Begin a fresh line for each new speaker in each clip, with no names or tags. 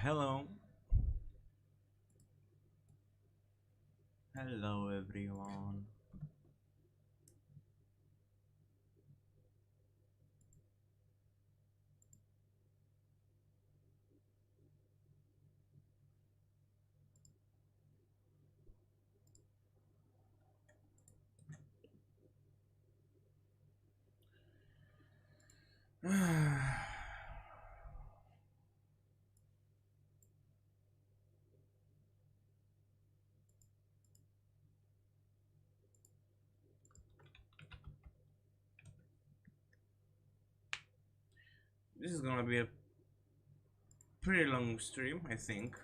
Hello, hello everyone. This is gonna be a pretty long stream, I think.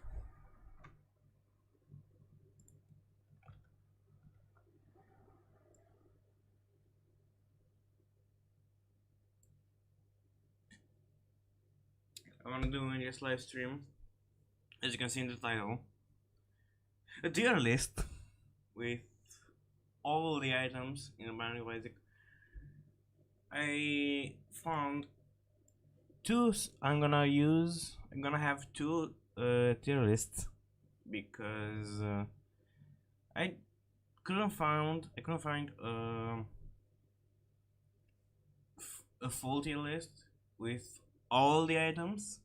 I wanna do in this live stream, as you can see in the title, a tier list with all the items in a Bionic Basic. I found two. I'm gonna have two tier lists because I I couldn't find a full tier list with all the items,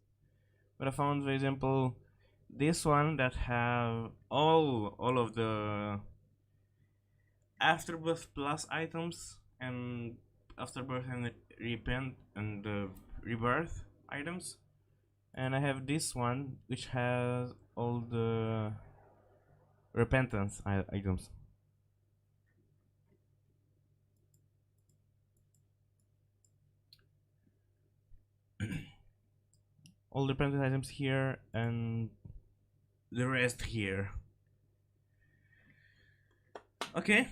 but I found, for example, this one that have all of the Afterbirth Plus items and Afterbirth and Repent and Rebirth items, and I have this one which has all the Repentance items. All the Repentance items here and the rest here. Okay,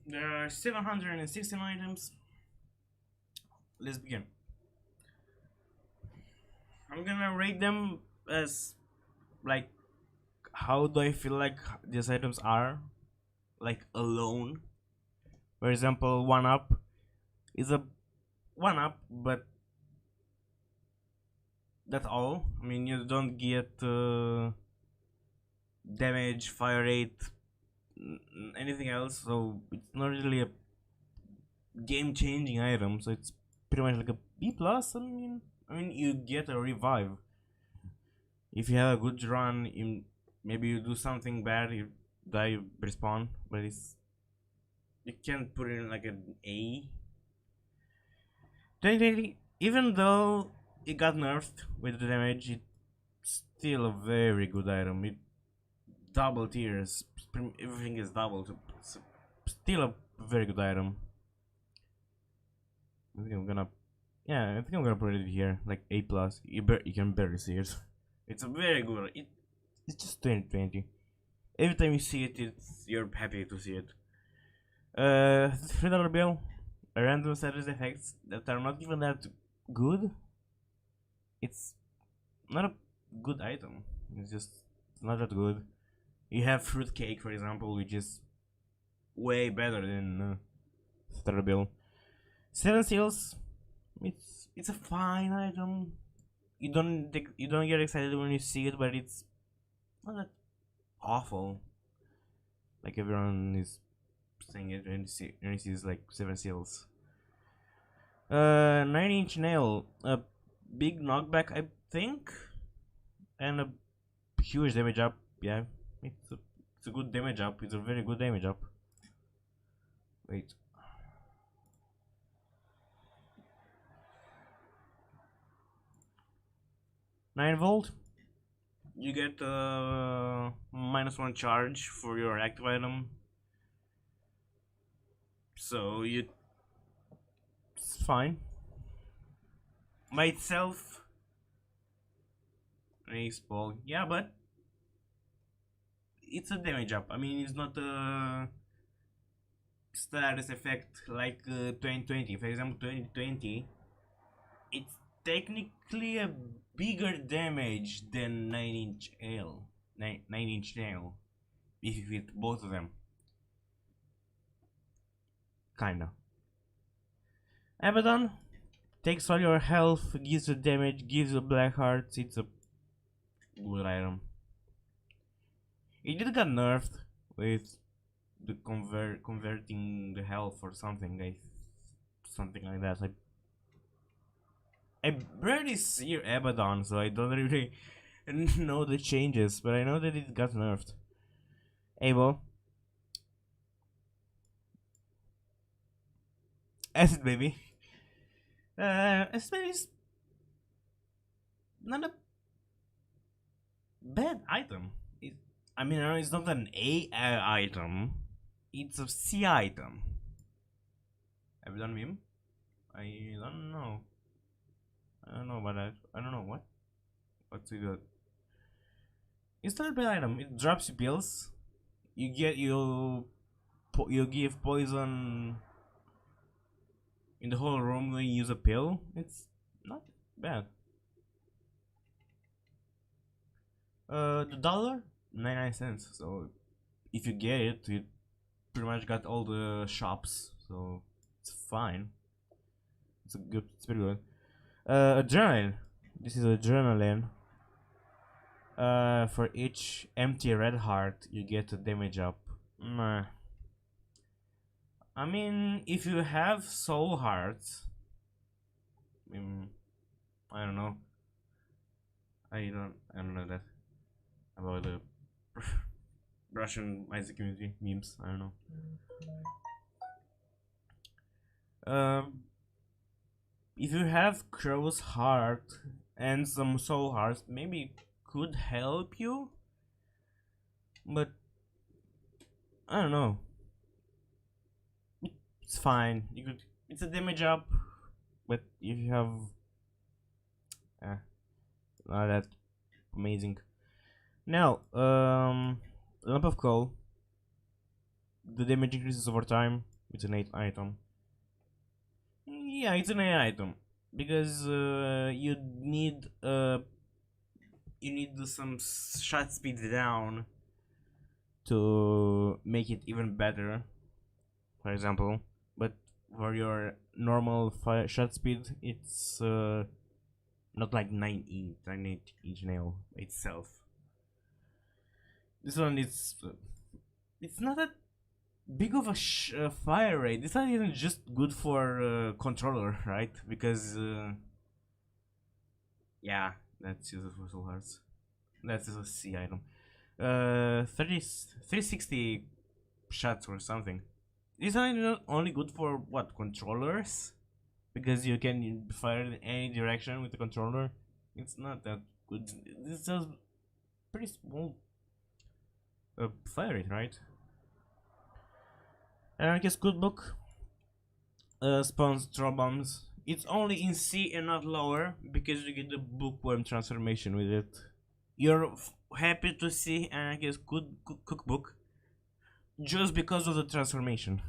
there are 716 items. Let's begin. I'm gonna rate them as like how do I feel like these items are like alone. For example, one up is a one up, but that's all. I mean, you don't get damage, fire rate, anything else, so it's not really a game-changing item. So it's pretty much like a B plus. I mean, you get a revive if you have a good run. Maybe you do something bad, you die, you respawn, but you can't put it in like an A. Technically, even though it got nerfed with the damage, it's still a very good item. It double tiers, everything is double, so it's still a very good item. I think I'm gonna, yeah, I think I'm gonna put it here, like A plus. You can barely see it. It's a very good. It's just 2020. Every time you see it, you're happy to see it. $3 bill, random status effects that are not even that good. It's not a good item. It's just not that good. You have fruitcake, for example, which is way better than $3 bill. 7 seals. It's a fine item. You don't get excited when you see it, but it's not that awful. Like everyone is saying it when you see like 7 seals. 9-inch nail, a big knockback, I think, and a huge damage up. Yeah, it's a good damage up. It's a very good damage up. Wait. 9 volt. You get -1 charge for your active item. So it's fine. By itself, race ball, yeah, but it's a damage up. I mean, it's not a status effect like 2020. For example, 2020, it's technically a bigger damage than 9-inch nail. 9-inch nail, if you hit both of them. Kinda. Abaddon takes all your health, gives you damage, gives you black hearts. It's a good item. It did got nerfed with the converting the health or something, something like that. I barely see Abaddon, so I don't really know the changes, but I know that it got nerfed. Able. Acid baby. Acid baby is not a bad item. I mean, I know it's not an A item. It's a C item. Have you done meme? I don't know. I don't know about that. I don't know what. What's it got? It's not a bad item. It drops you pills. You give poison in the whole room when you use a pill. It's not bad. The dollar 99 cents. So if you get it, you pretty much got all the shops. So it's fine. It's pretty good. Adrenaline. This is adrenaline. For each empty red heart, you get a damage up. Meh. I mean, if you have soul hearts, I don't know. I don't know that about the Russian Isaac community memes. I don't know. If you have Crow's heart and some soul hearts, maybe could help you, but I don't know. It's fine. You could. It's a damage up, but if you have, not that amazing. Now, Lamp of Coal. The damage increases over time. It's an 8 item. Yeah, it's an 8 item because you need some shot speed down to make it even better, for example. But for your normal shot speed, it's not like 9 each nail itself. This one it's not that big of a fire rate. It's not even just good for controller, right? Because yeah, that's used for soul hearts. That's a C item. 360 shots or something. It's not only good for what, controllers, because you can fire in any direction with the controller. It's not that good. It's just pretty small fire rate, right? Anarchist Cookbook spawns troll bombs. It's only in C and not lower because you get the bookworm transformation with it. You're happy to see Anarchist Cookbook just because of the transformation.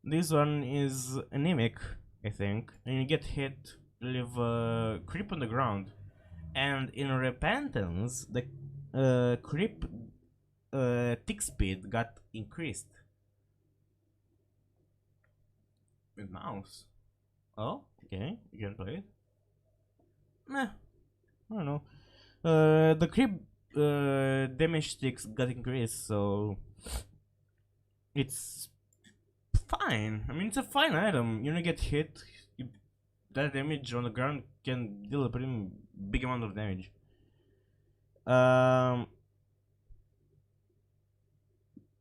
This one is anemic, I think, and you get hit, leave a creep on the ground, and in Repentance, the creep tick speed got increased with mouse. Oh, okay, you can play it. Meh, I don't know. The creep damage sticks got increased, so it's fine. I mean, it's a fine item. You don't get hit. That damage on the ground can deal a pretty big amount of damage.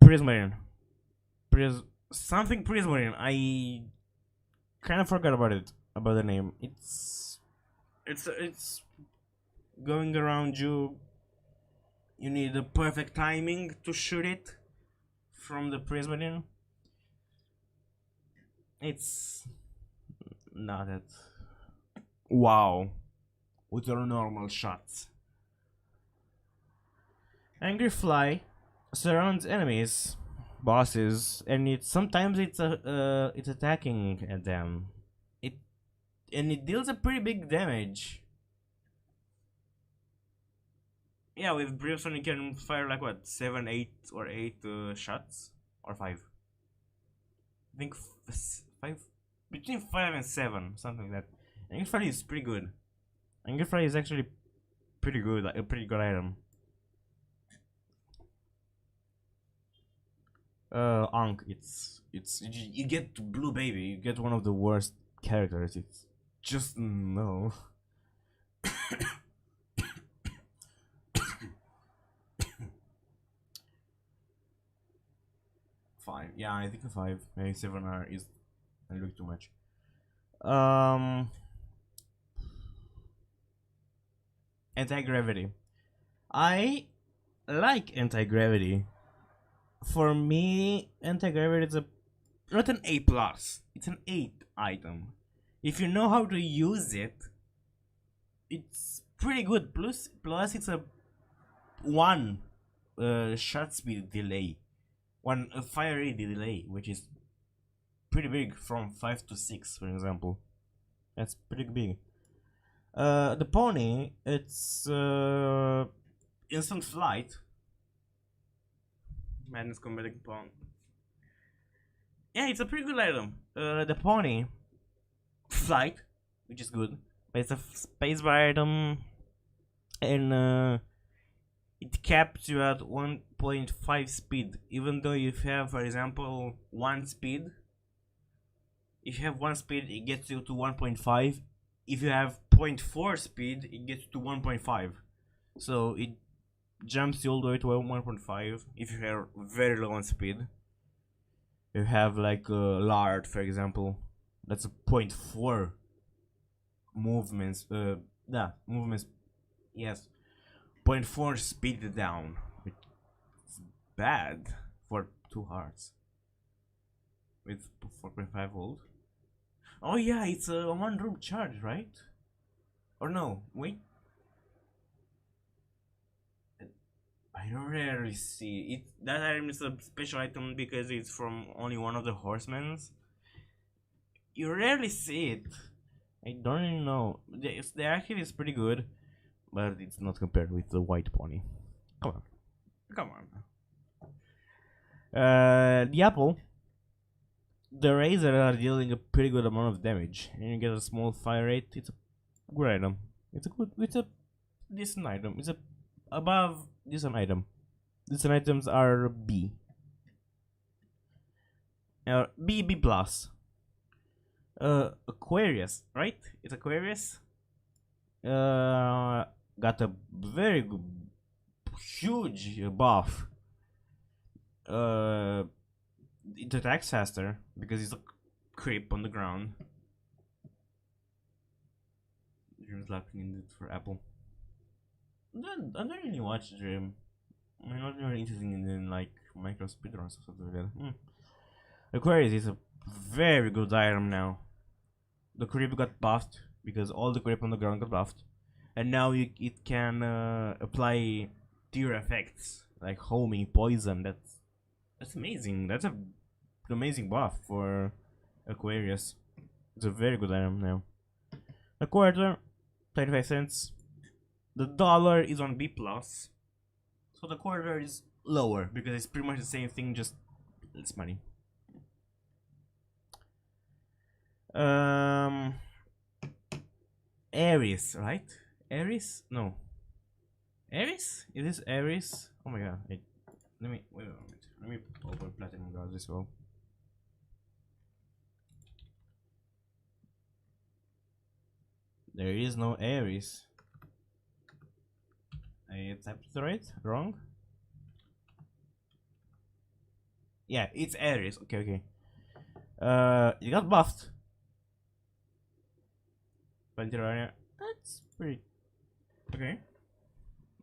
Prismarine. Something Prismarine. I kind of forgot about it. About the name. It's going around you. You need the perfect timing to shoot it from the Prismarine. It's not that wow with your normal shots. Angry Fly surrounds enemies, bosses, and sometimes it's attacking at them. It deals a pretty big damage. Yeah, with Brimstone you can fire like what, 7, 8 or 8 shots or 5. I think 5, between 5 and 7, something like that. Angry Fly is pretty good. Angry Fly is actually pretty good, a pretty good item. Ankh, it's you get Blue Baby, you get one of the worst characters. It's just no. Five, yeah, I think a five. Maybe 7 is a little too much. Anti-gravity. I like anti-gravity. For me, anti-gravity is not an A plus. It's an 8 item. If you know how to use it, it's pretty good. Plus it's a 1 shot speed delay, 1 fire rate delay, which is pretty big from 5 to 6, for example. That's pretty big. The pony, it's instant flight. Madness combating pony. Yeah, it's a pretty good item. The pony, flight, which is good, but it's a spacebar item, and it caps you at 1.5 speed. Even though you have, for example, 1 speed, if you have 1 speed, it gets you to 1.5. If you have 0.4 speed, it gets to 1.5. So it jumps you all the way to 1.5 if you have very low on speed. You have like Lard, for example, that's a 0.4 movements. Movements. Yes, 0.4 speed down. It's bad for 2 hearts with 4.5 volt. Oh yeah, it's a 1 room charge, right? Or no, wait. I don't rarely see it. That item is a special item because it's from only one of the horsemen. You rarely see it. I don't even know. The actually is pretty good, but it's not compared with the white pony. Come on, come on. The apple. The razor are dealing a pretty good amount of damage, and you get a small fire rate. It's a good item. It's a decent item. It's a above decent item. Decent items are B. B plus. Aquarius, right? It's Aquarius. Got a very good, huge buff. It attacks faster because it's a creep on the ground. Dream's laughing in it for Apple. I don't really watch Dream. I'm not really interested in like micro speedruns or something like that. Aquarius is a very good item now. The creep got buffed because all the creep on the ground got buffed, and now it can apply tier effects like homing, poison. That's amazing. That's an amazing buff for Aquarius. It's a very good item now. A quarter, 25 cents. The dollar is on B plus, so the quarter is lower because it's pretty much the same thing, just less money. Aries, right? Aries? No. Aries? Is this Aries? Oh my god. Let me wait a moment. Let me open Platinum Guard as well. There is no Aries. I typed it right? Wrong? Yeah, it's Aries. Okay. It got buffed. Panterania. That's pretty okay.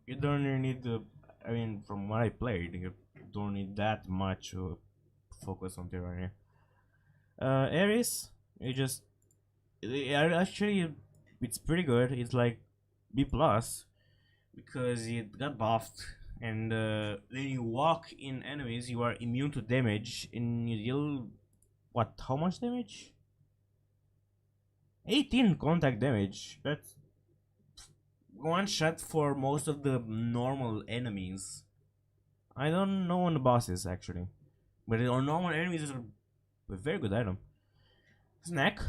You don't really need the. I mean, from what I played, you don't need that much focus on Terraria. Ares, actually, it's pretty good. It's like B plus because it got buffed, and when you walk in enemies, you are immune to damage, and you deal what? How much damage? 18 contact damage. That's one shot for most of the normal enemies. I don't know on the bosses actually, but on normal enemies is a very good item. Snack.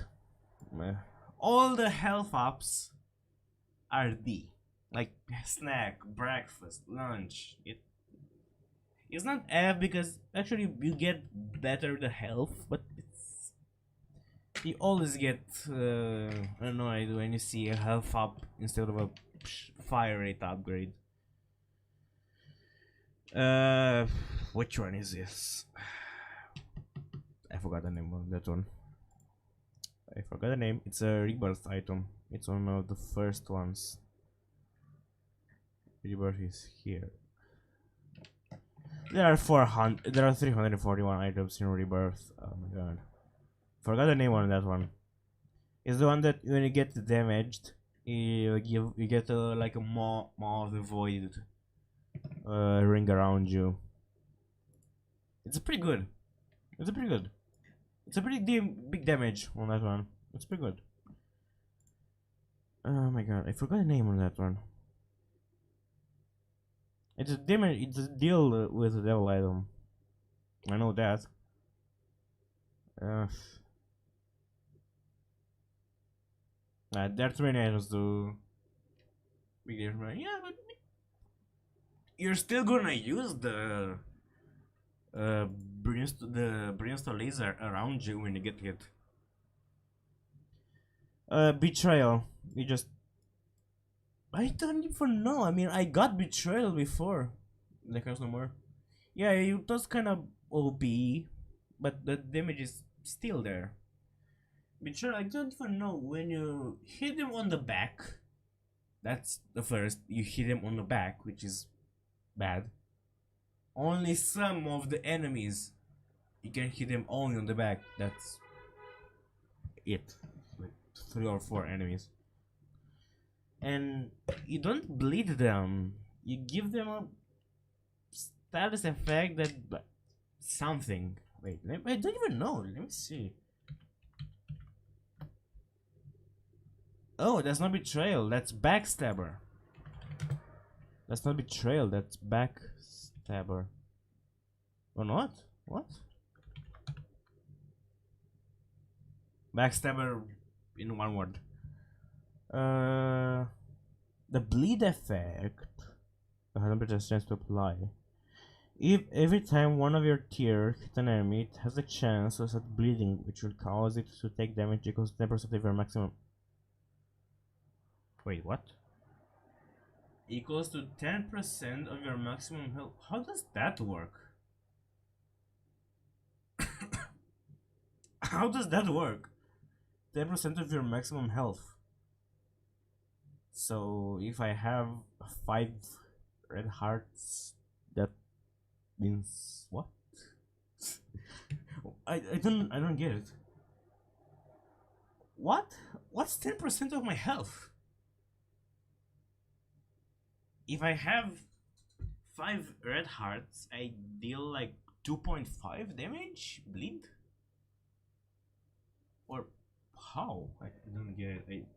All the health ups are D. like snack, breakfast, lunch. It's not F because actually you get better the health, but you always get annoyed when you see a health up instead of a fire rate upgrade. Uh, which one is this? I forgot the name of that one. I forgot the name. It's a rebirth item. It's one of the first ones. Rebirth is here. There are 400. There are 341 items in rebirth. Oh my god. Forgot the name on that one. It's the one that when you get damaged, you get like a maw of the void ring around you. It's pretty good. It's pretty good. It's a pretty big damage on that one. It's pretty good. Oh my god, I forgot the name on that one. It's a damage. It's a deal with the devil item. I know that. There are too many items to be different. Yeah, but you're still gonna use the brimstone laser around you when you get hit. Betrayal. You just. I don't even know. I mean, I got betrayal before. There comes no more. Yeah, it was kind of OP, but the damage is still there. Betrayal, I don't even know when you hit him on the back. That's the first. You hit him on the back, which is bad. Only some of the enemies you can hit them only on the back. That's it. Like 3 or 4 enemies. And you don't bleed them. You give them a status effect that something. Wait, I don't even know. Let me see. Oh, that's not betrayal. That's backstabber. That's not betrayal. That's backstabber. Or not? What? Backstabber in one word. The bleed effect. 100% chance to apply. If every time one of your tier hits an enemy, it has a chance to start bleeding, which will cause it to take damage equals 10% of your maximum. Wait, what? Equals to 10% of your maximum health. How does that work? How does that work? 10% of your maximum health. So if I have 5 red hearts, that means what? I don't get it. What? What's 10% of my health? If I have 5 red hearts, I deal like 2.5 damage bleed? Or how? I don't get it.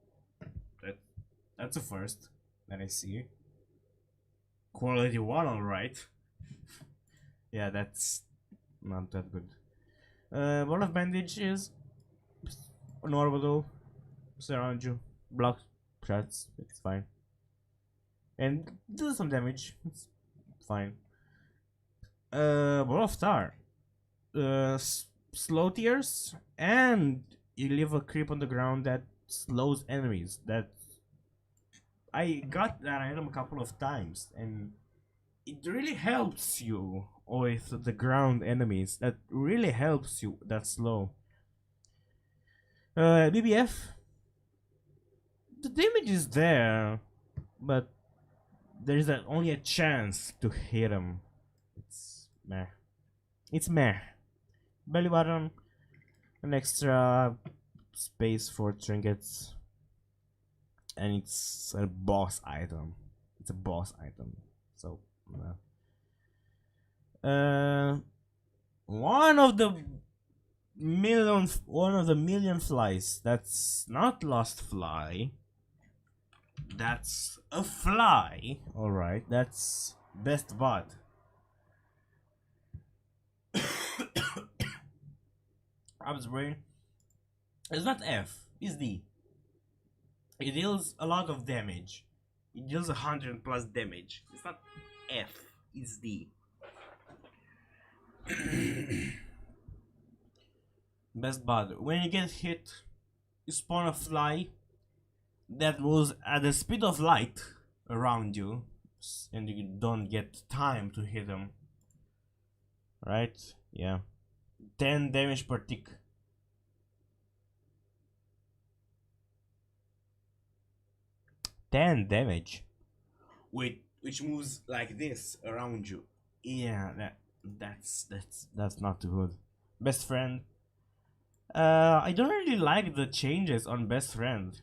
That's a first that I see. Quality 1, alright. Yeah, that's not that good. Ball of bandage is normal, surround you, block shots, it's fine. And do some damage, it's fine. Ball of tar. Slow tears, and you leave a creep on the ground that slows enemies. That I got that item a couple of times, and it really helps you with the ground enemies. That really helps you that slow. BBF. The damage is there, but there's only a chance to hit him. It's meh. It's meh. Belly button, an extra space for trinkets, and it's a boss item. It's a boss item. So, one of the million flies. That's not lost fly. That's a fly. All right. That's best bot. Ab's brain. It's not F. It's D. It deals a lot of damage. It deals 100 plus damage. It's not F, it's D. Best bud. When you get hit, you spawn a fly that moves at the speed of light around you, and you don't get time to hit them. Right? Yeah. 10 damage per tick. 10 damage. Wait, which moves like this around you. Yeah, that's not too good. Best friend. I don't really like the changes on best friend.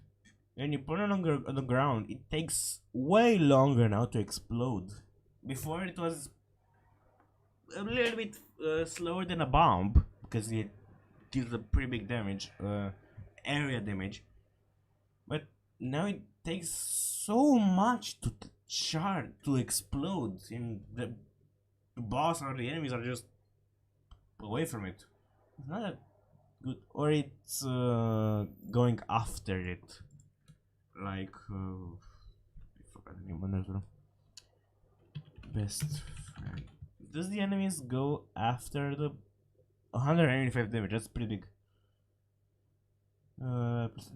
When you put it on the ground, it takes way longer now to explode. Before it was a little bit slower than a bomb because it deals a pretty big damage, area damage. But now it takes so much to to explode, and the boss or the enemies are just away from it. It's not that good, or it's going after it, like I forgot the name of it. Best friend. Does the enemies go after the 185 damage? That's pretty big.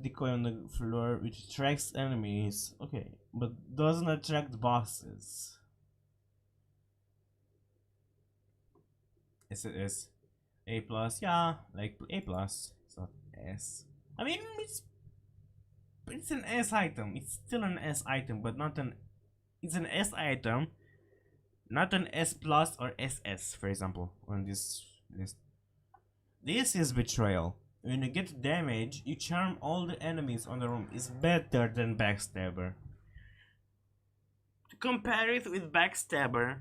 Decoy on the floor which attracts enemies. Okay, but doesn't attract bosses. Is it S? A plus? Yeah, like A plus. It's not S. I mean, it's an S item. It's still an S item, but not an. It's an S item, not an S plus or SS, for example, on this list. This is betrayal. When you get damage, you charm all the enemies on the room. It's better than Backstabber. To compare it with Backstabber,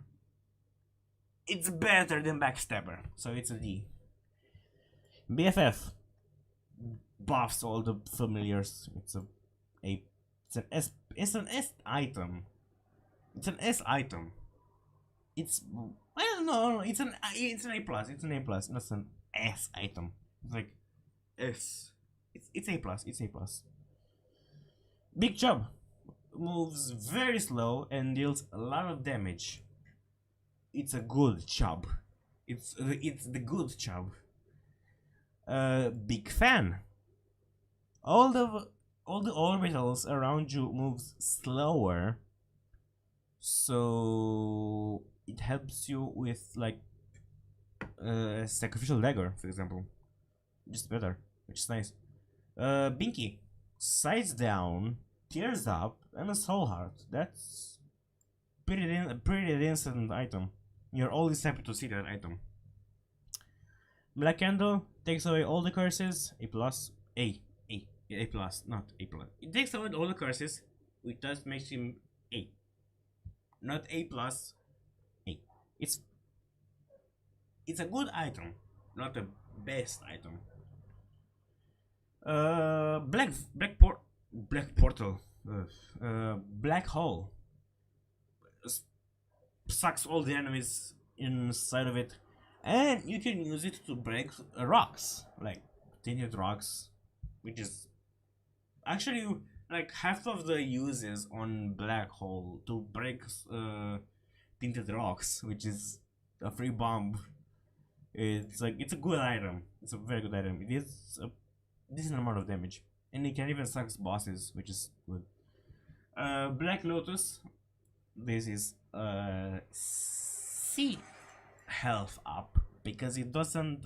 it's better than Backstabber. So it's a D. BFF buffs all the familiars. It's an S. It's an S item. It's an S item. It's I don't know. It's an A plus. It's an A plus. Not an S item. It's like S. It's A plus. It's A plus. Big Chub moves very slow and deals a lot of damage. It's a good Chub. It's the good Chub. Big Fan. All the orbitals around you moves slower, so it helps you with like Sacrificial Dagger, for example. Just better, which is nice. Binky, sides down, tears up, and a soul heart. That's pretty decent item. You're always happy to see that item. Black Candle takes away all the curses. A plus. A plus, not A plus. It takes away all the curses, which does makes him A. Not A plus. A. It's a good item, not the best item. Black portal. Black hole sucks all the enemies inside of it, and you can use it to break rocks, like tinted rocks, which is actually like half of the uses on black hole to break tinted rocks, which is a free bomb. It's like it's a good item. It's a very good item. It is a decent amount of damage, and it can even suck bosses, which is good. Black Lotus. This is C health up because it doesn't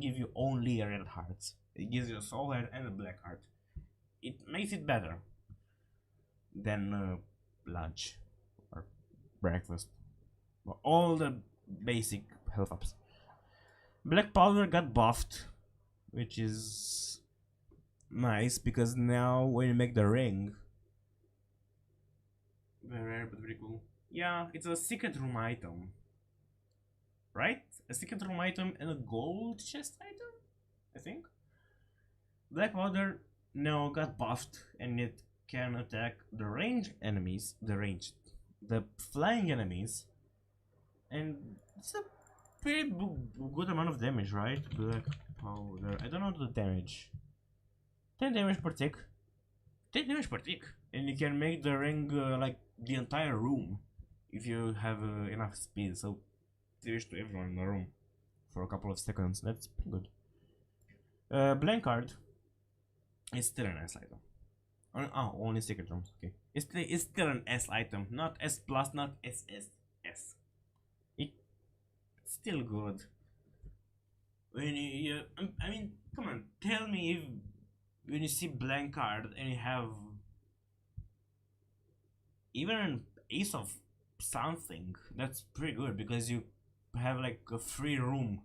give you only a red heart. It gives you a soul heart and a black heart. It makes it better than lunch or breakfast. All the basic health ups. Black powder got buffed, which is nice because now when you make the ring, very rare but very cool. Yeah, it's a secret room item, right? A secret room item and a gold chest item, I think. Black powder now got buffed and it can attack the ranged enemies, the flying enemies, and it's a pretty good amount of damage, right? Black powder. I don't know the damage. 10 damage per tick. 10 damage per tick, and you can make the ring like the entire room if you have enough speed. So damage to everyone in the room for a couple of seconds. That's pretty good. Blank card is still an S item. Oh, only secret rooms. Okay, it's still an S item, not S plus, not SSS. It's still good. When you I mean, come on, tell me if when you see blank card and you have even an ace of something, that's pretty good because you have like a free room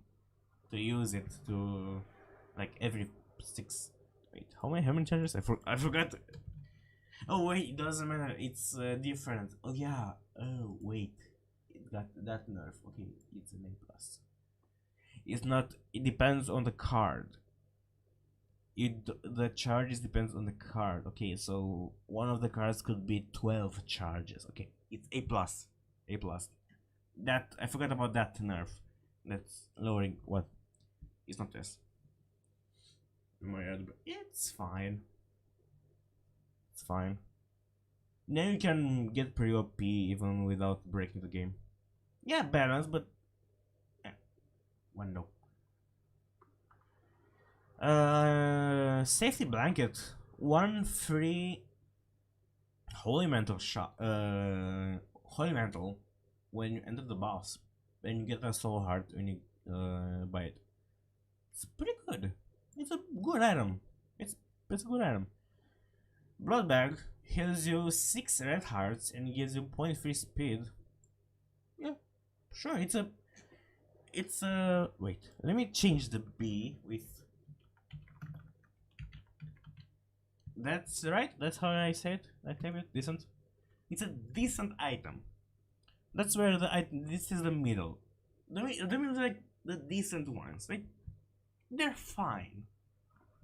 to use it to like every 6. Wait, how many charges? I forgot. Oh wait, it doesn't matter. It's different. Oh yeah. Oh wait, it got that nerf. Okay, it's an A plus. It's not. It depends on the card. The charges depends on the card. Okay, so one of the cards could be 12 charges. Okay, it's A plus. A plus. That I forgot about that nerf. That's lowering what? It's not S. It's fine. It's fine. Now you can get pretty OP even without breaking the game. Yeah, balance, but one no. Safety blanket. One free holy mantle shot. Holy mantle when you enter the boss, and you get a soul heart when you buy it. It's pretty good. It's a good item. It's a good item. Blood bag heals you 6 red hearts and gives you 0.3 speed. Yeah, sure. It's a wait. Let me change the B with. That's right. That's how I say it. I type it. Decent. It's a decent item. That's where the item. This is the middle. The middle is like the decent ones. Like they're fine.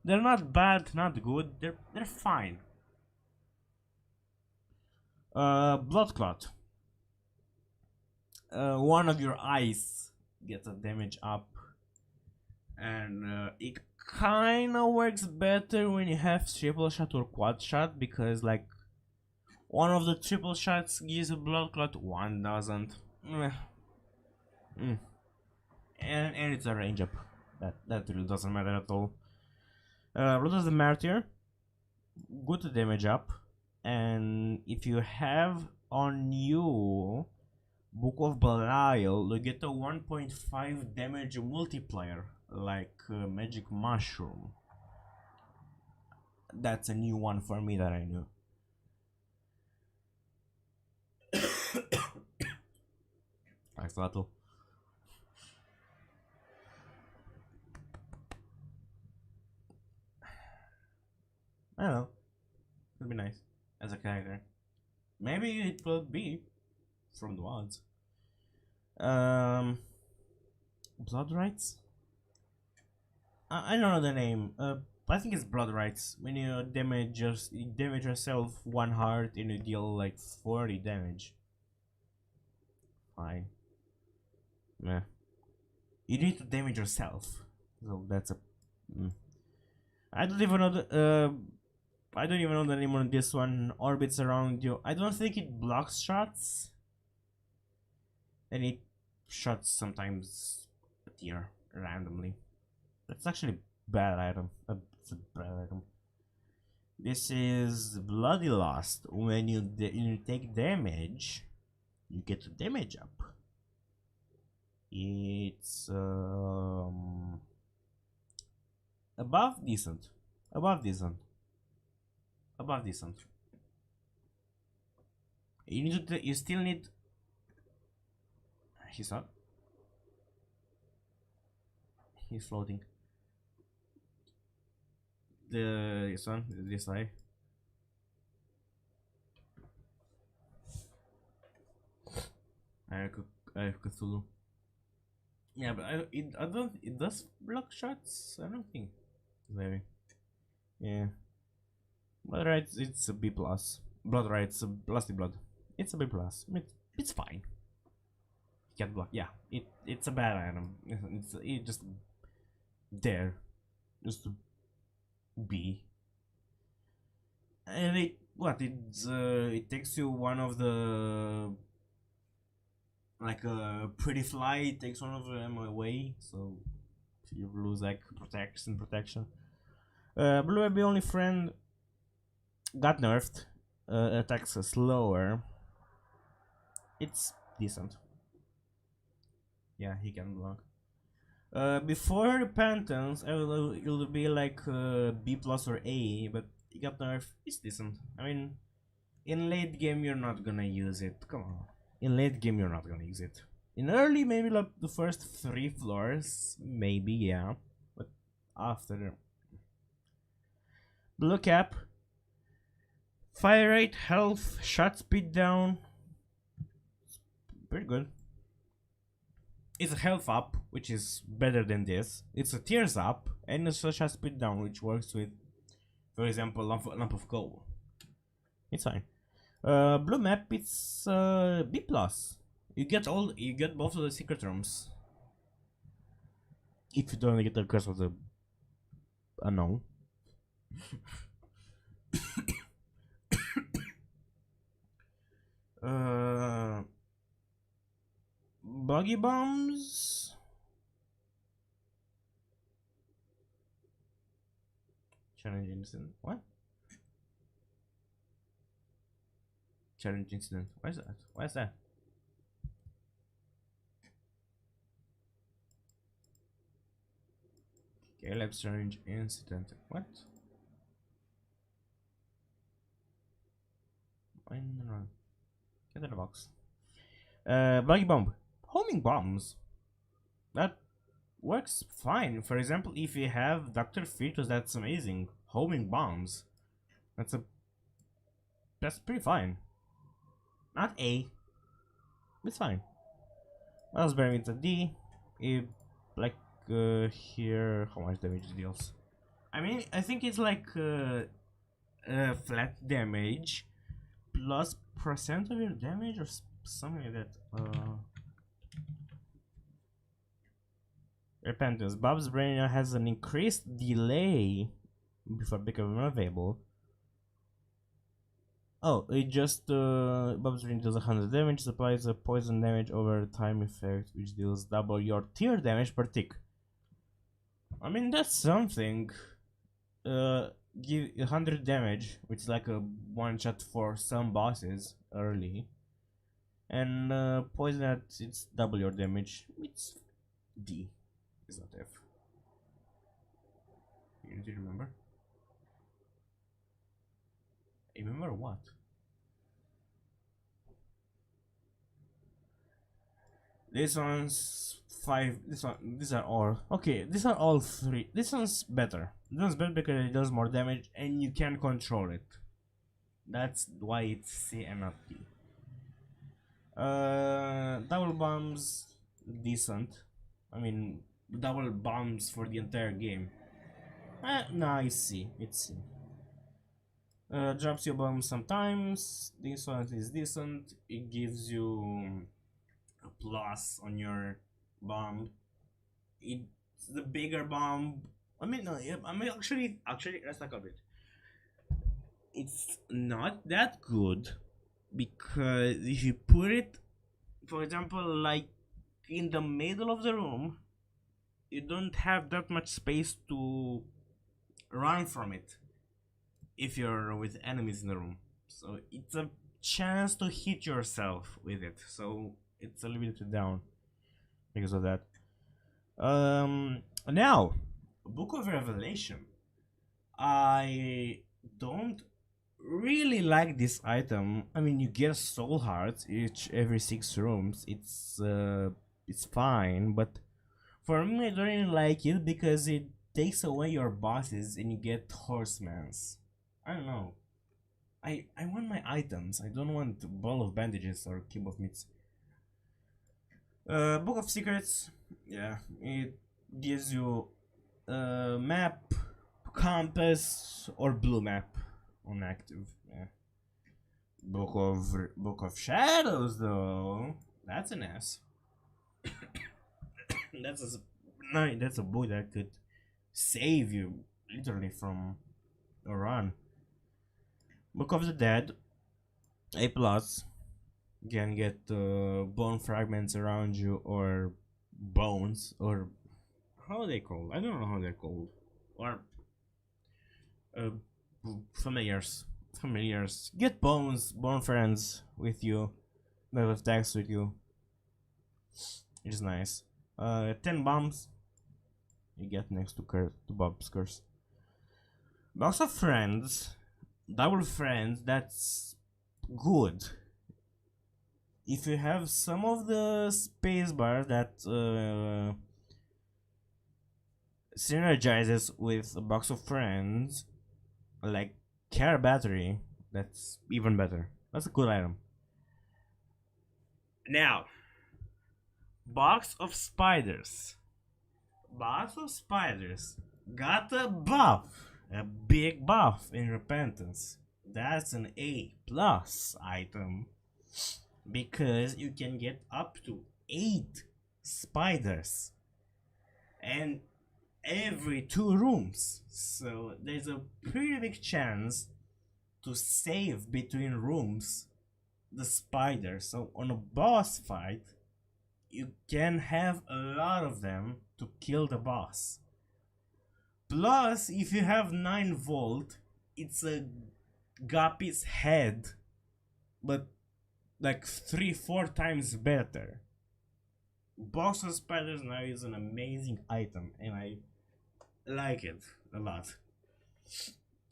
They're not bad, not good. They're fine. Blood clot. One of your eyes gets a damage up, and it kind of works better when you have triple shot or quad shot because like one of the triple shots gives a blood clot, one doesn't. And it's a range up. That really doesn't matter at all. Blood of the Martyr, good damage up, and if you have on you Book of Belial, you get a 1.5 damage multiplier like Magic Mushroom. That's a new one for me that I knew. Axolotl. I don't know. It'd be nice as a character. Maybe it will be from the odds. Blood Rights? I don't know the name. I think it's Blood Rights. When you damage yourself 1 heart and you deal like 40 damage. Fine. Meh. You need to damage yourself. So that's a. I don't even know the. I don't even know the name on this one. Orbits around you. I don't think it blocks shots. And it shots sometimes appear randomly. That's actually a bad item. It's a bad item. This is Bloody Lust. When you take damage, you get the damage up. It's above decent. Above decent. Above decent. You need to. You still need. He's up. He's floating. This one, this eye. I have Cthulhu. Yeah, but I don't. It does block shots. I don't think. Maybe. Yeah. Blood Rights, it's a B plus. Blood Rights, Lusty Blood. It's a B plus. It's fine. Can't block. Yeah, it's a bad item. It's just there, just to be. and it takes you one of the, like a pretty fly, it takes one of them away, so you lose like protection. Blue Web only friend got nerfed, attacks slower. It's decent. Yeah, he can block. Before Repentance, it would be like B plus or A, but he got nerfed. It's decent. I mean, in late game you're not gonna use it. Come on. In late game you're not gonna use it. In early, maybe like the first 3 floors, maybe, yeah. But after, blue cap, fire rate, health, shot speed down. Pretty good. It's a health up, which is better than this. It's a tears up, and it's a shot speed down, which works with, for example, lump of coal. It's fine. Blue map, it's B plus. You get both of the secret rooms. If you don't get the curse of the unknown. Buggy bombs. Challenge incident. What? Challenge incident. Why is that? Why is that? Caleb challenge incident. What? Why not? Get in the box. Buggy bomb. Homing bombs. That works fine. For example, if you have Dr. Fetus, that's amazing. Homing bombs. That's pretty fine. Not A. It's fine. What else bearing into D? Like here, how much damage it deals? I mean, I think it's like flat damage plus percent of your damage or something like that. Repentance. Bob's brain has an increased delay before becoming available. Oh, it just Bob's brain does 100 damage, supplies a poison damage over time effect, which deals double your tier damage per tick. I mean, that's something. Give 100 damage, which is like a one shot for some bosses early, and poison that it's double your damage. It's D, it's not F. You need to remember. Remember what? This one's 5. These are all okay. These are all 3. This one's better. This one's better because it does more damage and you can control it. That's why it's C and not D. Double bombs, decent. I mean, double bombs for the entire game. No, it's C. It's C. Drops your bomb sometimes. This one is decent. It gives you a plus on your bomb. It's the bigger bomb. I mean, no. I mean, actually, let's talk about it. It's not that good because if you put it, for example, like in the middle of the room, you don't have that much space to run from it if you're with enemies in the room. So it's a chance to hit yourself with it. So it's a little bit down because of that. Now, Book of Revelation. I don't really like this item. I mean, you get soul hearts every 6 rooms. It's fine, but for me, I don't really like it because it takes away your bosses and you get horsemans. I don't know. I want my items. I don't want a ball of bandages or cube of meats. Book of Secrets. Yeah, it gives you a map, compass, or blue map on active. Yeah. Book of Shadows though. That's an S. That's a book that could save you literally from a run. Book of the Dead, A plus. You can get bone fragments around you, or bones, or how are they called? I don't know how they're called. Or uh, familiars. Familiars. Get bones, bone friends with you. That have attacks with you. Which is nice. 10 bombs. You get next to Bob's curse. Box of friends. Double friends. That's good. If you have some of the spacebar that synergizes with a box of friends, like care battery, that's even better. That's a good item. Now, box of spiders. Box of spiders got a buff, a big buff in repentance. That's an A plus item because you can get up to 8 spiders and every 2 rooms, so there's a pretty big chance to save between rooms the spider. So on a boss fight you can have a lot of them to kill the boss. Plus, if you have 9 volt, it's a guppy's head, but like 3-4 times better. Box of spiders now is an amazing item, and I like it a lot.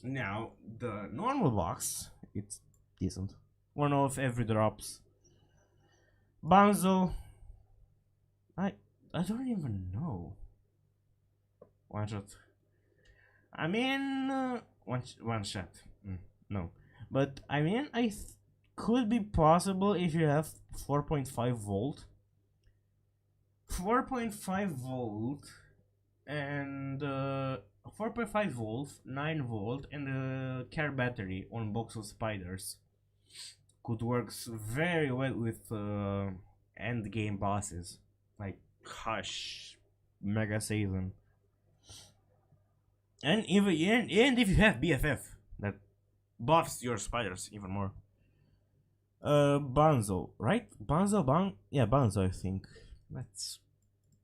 Now, the normal box, it's decent. One of every drops. Banzo, I don't even know. One shot. I mean, one shot. No, but I mean, could be possible if you have 4.5 volt. 4.5 volt and 4.5 volt, 9 volt, and the care battery on box of spiders could work very well with end game bosses like Hush, Mega Season, and even and if you have BFF that buffs your spiders even more. Banzo, right? Yeah, Banzo. I think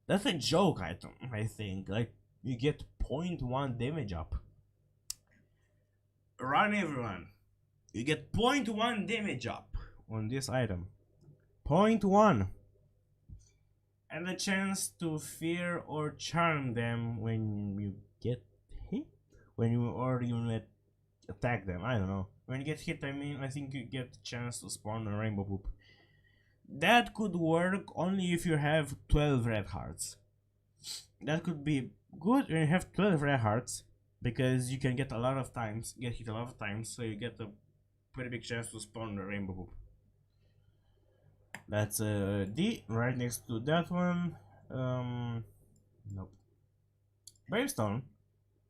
that's a joke item. I think like you get 0.1 damage up. Run everyone. You get 0.1 damage up on this item. 0.1. And a chance to fear or charm them when you get hit? When you attack them. I don't know. When you get hit, I think you get a chance to spawn a rainbow poop. That could work only if you have 12 red hearts. That could be good when you have 12 red hearts, because you can get hit a lot of times, so you get a pretty big chance to spawn a rainbow poop. That's a D right next to that one. Nope. Bravestone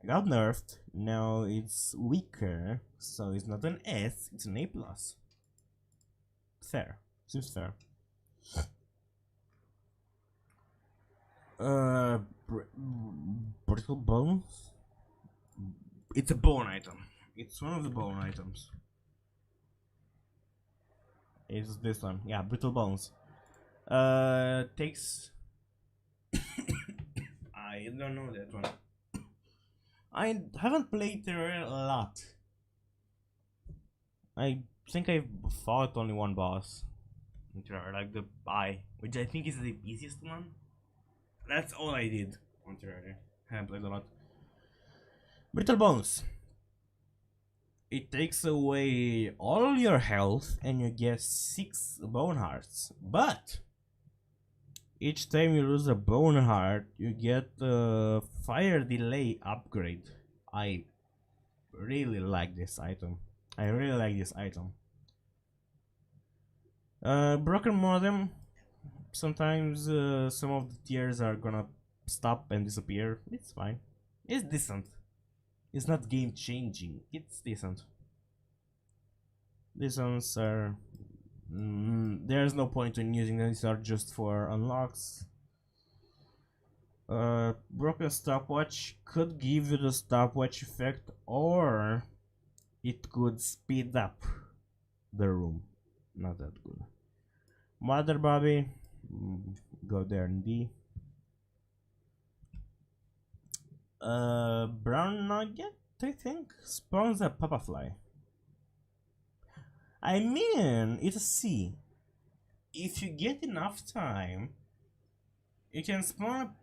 got nerfed. Now it's weaker, so it's not an S, it's an A plus. Fair. Seems fair. Brittle bones. It's a bone item. It's one of the bone items. It's this one. Yeah, brittle bones. Takes. I don't know that one. I haven't played Terraria a lot. I think I've fought only one boss in Terraria, like the Eye, which I think is the easiest one. That's all I did on Terraria. I haven't played a lot. Brittle bones. It takes away all your health and you get 6 bone hearts. But each time you lose a bone heart, you get a fire delay upgrade. I really like this item. Broken modem. Sometimes some of the tiers are gonna stop and disappear. It's fine. It's decent. It's not game changing. It's decent. These ones are. There's no point in using them. These are just for unlocks. Broken stopwatch could give you the stopwatch effect, or it could speed up the room. Not that good. Mother Bobby, go there in D. Brown Nugget, I think, spawns a Papa Fly. I mean, it's a C. If you get enough time, you can spawn a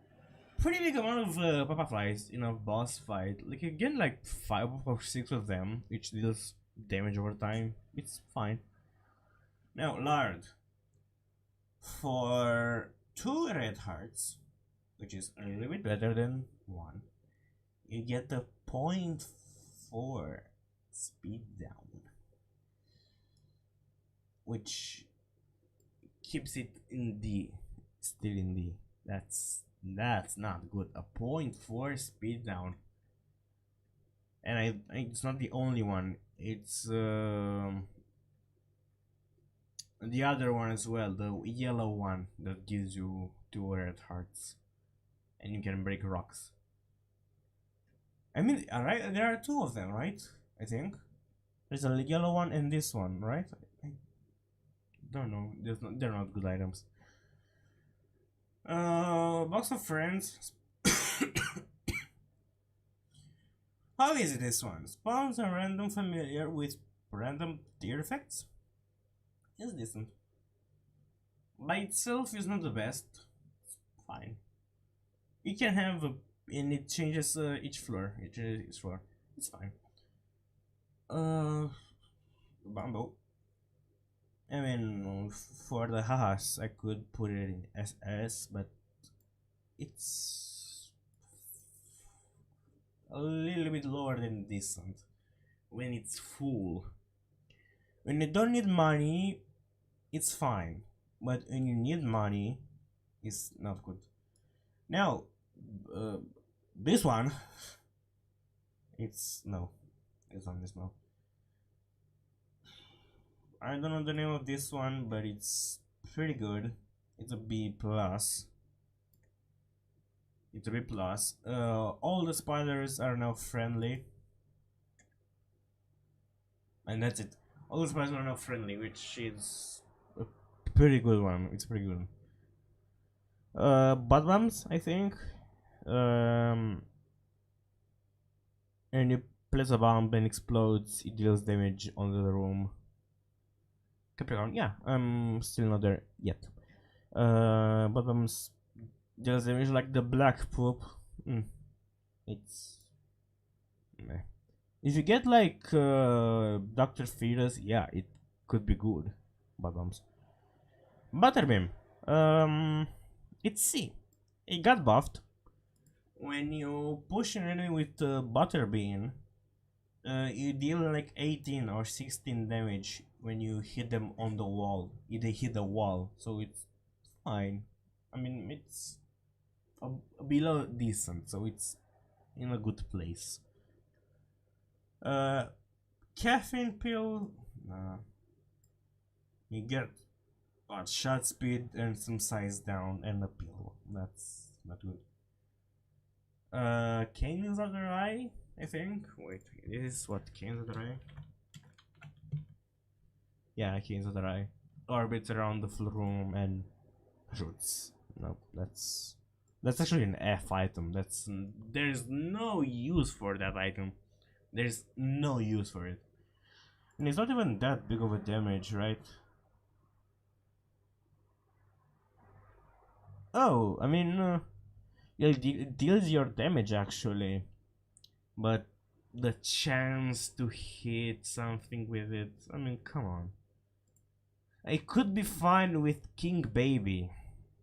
pretty big amount of Papa Flies in a boss fight. Like, you get like 5 or 6 of them, which deals damage over time. It's fine. Now, Lard. For 2 red hearts, which is a little bit better than 1, you get the 0.4 speed down, which keeps it in D, still in D. That's not good. A 0.4 speed down, and it's not the only one. It's the other one as well, the yellow one that gives you 2 red hearts, and you can break rocks. I mean, right? There are 2 of them, right? I think there's a yellow one and this one, right? I don't know. They're not good items. Box of Friends. How is it this one? Spawns a random familiar with random tier effects? It's decent. By itself is not the best. It's fine. You can have and it changes each floor. It changes each floor. It's fine. Bumble. I mean, for the hahas, I could put it in SS, but it's a little bit lower than decent when it's full. When you don't need money, it's fine, but when you need money, it's not good. Now, this one, it's no. This one is no. I don't know the name of this one, but it's pretty good. It's a B plus. It's a B plus. All the spiders are now friendly, and that's it. All the spiders are now friendly, which is a pretty good one. It's pretty good. Butt bombs, I think. And you place a bomb and explodes. It deals damage on the room. Capricorn, yeah, I'm still not there yet. Butt bombs deals damage like the black poop. It's meh. If you get like Dr. Fetus, yeah, it could be good. Butt bombs. Butterbeam. It's C. It got buffed. When you push an enemy with Butterbeam, you deal like 18 or 16 damage when you hit them on the wall. They hit the wall, so it's fine. I mean, it's below decent, so it's in a good place. Caffeine pill, nah. You get shot speed and some size down and a pill. That's not good. Canes of the Eye, I think. Wait, this is what Canes of the Eye? Yeah, Canes of the Eye. Orbits around the full room and shoots. No, that's actually an F item. There's no use for that item. There's no use for it. And it's not even that big of a damage, right? Oh, I mean, it deals your damage actually, but the chance to hit something with it, I mean, come on. I could be fine with King Baby,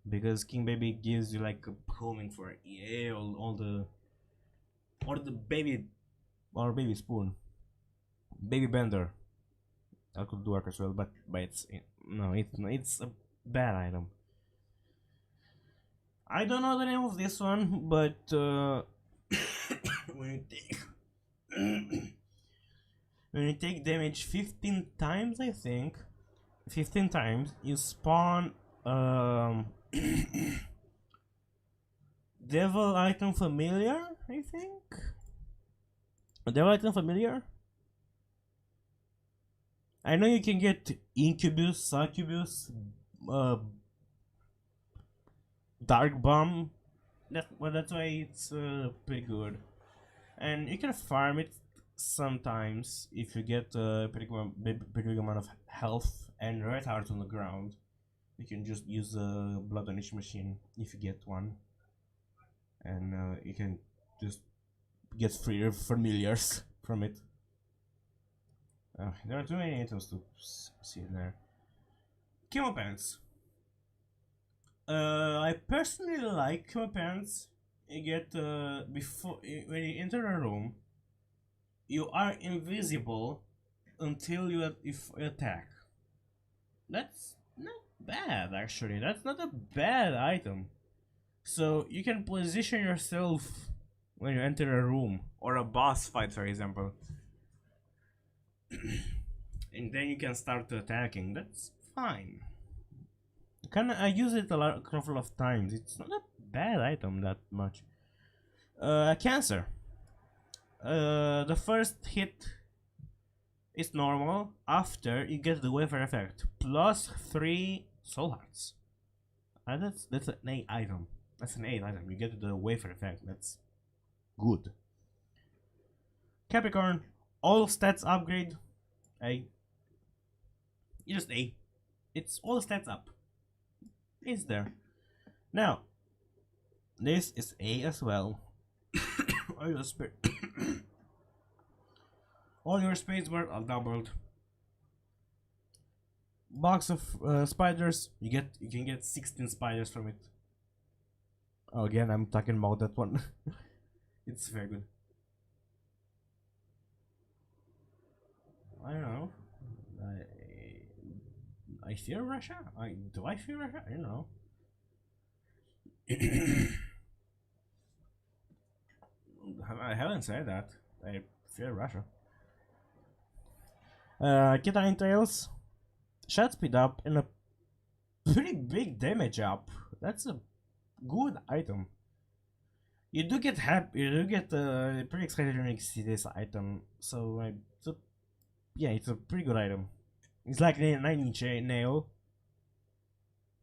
because King Baby gives you like a homing for all the, or the baby, or baby spoon, baby bender. That could work as well, but it's no, it's a bad item. I don't know the name of this one, but when you take when you take damage 15 times, I think 15 times, you spawn devil item familiar, I think. A devil item familiar. I know you can get Incubus, Succubus, uh, Dark Bomb. That's why it's pretty good. And you can farm it sometimes if you get a pretty big amount of health and red heart on the ground. You can just use a blood on each machine if you get one, and you can just get free familiars from it. There are too many items to see in there. Camo pants. I personally like camo pants. You get before when you enter a room, you are invisible until you attack. That's not bad actually. That's not a bad item. So you can position yourself when you enter a room or a boss fight, for example, and then you can start attacking. That's fine. I use it a couple of times. It's not a bad item that much. Cancer. The first hit is normal. After you get the wafer effect plus 3 soul hearts. That's an 8 item. That's an 8 item. You get the wafer effect. That's good. Capricorn. All stats upgrade. A. Just A. It's all stats up. It's there. Now, this is A as well. All your space bar are doubled. Box of spiders. You can get 16 spiders from it. Oh, again, I'm talking about that one. It's very good. I don't know. I fear Russia? Do I fear Russia? I don't know. I haven't said that. I fear Russia. Kitarin Tails. Shot speed up and a pretty big damage up. That's a good item. You do get happy. You do get pretty excited when you see this item. So yeah, it's a pretty good item. It's like a 9-inch nail.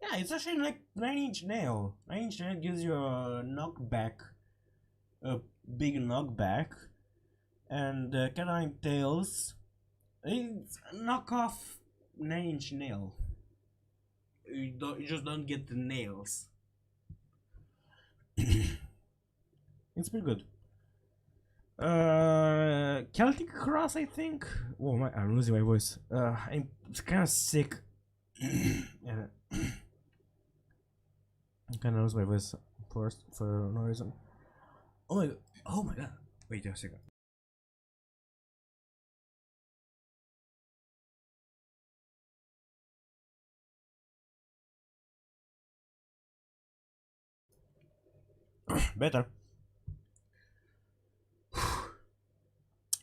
Yeah, it's actually like 9-inch nail. 9-inch nail gives you a knockback, a big knockback, and Canine Tails. It's a knockoff 9-inch nail. You just don't get the nails. It's pretty good. Celtic Cross, I think. Oh my, I'm losing my voice. I'm kind of sick. Yeah. I kind of lose my voice for no reason. Oh my god. Wait a second. Better.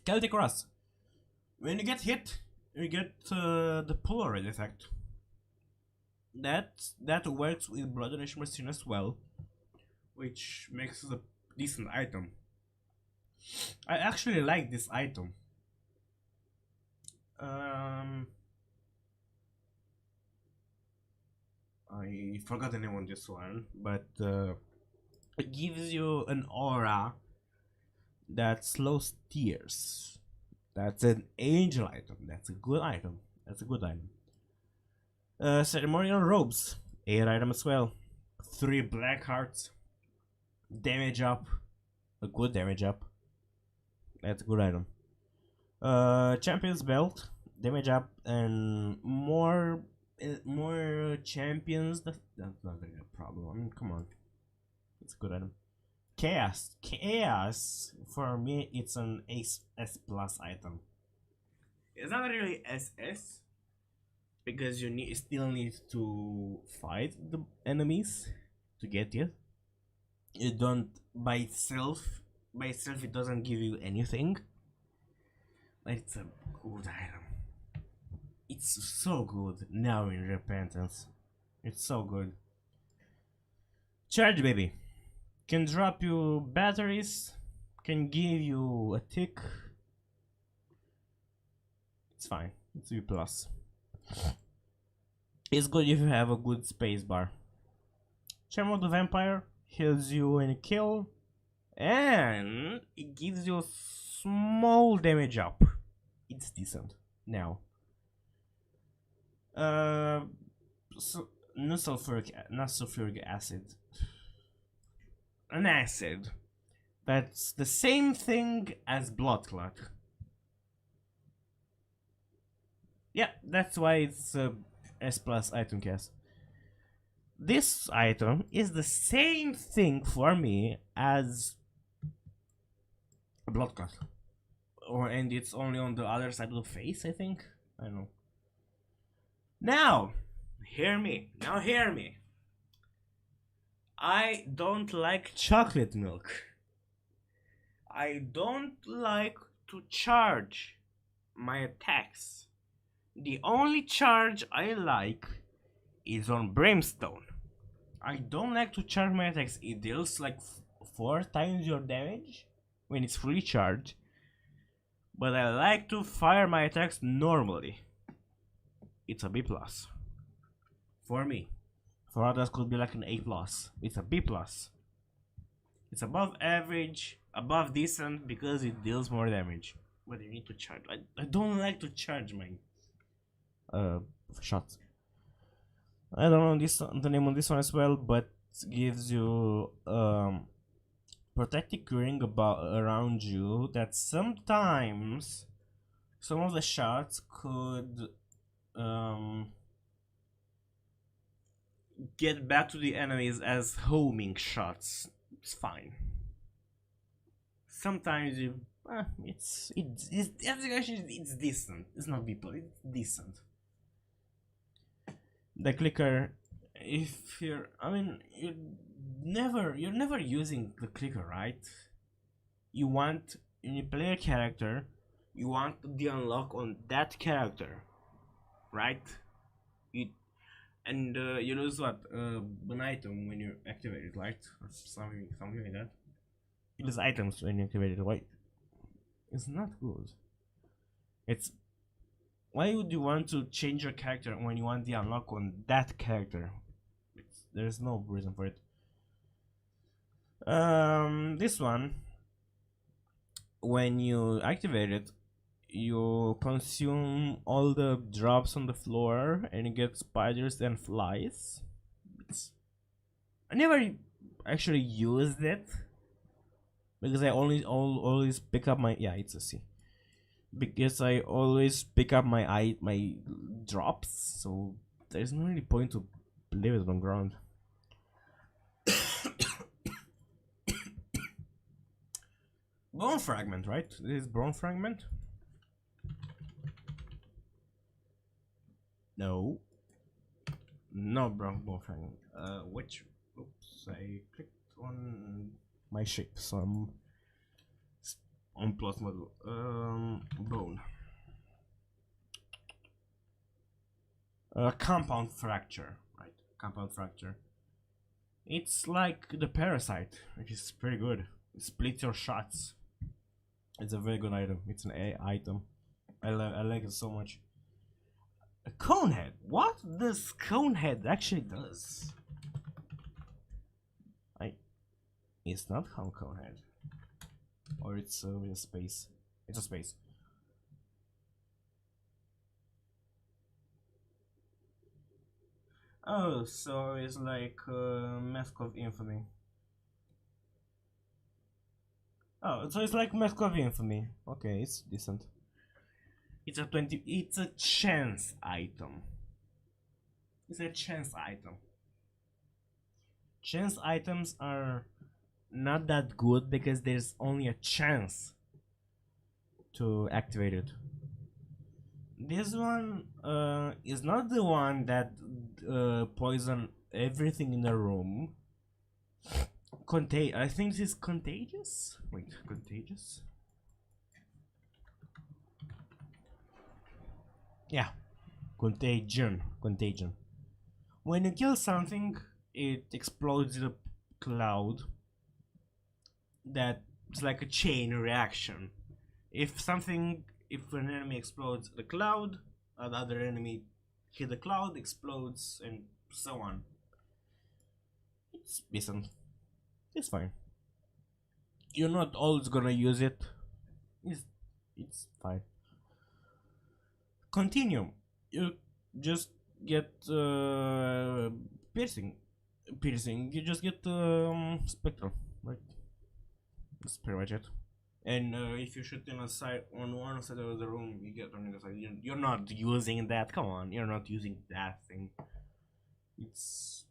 Celtic Cross. When you get hit, you get the Polaroid effect. That works with Blood Donation Machine as well, which makes it a decent item. I actually like this item. I forgot the name on this one, but it gives you an aura that slows tears. That's an angel item. That's a good item. That's a good item. Ceremonial robes. 8 item as well. 3 black hearts. Damage up. A good damage up. That's a good item. Champion's belt. Damage up and more champions. That's not really a problem. I mean, come on. It's a good item. Chaos. For me, it's an S plus item. It's not really SS because you still need to fight the enemies to get it. You don't by itself. By itself, it doesn't give you anything. But it's a good item. It's so good now in Repentance. It's so good. Charge Baby. Can drop you batteries. Can give you a tick. It's fine. It's B plus. It's good if you have a good space bar. Charm of the Vampire heals you when you kill, and it gives you a small damage up. It's decent now. So, not sulfuric acid. An acid that's the same thing as blood clot. Yeah, that's why it's a S plus item cast. This item is the same thing for me as a blood clot, and it's only on the other side of the face. I think. I don't know. Now, hear me. Now hear me. I don't like chocolate milk. I don't like to charge my attacks. The only charge I like is on Brimstone. I don't like to charge my attacks. It deals like 4 times your damage when it's fully charged. But I like to fire my attacks normally. It's a B plus. For me. For others could be like an A plus. It's a B plus. It's above average, above decent because it deals more damage. But you need to charge. I don't like to charge my shots. I don't know the name on this one as well, but it gives you protective ring around you that sometimes some of the shots could get back to the enemies as homing shots. It's fine. Sometimes you it's decent. It's not people. It's decent. The clicker, if you're, I mean, you're never using the clicker, right? You want, when you play a character, you want the unlock on that character, right? You lose what, an item when you activate it, right? Or something like that. You lose items when you activate it, right? It's not good. It's, why would you want to change your character when you want the unlock on that character? There's no reason for it. This one, when you activate it, you consume all the drops on the floor and you get spiders and flies. I never actually used it because I always pick up my, yeah, it's a C. Because I always pick up my drops, so there's no really point to leave it on ground. Bone fragment, right? This is bone fragment. No, bone fragment. Which? Oops, I clicked on my shape, so I'm on plus model. Bone. Compound fracture, right? Compound fracture. It's like the parasite, which is pretty good. It splits your shots. It's a very good item. It's an A item. I like it so much. A Conehead. What this Conehead actually does? It's not Conehead. Or it's a space. It's a space. Oh, so it's like Mask of Infamy. Oh, so it's like Mask of Infamy. Okay, it's decent. It's a 20. It's a chance item. It's a chance item. Chance items are not that good because there's only a chance to activate it. This one is not the one that poison everything in the room. I think this is contagious. Wait, contagious? Yeah, contagion. When you kill something, it explodes in a cloud. That's like a chain reaction. If an enemy explodes the cloud, another enemy hit the cloud, explodes, and so on. It's decent. It's fine. You're not always gonna use it. It's, it's fine. Continue. You just get piercing. Piercing. You just get spectral. Right. That's pretty much it. And if you shoot in a side on one side of the room, you get on the other side. You're not using that. Come on, you're not using that thing. It's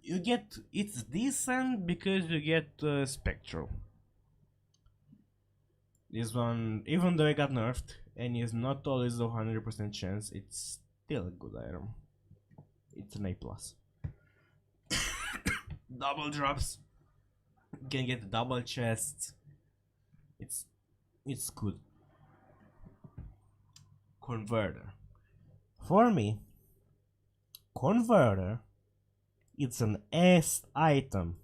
it's decent because you get spectral. This one, even though it got nerfed and is not always a 100% chance, it's still a good item. It's an A+. Double drops. You can get double chests. It's good. Converter. For me, Converter, it's an S item.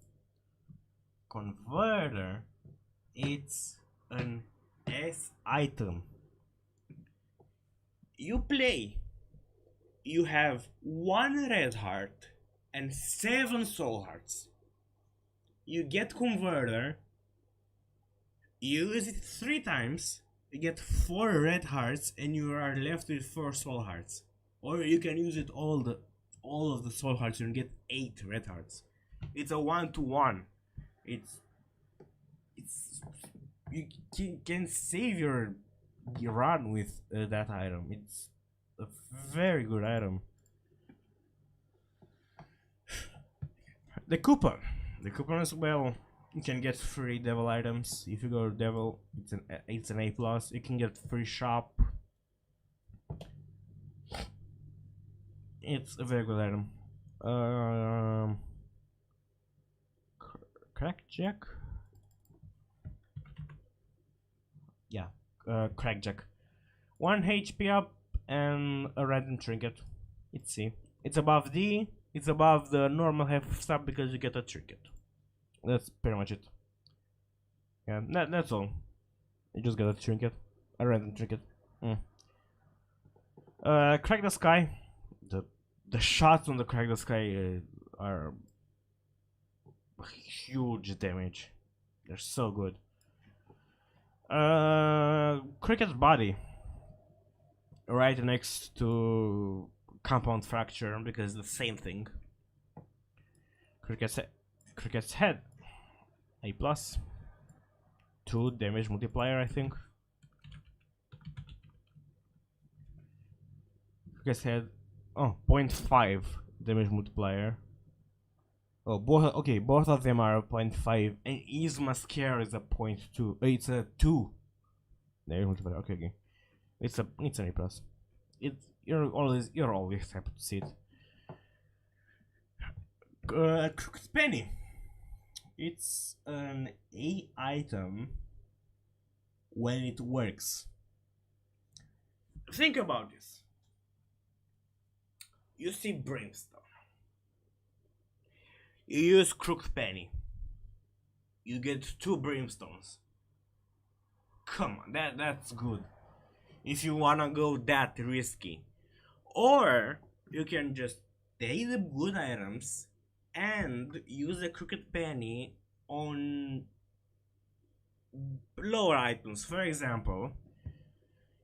Converter, it's an S item. You play. You have 1 red heart and 7 soul hearts. You get Converter. You use it 3 times, you get 4 red hearts, and you are left with 4 soul hearts. Or you can use it all of the soul hearts and get 8 red hearts. It's a 1-to-1. It's you can save your run with that item. It's a very good item. The coupon as well. You can get free devil items if you go to devil. It's an A+. You can get free shop. It's a very good item. Crackjack. Yeah, Crackjack. 1 HP up and a random trinket. It's C. It's above D. It's above the normal half sub because you get a trinket. That's pretty much it. Yeah, that's all. You just got a trinket. A random trinket. Crack the Sky. The shots on the Crack the Sky are huge damage. They're so good. Cricket's Body. Right next to Compound Fracture because the same thing. Cricket's Head. A+. 2 damage multiplier, I think. Cricket's Head. Oh, 0.5 damage multiplier. Oh, both of them are 0.5, and Yzma's Care is a 0.2. It's a 2 damage multiplier. Okay. It's an A+. You're always happy to see it. Crooked Penny. It's an A item when it works. Think about this. You see Brimstone. You use Crooked Penny. You get 2 Brimstones. Come on, that's good. If you wanna go that risky. Or you can just take the good items and use the Crooked Penny on lower items. For example,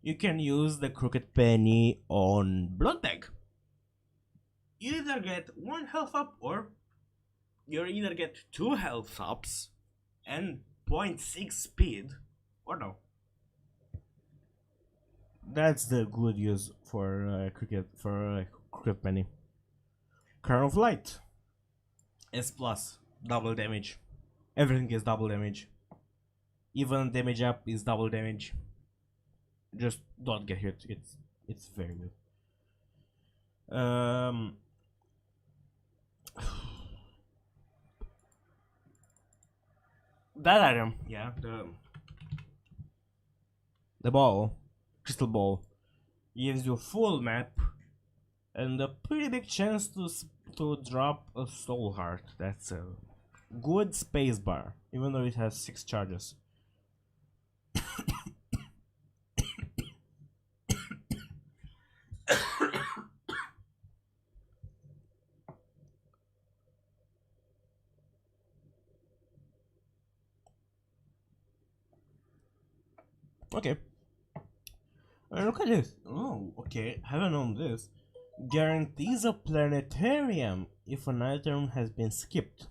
you can use the Crooked Penny on Bloodbag. You either get 1 health up or you either get 2 health ups and 0.6 speed or no. That's the good use for Crooked Penny. Crown of Light. S+, double damage. Everything is double damage. Even damage up is double damage. Just don't get hit. It's very good. That item, yeah, the ball, crystal ball, gives you a full map and a pretty big chance to drop a soul heart. That's a good space bar, even though it has 6 charges. Okay. Look at this. Oh, okay. Haven't known this. Guarantees a planetarium if an item has been skipped.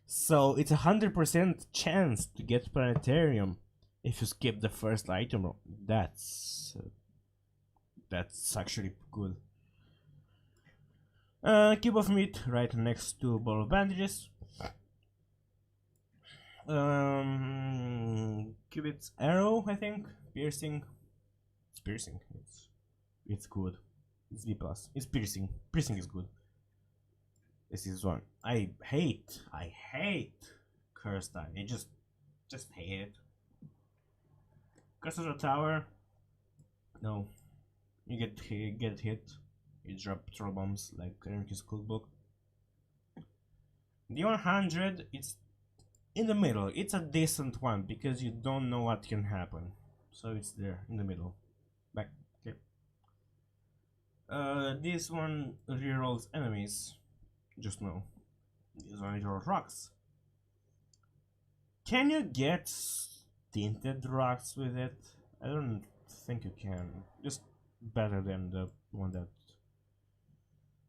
So it's 100% chance to get planetarium if you skip the first item. That's actually good. Cube of meat right next to ball of bandages. Cubit's arrow, I think. Piercing. It's piercing. It's good. It's B plus. It's piercing. Piercing is good. This is one. I hate Curse Die. I just hate it. Curse of the Tower. No. You get hit. You drop troll bombs like Enrique's cool book. The 100, it's in the middle. It's a decent one because you don't know what can happen. So it's there in the middle. Back. Okay. This one rerolls enemies. Just know. This one rerolls rocks. Can you get tinted rocks with it? I don't think you can. Just better than the one that.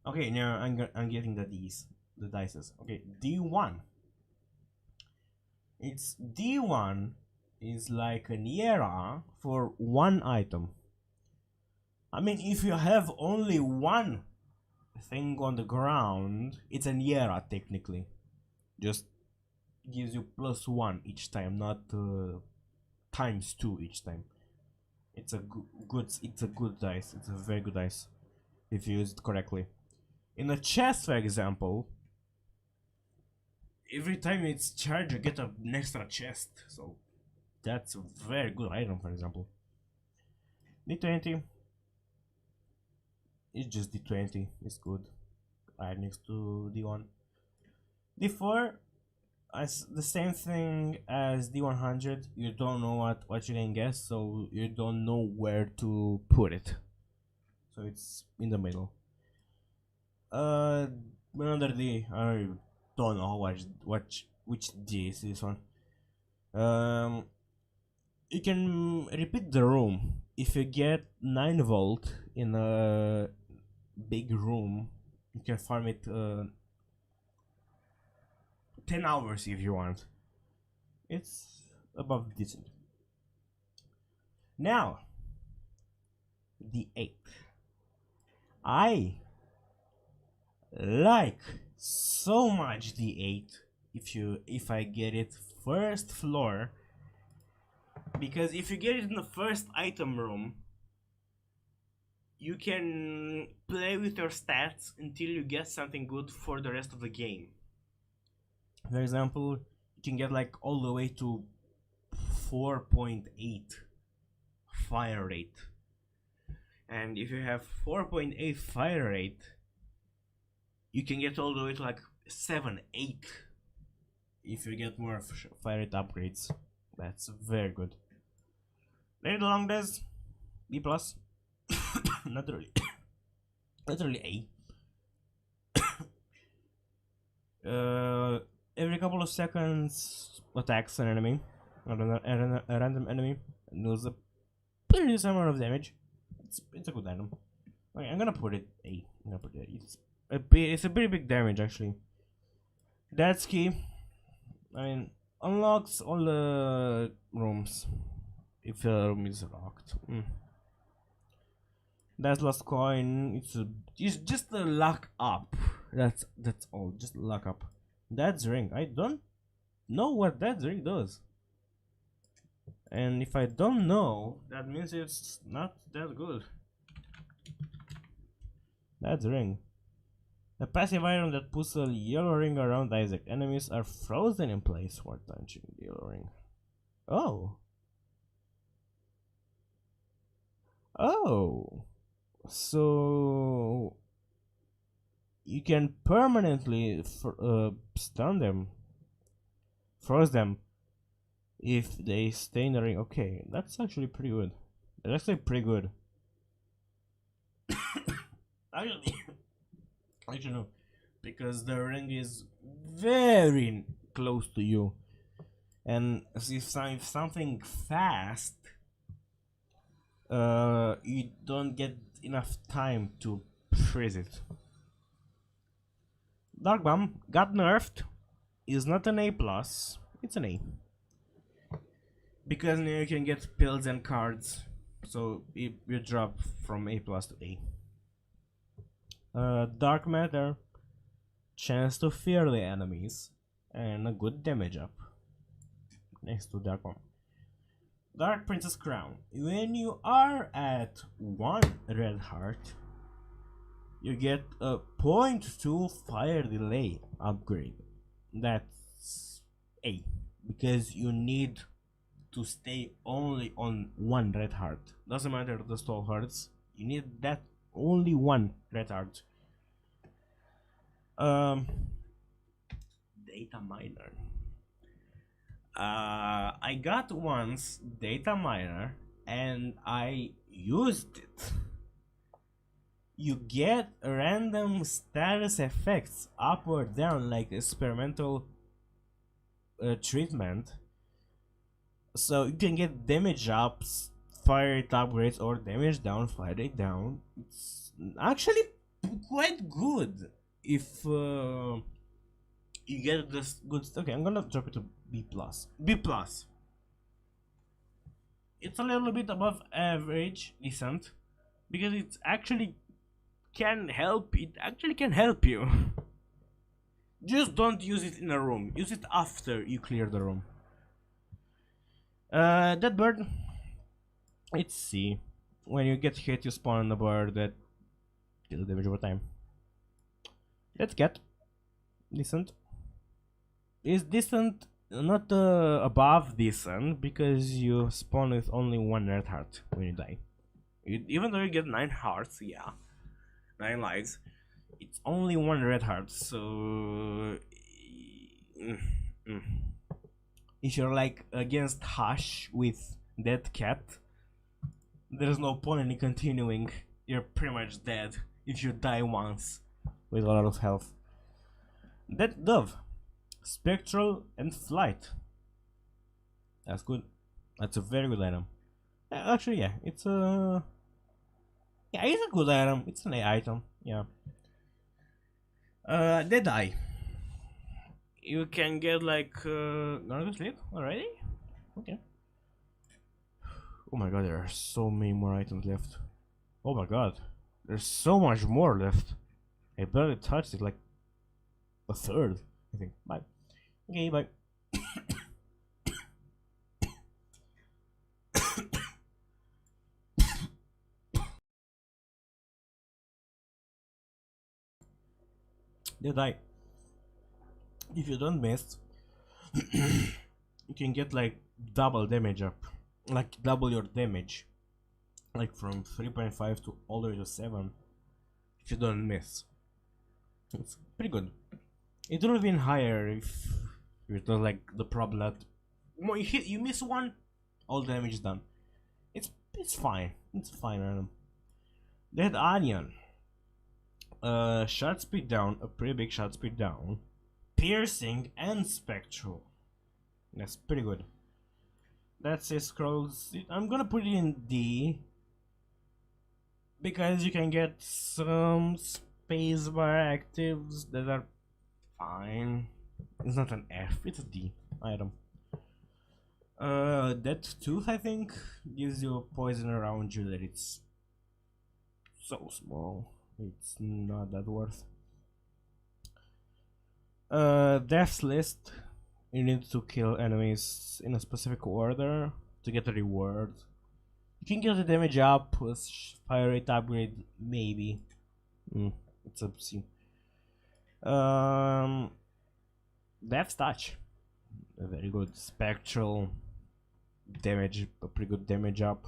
Okay, now I'm getting the dices. Okay, D1. It's D1 is like an era for one item. I mean, if you have only one thing on the ground, it's an era technically. Just gives you +1 each time, not ×2 each time. It's a good dice. It's a very good dice if you use it correctly. In a chest, for example, every time it's charged, you get an extra chest. So that's a very good item, for example. D20. It's just D20. It's good. Right next to D1. D4. As the same thing as D100. You don't know what you can guess, so you don't know where to put it. So it's in the middle. Another D. I don't know which D is this one. You can repeat the room. If you get 9 volt in a big room, you can farm it 10 hours if you want. It's above decent. Now, the 8. I like so much the 8 if I get it first floor, because if you get it in the first item room, you can play with your stats until you get something good for the rest of the game. For example, you can get like all the way to 4.8 fire rate, and if you have 4.8 fire rate, you can get all the way to like 7, 8 if you get more fire rate upgrades. That's very good. Very long days, B plus. not really A. Every couple of seconds attacks an enemy, a random enemy, and deals a pretty decent amount of damage. It's a good item. Okay, I'm gonna put it A. It's a pretty big damage actually. That's key. I mean, unlocks all the rooms if the room is locked. That's last coin. It's just a luck up. That's all. Just luck up. That's ring. I don't know what that ring does. And if I don't know, that means it's not that good. That's ring. A passive item that puts a yellow ring around Isaac. Enemies are frozen in place for touching the yellow ring. Oh. Oh. So you can permanently stun them, froze them, if they stay in the ring. Okay, that's actually pretty good. That's actually pretty good. Actually no, because the ring is very close to you. And if something fast, you don't get enough time to freeze it. Dark Bomb got nerfed. Is not an A plus. It's an A. Because now you can get pills and cards, so you drop from A plus to A. Dark Matter, chance to fear the enemies, and a good damage up. Next to Dark Bomb. Dark Princess Crown. When you are at 1 red heart, you get a 0.2 fire delay upgrade. That's A, because you need to stay only on 1 red heart. Doesn't matter the stall hearts, you need that only 1 red heart. Data miner. I got once data miner and I used it. You get random status effects up or down, like experimental treatment. So you can get damage ups, fire rate upgrades, or damage down, fire rate down. It's actually quite good if you get this good. Okay, I'm gonna drop it to B plus. B plus. It's a little bit above average, decent, because it's actually can help. It actually can help you. Just don't use it in a room. Use it after you clear the room. That bird, it's C. When you get hit, you spawn on the bird that deals damage over time. That cat, decent. Is decent, not above decent, because you spawn with only 1 red heart when you die. Even though you get 9 hearts, yeah, 9 lives, it's only 1 red heart, so if you're like against Hush with Dead Cat, there's no point in continuing. You're pretty much dead if you die once with a lot of health. That Dove, Spectral and Flight. That's good. That's a very good item. Actually, yeah, it's a good item. It's an A item. Yeah. Deadeye. You can get like gonna go sleep already? Okay. Oh my god, there are so many more items left. Oh my god, there's so much more left. I barely touched it, like a third, I think. Bye. Okay, bye. Deadeye. If you don't miss, you can get like double damage up, like double your damage, like from 3.5 to all the way to 7 if you don't miss. It's pretty good. It would have been higher if it was like the problem that you miss one, all the damage is done. It's fine. It's fine, Adam. Dead Onion. Shot speed down, a pretty big shot speed down. Piercing and spectral. That's pretty good. That's it, scrolls. I'm gonna put it in D because you can get some spacebar actives that are fine. It's not an F, it's a D item. That tooth, I think, gives you a poison around you that it's so small. It's not that worth. Death's List. You need to kill enemies in a specific order to get a reward. You can get the damage up with fire rate upgrade, maybe. It's a C. Death's Touch. A very good spectral damage, a pretty good damage up.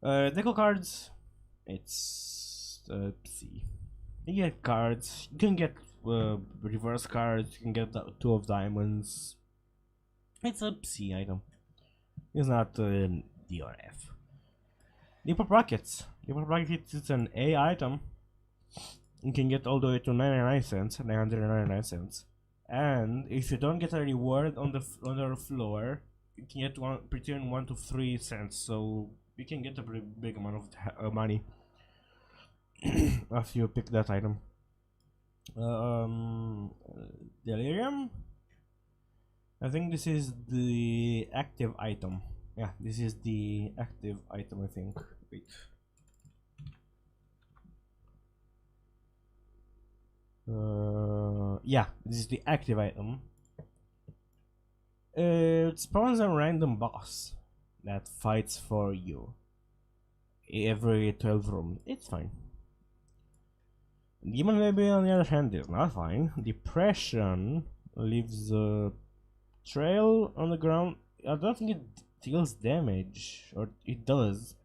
Deco cards. It's C. You get cards. You can get reverse cards. You can get the 2 of diamonds. It's a C item. It's not D or F. Deeper Pockets. Deeper Pockets is an A item. You can get all the way to 99 cents, 999 cents, and if you don't get a reward on the floor, you can get return 1 to 3 cents. So you can get a pretty big amount of money after you pick that item. Delirium. I think this is the active item. Yeah, this is the active item. I think. Wait. Yeah, this is the active item. It spawns a random boss that fights for you every 12 room. It's fine. Demon Baby, on the other hand, is not fine. Depression leaves a trail on the ground. I don't think it deals damage, or it does.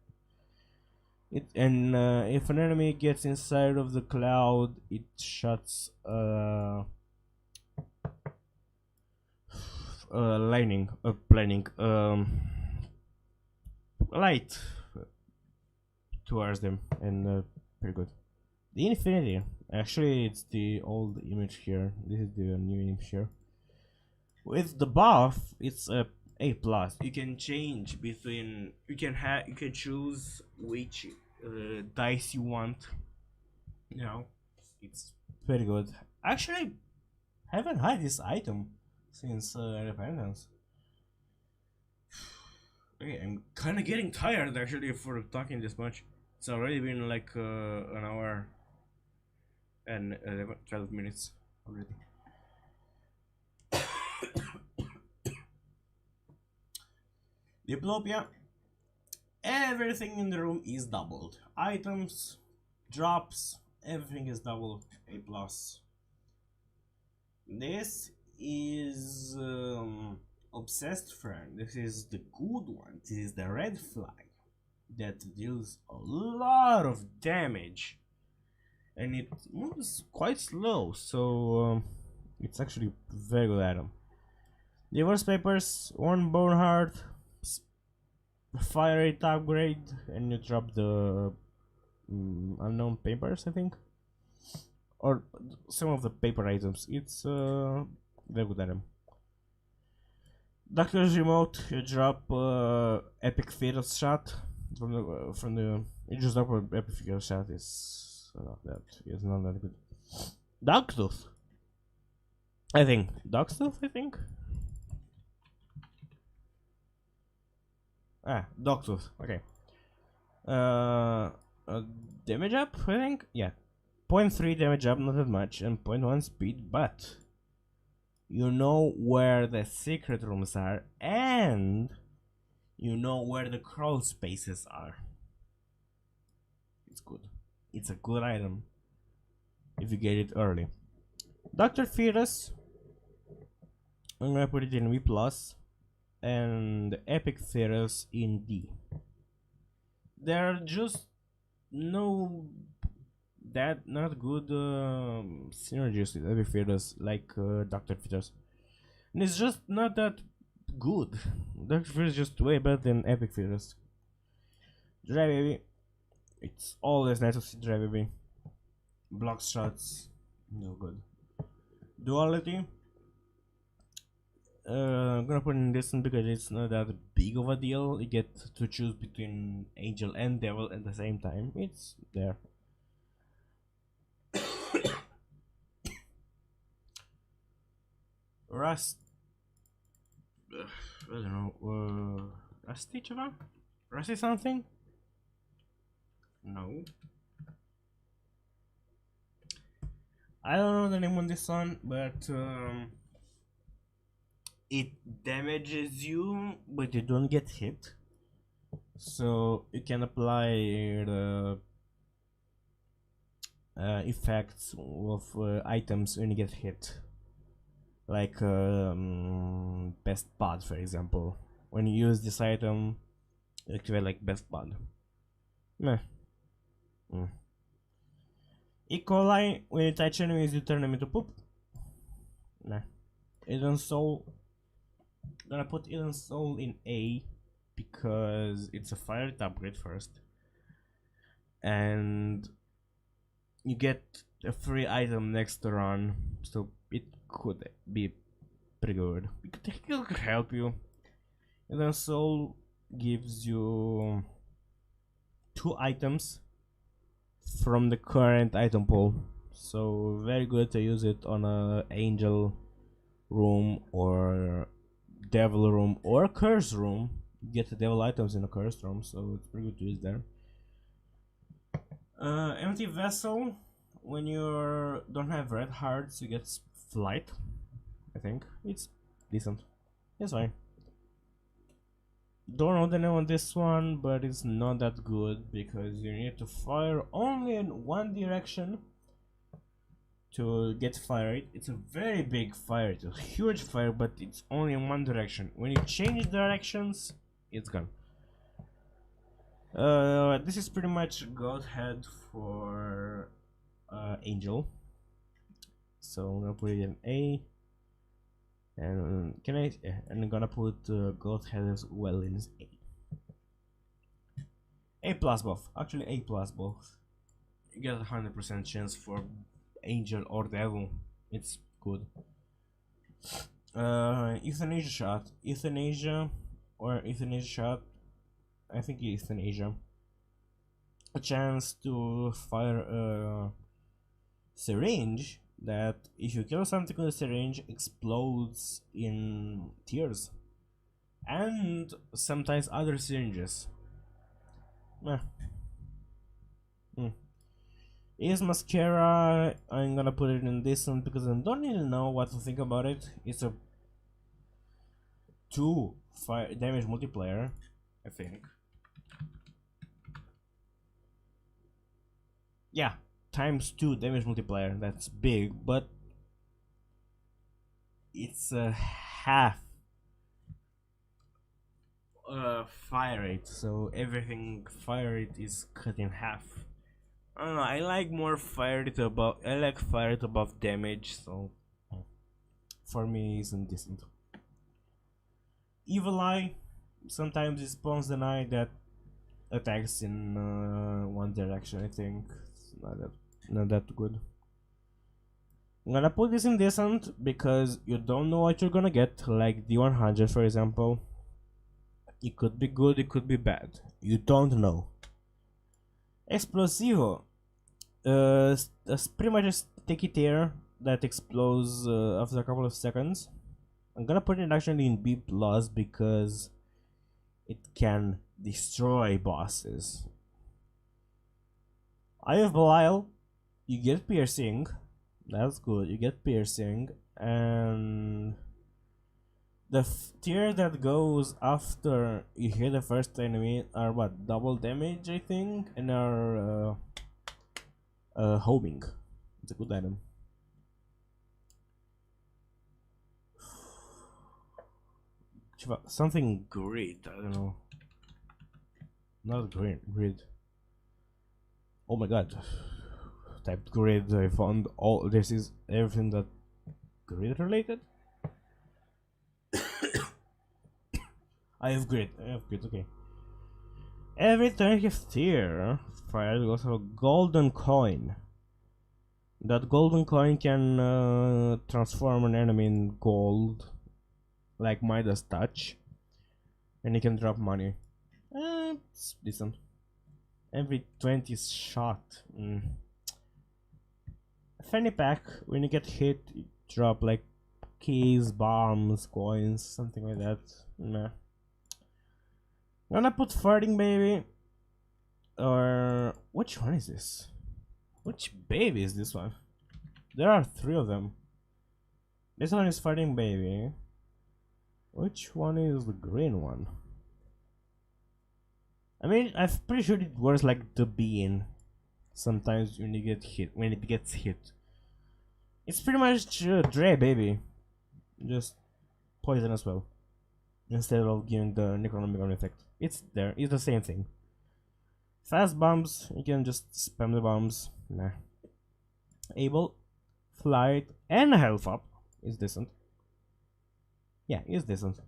If an enemy gets inside of the cloud, it shuts light towards them, and pretty good. The Infinity, actually it's the old image here. This is the new image here. With the buff, it's a plus. You can change between. You can choose which dice you want. You know, it's pretty good. Actually, haven't had this item since Repentance. Okay, I'm kind of getting tired actually for talking this much. It's already been like an hour and 12 minutes already. Diplopia. Everything in the room is doubled. Items, drops, everything is doubled. A plus. This is Obsessed Friend. This is the good one. This is the red flag that deals a lot of damage, and it moves quite slow, so it's actually a very good item. Diverse Papers, one Bone Heart, fire rate upgrade, and you drop the unknown papers, I think, or some of the paper items. It's a very good item. Doctor's Remote, you drop Epic Fetus Shot from the you just drop an Epic Fetus Shot. Is that is not that good. Dogtooth, I think. Dogtooth, I think. Dogtooth. Okay. Damage up, I think. Yeah, 0.3 damage up, not that much, and 0.1 speed, but you know where the secret rooms are, and you know where the crawl spaces are. It's good. It's a good item if you get it early. Dr. Fetus, I'm gonna put it in V+, and Epic Fetus in D. There are just not good synergies with Epic Fetus like Dr. Fetus. And it's just not that good. Dr. Fetus is just way better than Epic Fetus. Dry Baby. It's always nice to see Dry Baby. Block shots. No good. Duality. I'm gonna put in this one because it's not that big of a deal. You get to choose between angel and devil at the same time. It's there. Rust. I don't know. Rusty Chava? Rusty something? No. I don't know the name on this one, but it damages you, but you don't get hit. So you can apply the effects of items when you get hit. Like Best Bud, for example. When you use this item, you activate like Best Bud. Meh. E. coli, when you touch enemies, you turn them into poop. Nah. Eden Soul. Gonna put Eden Soul in A because it's a fire upgrade first. And you get a free item next turn, so it could be pretty good. It could help you. And then Soul gives you 2 items from the current item pool. So very good to use it on a angel room or devil room or curse room. You get the devil items in a cursed room, so it's pretty good to use there. Empty vessel. When you don't have red hearts, you get flight. I think it's decent. It's fine. Don't know the name on this one, but it's not that good because you need to fire only in one direction to get fire rate. It's a very big fire, it's a huge fire, but it's only in one direction. When you change directions, it's gone. This is pretty much Godhead for Angel. So I'm gonna put it in A. And can I? I'm gonna put Godhead as well in A. A plus buff. Actually, A plus buff. You get 100% chance for Angel or Devil. It's good. Euthanasia shot. Euthanasia or Euthanasia shot. I think Euthanasia. A chance to fire a syringe that, if you kill something with a syringe, explodes in tears, and sometimes other syringes. Is Mascara. I'm gonna put it in this one because I don't even know what to think about it. It's a 2 fire damage multiplier, I think. Yeah, ×2 damage multiplier. That's big, but it's a half fire rate, so everything fire rate is cut in half. I don't know, I like more fire rate above. I like fire rate above damage, so for me it's indecent. Evil Eye. Sometimes it spawns an eye that attacks in one direction. I think it's not that good. I'm gonna put this in decent because you don't know what you're gonna get, like the 100 for example. It could be good, it could be bad. You don't know. Explosivo. That's pretty much a sticky tear that explodes after a couple of seconds. I'm gonna put it actually in B plus because it can destroy bosses. Eye of Belial. You get piercing. That's good. You get piercing, and the tier that goes after you hit the first enemy are what, double damage I think, and are homing. It's a good item. Something grid, I don't know. Not grid. Oh my god. Typed grid, I found all this is everything that grid related. I have grid, okay. Every 20th tier fire goes a golden coin. That golden coin can transform an enemy in gold, like Midas touch, and you can drop money. It's decent. Every 20th shot. Fanny pack, when you get hit, you drop like keys, bombs, coins, something like that. Nah. I'm gonna put farting baby. Or which one is this? Which baby is this one? There are 3 of them. This one is farting baby. Which one is the green one? I mean, I'm pretty sure it works like the bean. Sometimes when you get hit, when it gets hit, it's pretty much Dre baby, just poison as well, instead of giving the Necronomicon effect. It's there. It's the same thing. Fast bombs, you can just spam the bombs. Nah. Able, flight, and health up is decent. Yeah, it's decent.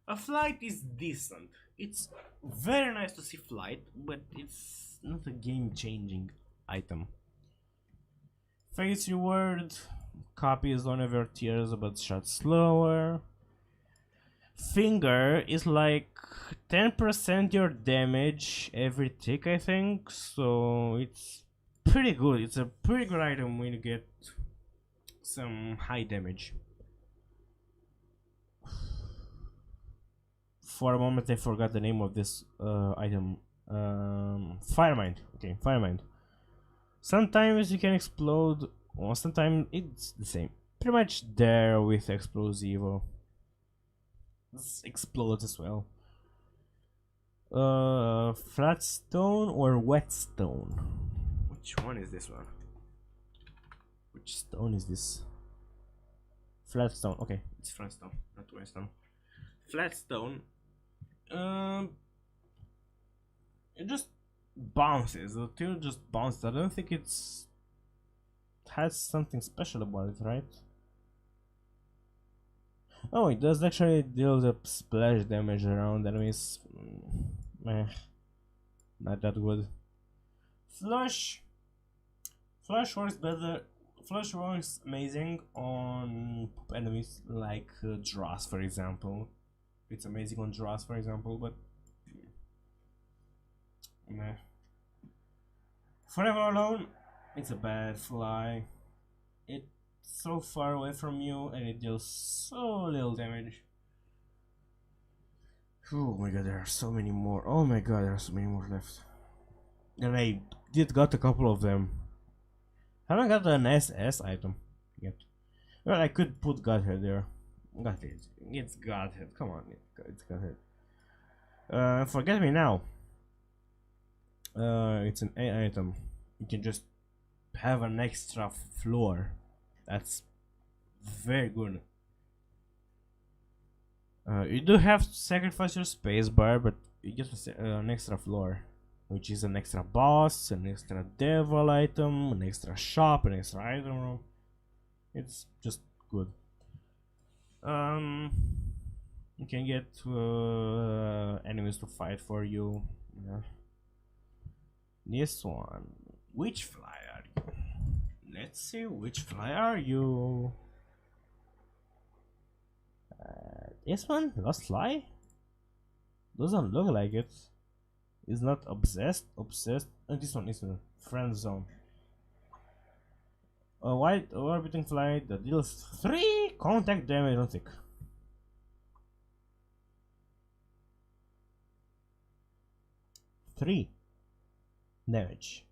A flight is decent. It's very nice to see flight, but it's not a game-changing item. Face reward, Copies one of your tears but shot slower. Finger is like 10% your damage every tick, I think, so it's pretty good. It's a pretty good item when you get some high damage. For a moment I forgot the name of this item. Firemind. Okay, Firemind. Sometimes you can explode, or sometimes it's the same. Pretty much there with Explosivo. This explodes as well. Flat stone or whetstone? Which one is this one? Which stone is this? Flat stone. Okay, it's flat stone, not whetstone. Flat stone. It just bounces. The tear just bounces. I don't think it's has something special about it, right? Oh, it does actually deal the splash damage around enemies. Meh, not that good. Flush. Flush works better. Flush works amazing on enemies like Dross, for example. It's amazing on Dross, for example, but meh. Forever Alone, it's a bad fly. It's so far away from you and it deals so little damage. Oh my god, there are so many more. Oh my god, there are so many more left. And I did got a couple of them. Haven't got an SS item yet. Well, I could put Godhead there. Godhead. It's Godhead. Come on, it's Godhead. Forget Me Now. It's an A item. You can just have an extra floor. That's very good. You do have to sacrifice your spacebar, but you get an extra floor, which is an extra boss, an extra devil item, an extra shop, an extra item room. It's just good. You can get enemies to fight for you. Yeah. This one. Which fly are you? Let's see, which fly are you? This one? Lost Fly? Doesn't look like it. It's not obsessed. Obsessed. This one is a friend zone. A white orbiting fly that deals 3 contact damage on tick. Three damage.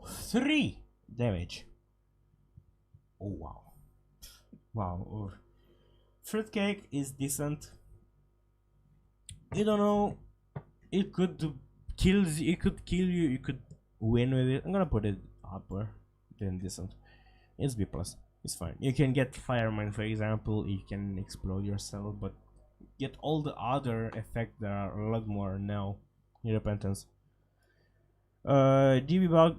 3 damage. Oh wow. Wow. Fruitcake is decent. You don't know. It could kill you. It could kill you. You could win with it. I'm gonna put it upper than decent. It's B plus. It's fine. You can get Firemind, for example. You can explode yourself, but get all the other effects that are a lot more now in Repentance. DB Bug.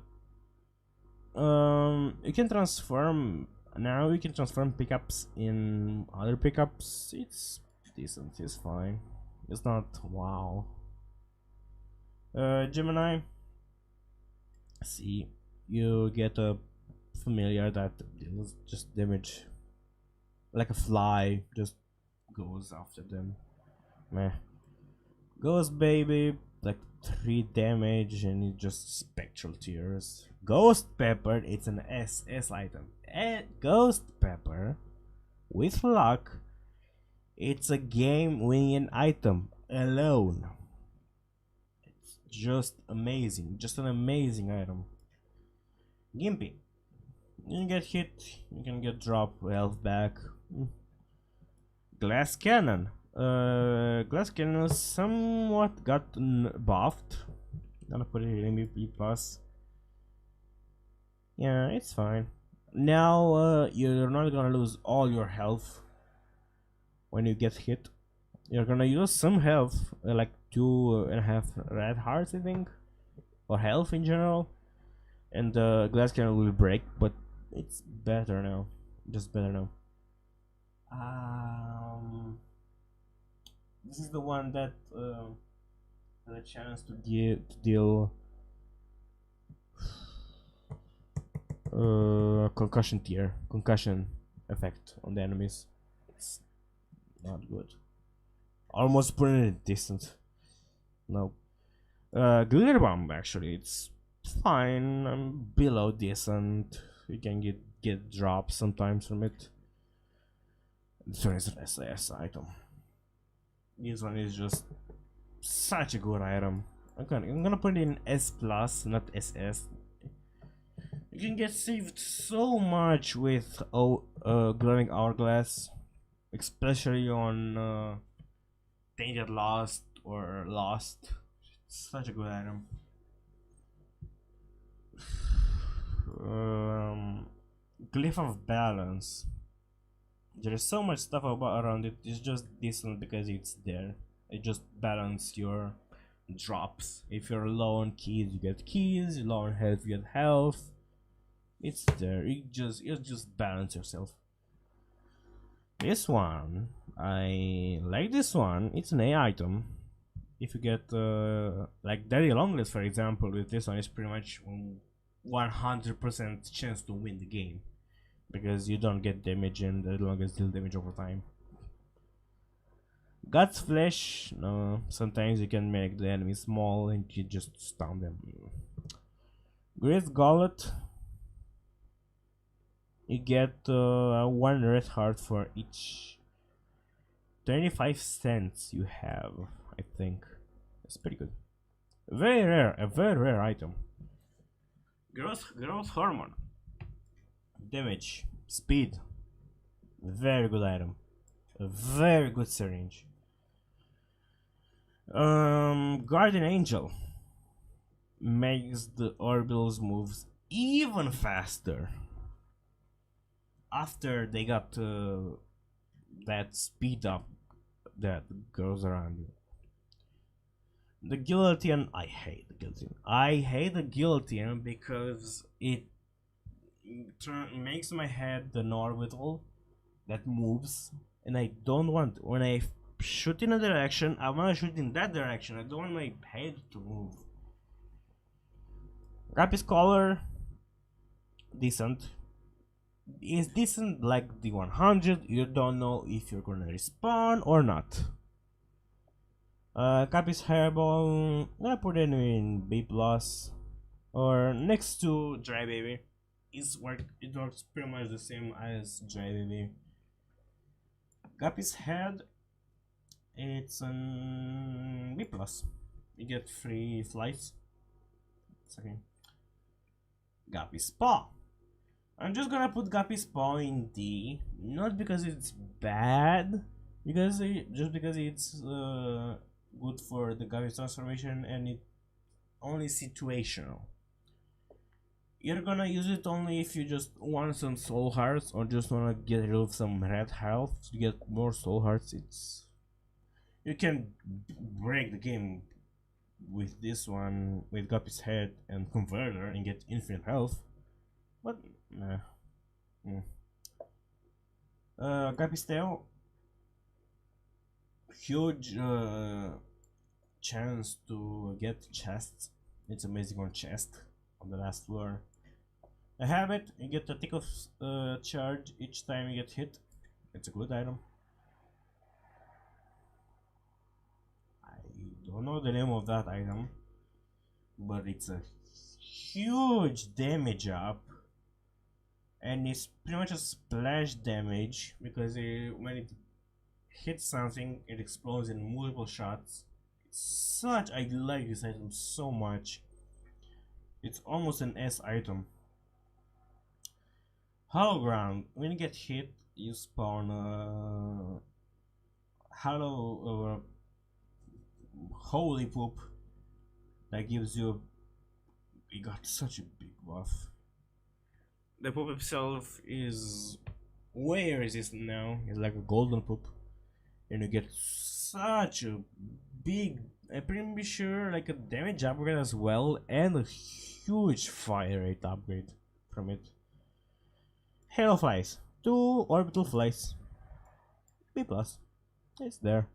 You can transform now. You can transform pickups in other pickups. It's decent. It's fine. It's not wow. Gemini. See, you get a familiar that deals just damage, like a fly, just goes after them. Meh. Ghost Baby, like 3 damage and it just spectral tears. Ghost Pepper, it's an SS item. Ghost Pepper, with luck, it's a game winning item alone. It's just amazing, just an amazing item. Gimpy, you can get hit, you can get drop health back. Glass Cannon. Glass Cannon somewhat got buffed. Gonna put it in B plus. Yeah, it's fine. Now you're not gonna lose all your health when you get hit. You're gonna use some health, like 2.5 red hearts, I think, or health in general, and the glass cannon will break. But it's better now, just better now. This is the one that had a chance to deal concussion tier, concussion effect on the enemies. It's not good. Almost putting it decent. No. Glitter bomb actually, it's fine. I'm below decent. You can get drops sometimes from it. This one is an SAS item. This one is just such a good item. I'm gonna put it in S plus, not SS. You can get saved so much with glowing hourglass, especially on Danger Lost or Lost. It's such a good item. Glyph of Balance. There is so much stuff around it. It's just decent because it's there. It just balances your drops. If you're low on keys, you get keys. Low on health, you get health. It's there. You just balance yourself. This one, I like this one. It's an A item. If you get like Daddy Longless, for example, with this one, it's pretty much 100% chance to win the game, because you don't get damage and Daddy Longless deal damage over time. Guts Flesh, no, sometimes you can make the enemy small and you just stun them. Great Gullet, you get 1 red heart for each 25 cents you have, I think. It's pretty good. Very rare, a very rare item. Growth Hormone. Damage, speed. Very good item. A very good syringe. Guardian Angel makes the orbitals moves even faster after they got that speed up that goes around you. The Guillotine, I hate the Guillotine. I hate the Guillotine because it makes my head an orbital that moves, and I don't want, when I shoot in a direction, I want to shoot in that direction. I don't want my head to move. Rapid Collar, decent. It's decent like the 100. You don't know if you're gonna respawn or not. Capis Hairball, I put it in B plus or next to Dry Baby. It works pretty much the same as Dry Baby. Capis Head, it's an B plus. You get free flights. It's okay. Guppy's Paw. I'm just gonna put Guppy's Paw in D, not because it's bad, just because it's good for the Guppy's transformation, and it only situational. You're gonna use it only if you just want some soul hearts or just wanna get rid of some red health to get more soul hearts. You can break the game with this one, with Guppy's Head and Converter, and get infinite health, but nah. Guppy's Tail, huge chance to get chests. It's amazing on chest on the last floor. A Habit, you get a tick of charge each time you get hit. It's a good item. I don't know the name of that item, but it's a huge damage up, and it's pretty much a splash damage because when it hits something, it explodes in multiple shots. I like this item so much. It's almost an S item. Hollow Ground, when you get hit, you spawn holy poop that gives you got such a big buff. The poop itself is way resistant now. It's like a golden poop, and you get such a big, I'm pretty sure, like a damage upgrade as well, and a huge fire rate upgrade from it. Halo Flies, 2 orbital flies, B plus, it's there.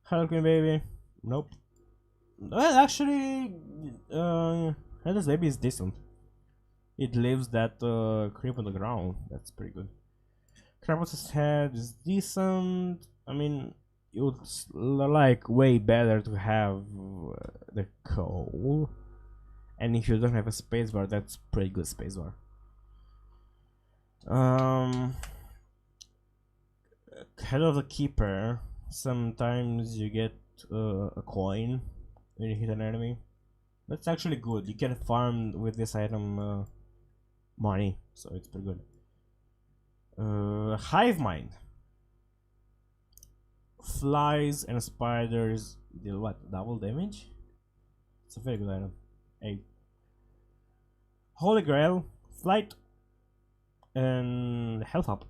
Harlequin Baby, nope. Well, actually, Headless Baby is decent. it leaves that creep on the ground. That's pretty good. Krampus's head is decent. I mean, it would like way better to have the coal. And if you don't have a spacebar, that's pretty good spacebar. Head of the Keeper. Sometimes you get a coin when you hit an enemy. That's actually good. You can farm with this item money, so it's pretty good. Hive Mind. Flies and spiders deal what? Double damage? It's a very good item. Hey. Holy Grail, Flight, and Health Up.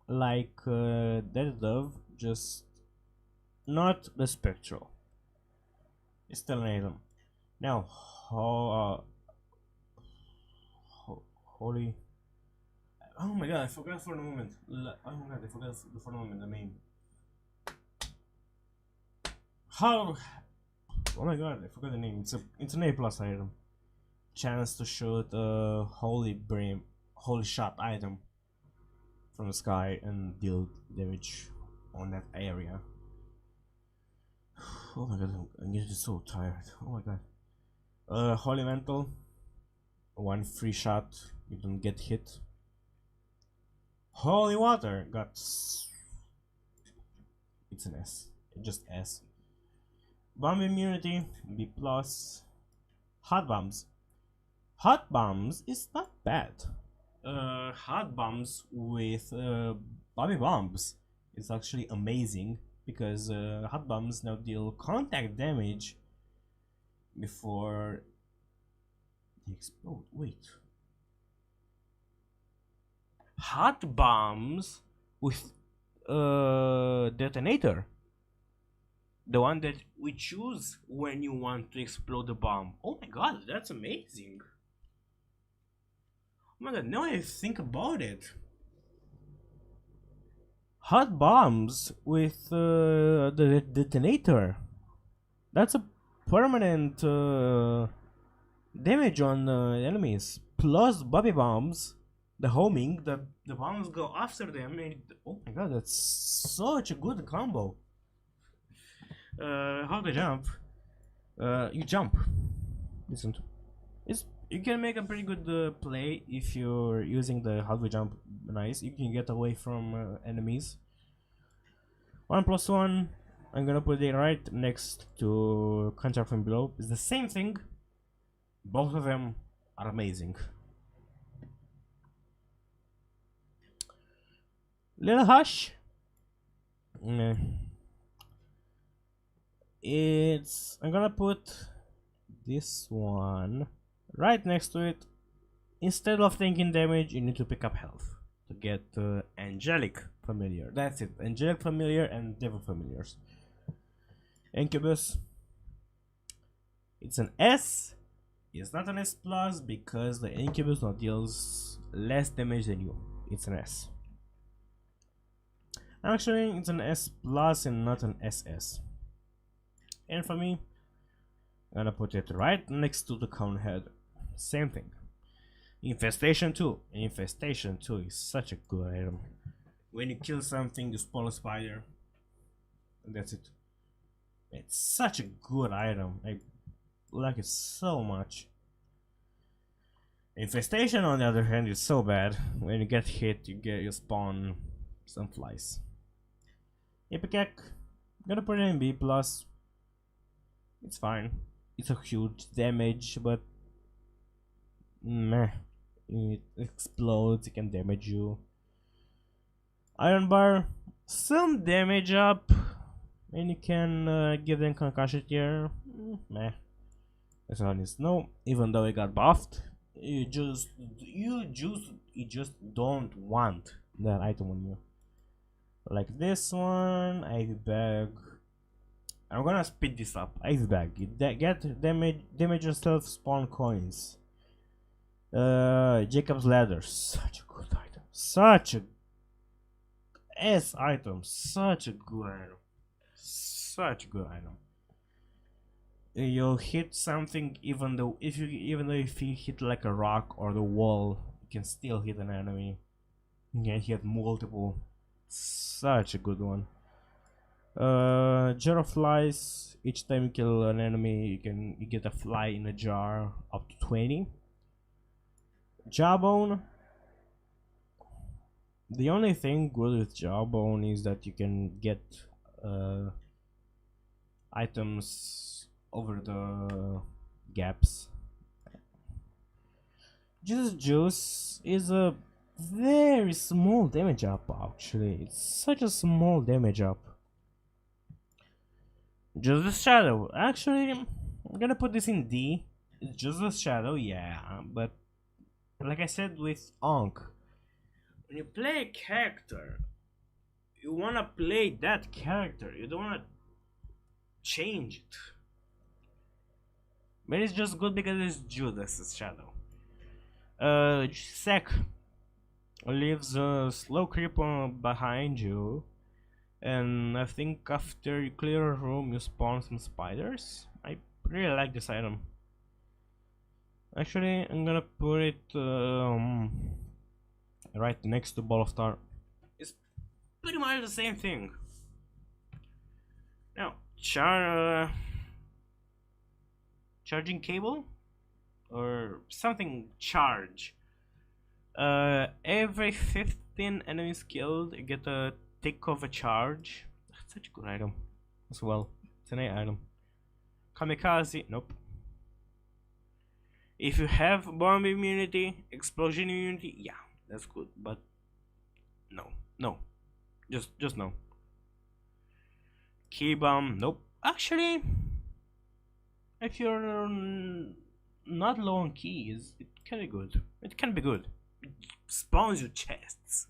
Like Dead Dove, just not the Spectral. It's still an item. Now, Holy. Oh my god, I forgot for the moment. Oh my god, I forgot for the moment the name. How? Oh my god, I forgot the name. It's an A+ item. Chance to shoot a holy shot item from the sky and deal damage on that area. Oh my god, I'm getting so tired. Oh my god. Holy Mantle. One free shot, you don't get hit. Holy Water got. It's an S. Just S. Bomb immunity, B+. Hot bombs. Hot bombs is not bad. Hot bombs with Bobby bombs is actually amazing because hot bombs now deal contact damage before they explode. Wait. Hot bombs with detonator. The one that we choose when you want to explode the bomb. Oh my god, that's amazing. Oh my god, now I think about it. Hot bombs with the detonator. That's a permanent damage on enemies. Plus Bobby bombs, the homing, the bombs go after them. And, oh my god, that's such a good combo. How to jump? You jump. Listen, you can make a pretty good play if you're using the how to jump. Nice, you can get away from enemies. 1+1. I'm gonna put it right next to Contact from Below. It's the same thing. Both of them are amazing. Little Hush. I'm gonna put this one right next to it. Instead of taking damage, you need to pick up health to get Angelic Familiar. That's it. Angelic Familiar and Devil Familiars. Incubus. It's an S. It's not an S+ because the Incubus now deals less damage than you. It's an S. Actually, it's an S+ and not an SS. And for me, I'm gonna put it right next to the Conehead. Same thing. Infestation 2. Infestation 2 is such a good item. When you kill something, you spawn a spider. And that's it. It's such a good item. I like it so much. Infestation, on the other hand, is so bad. When you get hit, you spawn some flies. Ipecac, gonna put it in B+. It's fine. It's a huge damage, but meh. It explodes, it can damage you. Iron Bar, some damage up, and you can give them concussion here. Meh. That's all I need to know. Even though it got buffed, you just don't want that item on you. Like this one, Ivy Bag. I'm gonna speed this up. Ivy Bag. Get damage yourself, spawn coins. Jacob's Ladder. Such a good item. Such a S item. Such a good item. Such a good item. you'll hit something even though if you hit like a rock or the wall, you can still hit an enemy. You can hit multiple. Such a good one. Jar of flies. Each time you kill an enemy, you get a fly in a jar, up to 20. Jawbone. The only thing good with Jawbone is that you can get items over the gaps. Jesus Juice is a very small damage up, actually. It's such a small damage up. Jesus Shadow. Actually, I'm gonna put this in D. It's Jesus Shadow, yeah, but like I said with Ankh, when you play a character, you wanna play that character. You don't wanna change it. But it's just good because it's Judas's Shadow. Sec leaves a slow creep behind you, and I think after you clear a room you spawn some spiders. I really like this item. Actually, I'm gonna put it right next to Ball of Tar. It's pretty much the same thing. Now, charging cable or something charge. Every 15 enemies killed, you get a tick of a charge. That's such a good item as well. It's an A item. Kamikaze, nope. If you have bomb immunity, explosion immunity, yeah, that's good. But no, just no. Key bomb, nope. Actually, if you're not low on keys, it can be good. It can be good. It spawns your chests.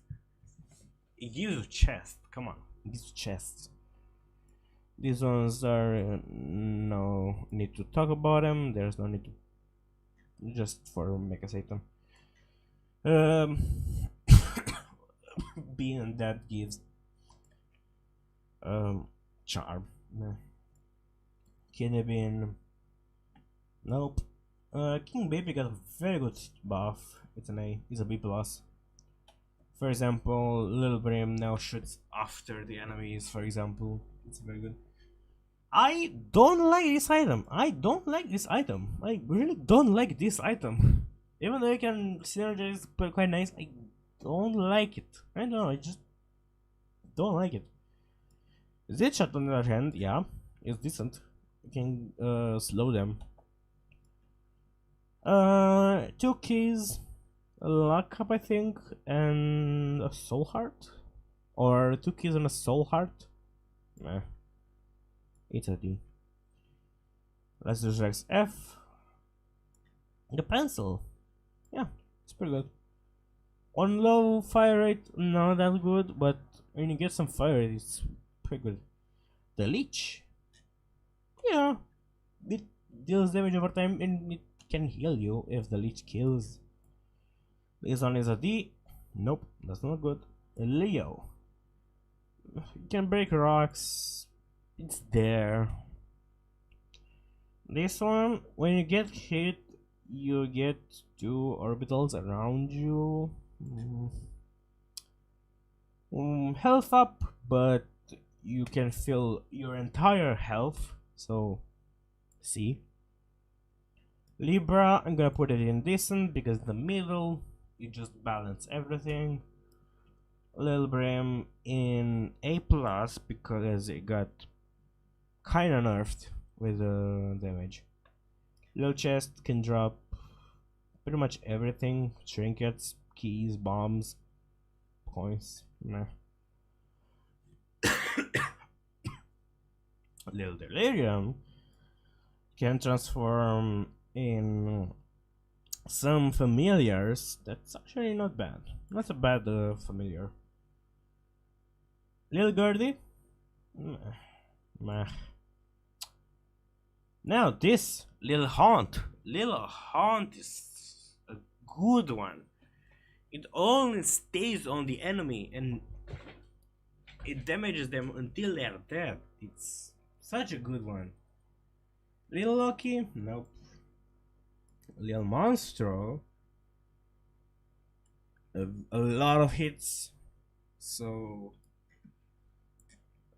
It gives you chests. Come on, it gives you chests. These ones are no need to talk about them. There's no need to, just for Mecha Satan. Being that gives charm. Kinebin, nope. King Baby got a very good buff. It's an A. It's a B plus. For example, Little Brim now shoots after the enemies. For example, it's very good. I don't like this item. I really don't like this item. Even though you can synergize quite nice, I don't like it. I don't know. I just don't like it. Zed shot on the other hand, yeah, it's decent. You can slow them. 2 keys, a luck up I think, and a soul heart, or 2 keys and a soul heart. Nah, it's a D. Let's do Rex F. The pencil, yeah, it's pretty good. On low fire rate, not that good, but when you get some fire rate, it's pretty good. The leech, yeah, it deals damage over time and it can heal you if the leech kills. This one is a D. Nope, that's not good. Leo, you can break rocks, it's there. This one, when you get hit, you get 2 orbitals around you. Health up, but you can fill your entire health, so C. Libra, I'm gonna put it in decent because in the middle you just balance everything. Lil Brim in A plus because it got kinda nerfed with damage. Lil Chest can drop pretty much everything: trinkets, keys, bombs, coins. Nah. Lil Delirium can transform in some familiars. That's actually not bad. Not a bad familiar. Lil Gordy, meh. Now this Lil Haunt. Lil Haunt is a good one. It only stays on the enemy and it damages them until they are dead. It's such a good one. Lil Loki? Nope. Lil Monstro? A lot of hits. So,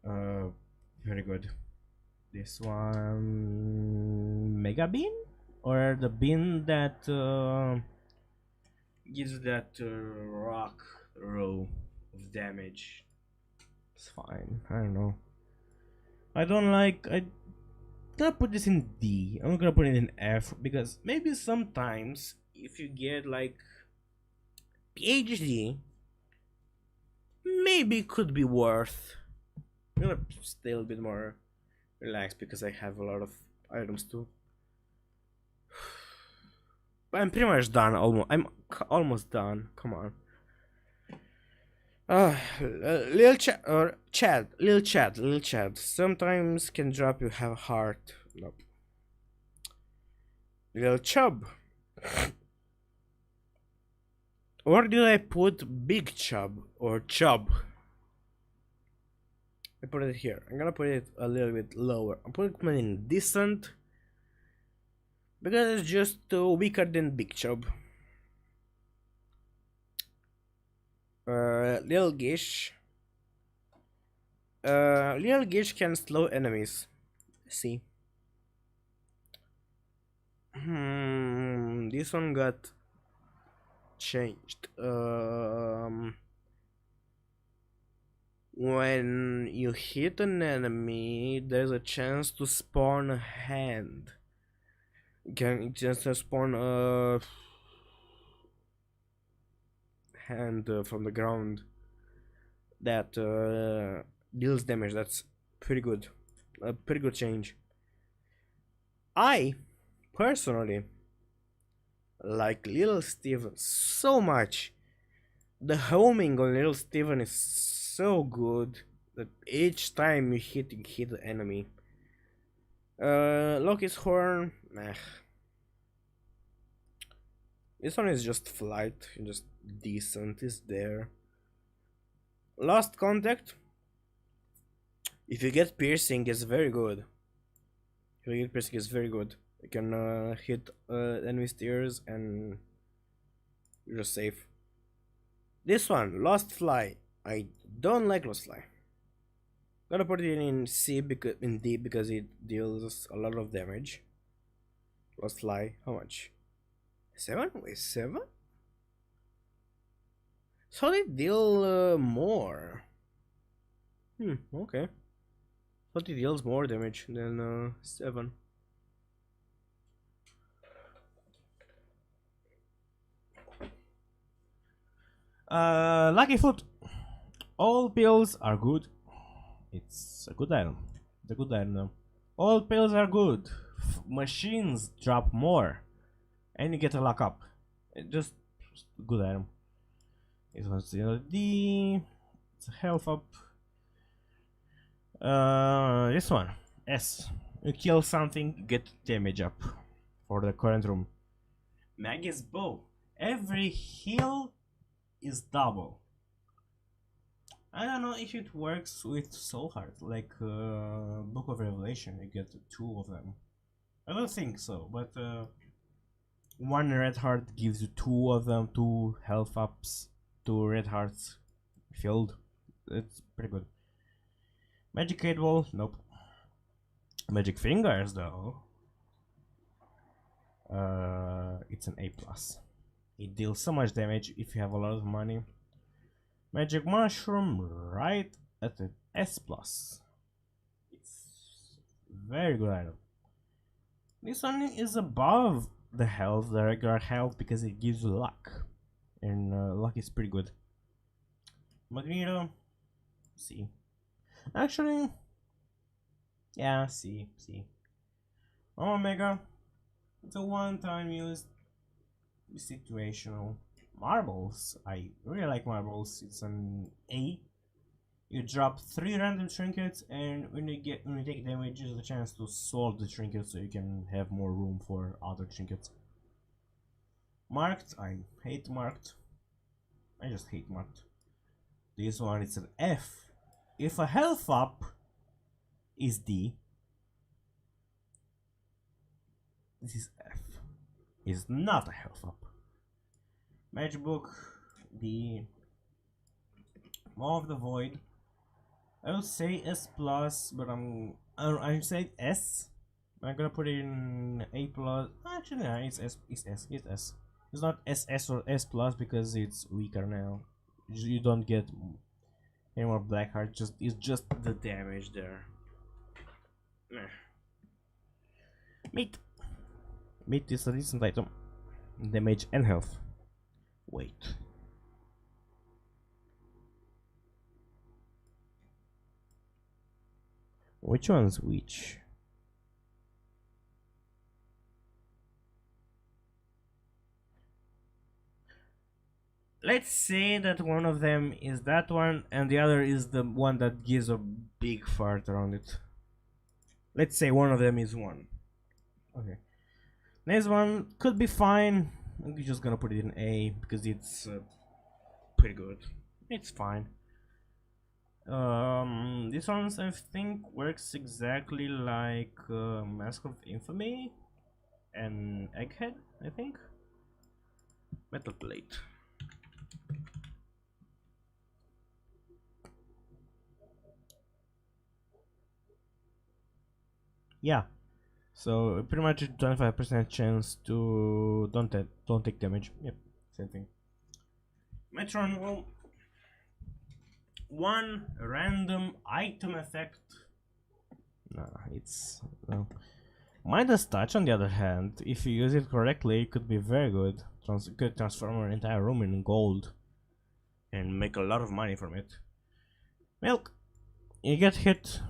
uh, very good. This one, Mega Bean, or the bean that gives that rock row of damage. It's fine. I don't know. I don't like. I'm gonna put this in D. I'm not gonna put it in F because maybe sometimes if you get like PhD, maybe it could be worth. I'm gonna stay a little bit more relaxed because I have a lot of items too. But I'm pretty much done. Almost. I'm almost done. Come on. Lil Chad or Chad, Lil Chad. Sometimes can drop you have heart. Nope. Lil Chub. Or did I put Big Chub or Chub? I put it here. I'm gonna put it a little bit lower. I'm putting it in decent because it's just weaker than Big Chub. Lil Gish. Lil Gish can slow enemies. See. This one got changed. When you hit an enemy, there's a chance to spawn a hand. You can just spawn a hand from the ground that deals damage. That's pretty good. A pretty good change. I personally like Little Steven so much. The homing on Little Steven is so good that each time you hit the enemy. Loki's horn, meh. This one is just flight, just decent, is there. Lost contact. If you get piercing, it's very good. If you get piercing, it's very good. You can hit enemy's ears and you're just safe. This one, Lost Fly. I don't like Lost Fly. Gonna put it in C because in D because it deals a lot of damage. Lost Fly, how much? 7? Wait, 7? So they deal more. Okay. But it deals more damage than 7. Lucky Foot. All pills are good. It's a good item. It's a good item now. All pills are good. Machines drop more. And you get a lock up. Just good item. This one's D. It's a health up. This one. S. You kill something, get damage up. For the current room. Maggie's bow. Every heal is double. I don't know if it works with Soul Heart, like Book of Revelation, you get 2 of them. I don't think so, but 1 red heart gives you 2 of them, 2 health ups, 2 red hearts filled. It's pretty good. Magic 8 Ball, nope. Magic Fingers though. It's an A+. It deals so much damage if you have a lot of money. Magic Mushroom, right at an S+. It's very good item. This one is above the health, the regular health, because it gives you luck. And luck is pretty good. Magneto, C. Actually, yeah, C. Omega, it's a one-time use, situational. Marbles, I really like marbles. It's an A. You drop 3 random trinkets, and when you take damage, there's a chance to solve the trinket so you can have more room for other trinkets. Marked, I hate marked. I just hate marked. This one is an F. If a health up is D, This is F. Is not a health up. Matchbook, the Maw of the Void. I would say S plus, but I say S. I'm gonna put it in A plus. Actually, no, it's S. It's S. It's S. It's not SS or S plus because it's weaker now. You don't get any more black heart. It's just the damage there. Meat. Meat is a decent item. Damage and health. Wait. Which one's which? Let's say that one of them is that one and the other is the one that gives a big fart around it. Let's say one of them is one. Okay. Next one could be fine. I'm just gonna put it in A because it's pretty good. It's fine. This one I think works exactly like Mask of Infamy and Egghead, I think. Metal plate. Yeah, so pretty much a 25% chance to don't take damage. Yep, same thing. Metron, well, one random item effect. Nah, it's no. Midas Touch, on the other hand, if you use it correctly, it could be very good. Could transform an entire room in gold and make a lot of money from it. Milk, you get hit.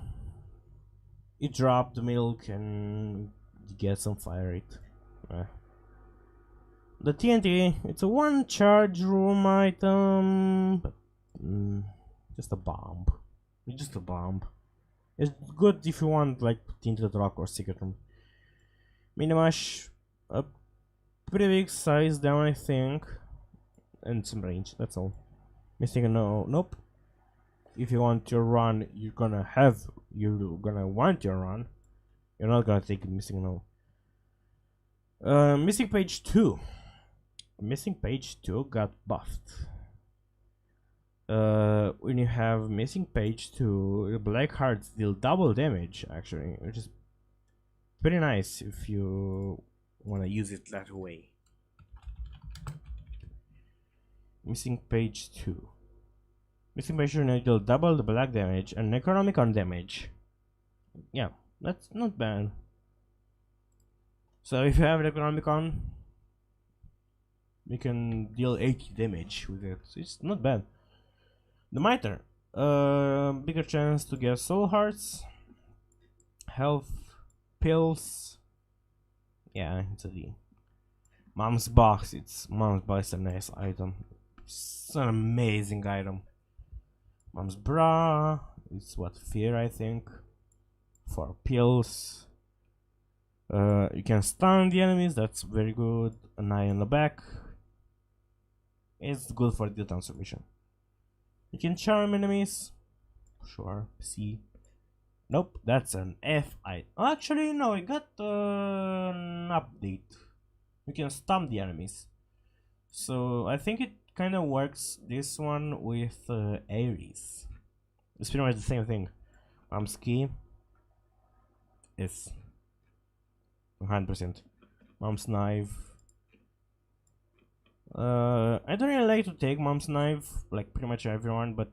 You drop the milk and you get some fire rate. The TNT, it's a one charge room item, but just a bomb. It's just a bomb. It's good if you want like Tinted Rock or Secret Room. Minimash, a pretty big size down I think, and some range. That's all. Missing a no, nope. If you want your run, you're gonna want your run. You're not gonna take missing no. Missing page 2. Missing page 2 got buffed. When you have missing page 2, the black hearts deal double damage actually, which is pretty nice if you wanna use it that way. Missing page 2. Missing page 2 deal double the black damage and Necronomicon damage. Yeah, that's not bad. So if you have Necronomicon, you can deal 80 damage with it. So it's not bad. The Mitre, bigger chance to get soul hearts, health, pills. Yeah, it's a D. Mom's box, Mom's box is a nice item. It's an amazing item. Mom's bra, it's what fear I think. For pills. You can stun the enemies, that's very good. An eye on the back. It's good for the transformation. You can charm enemies. Sure. C. Nope, that's an F. Actually, no, I got an update. You can stomp the enemies. So I think it kind of works this one with Ares. It's pretty much the same thing. Mom's key is 100%. Mom's knife. I don't really like to take Mom's knife, like pretty much everyone, but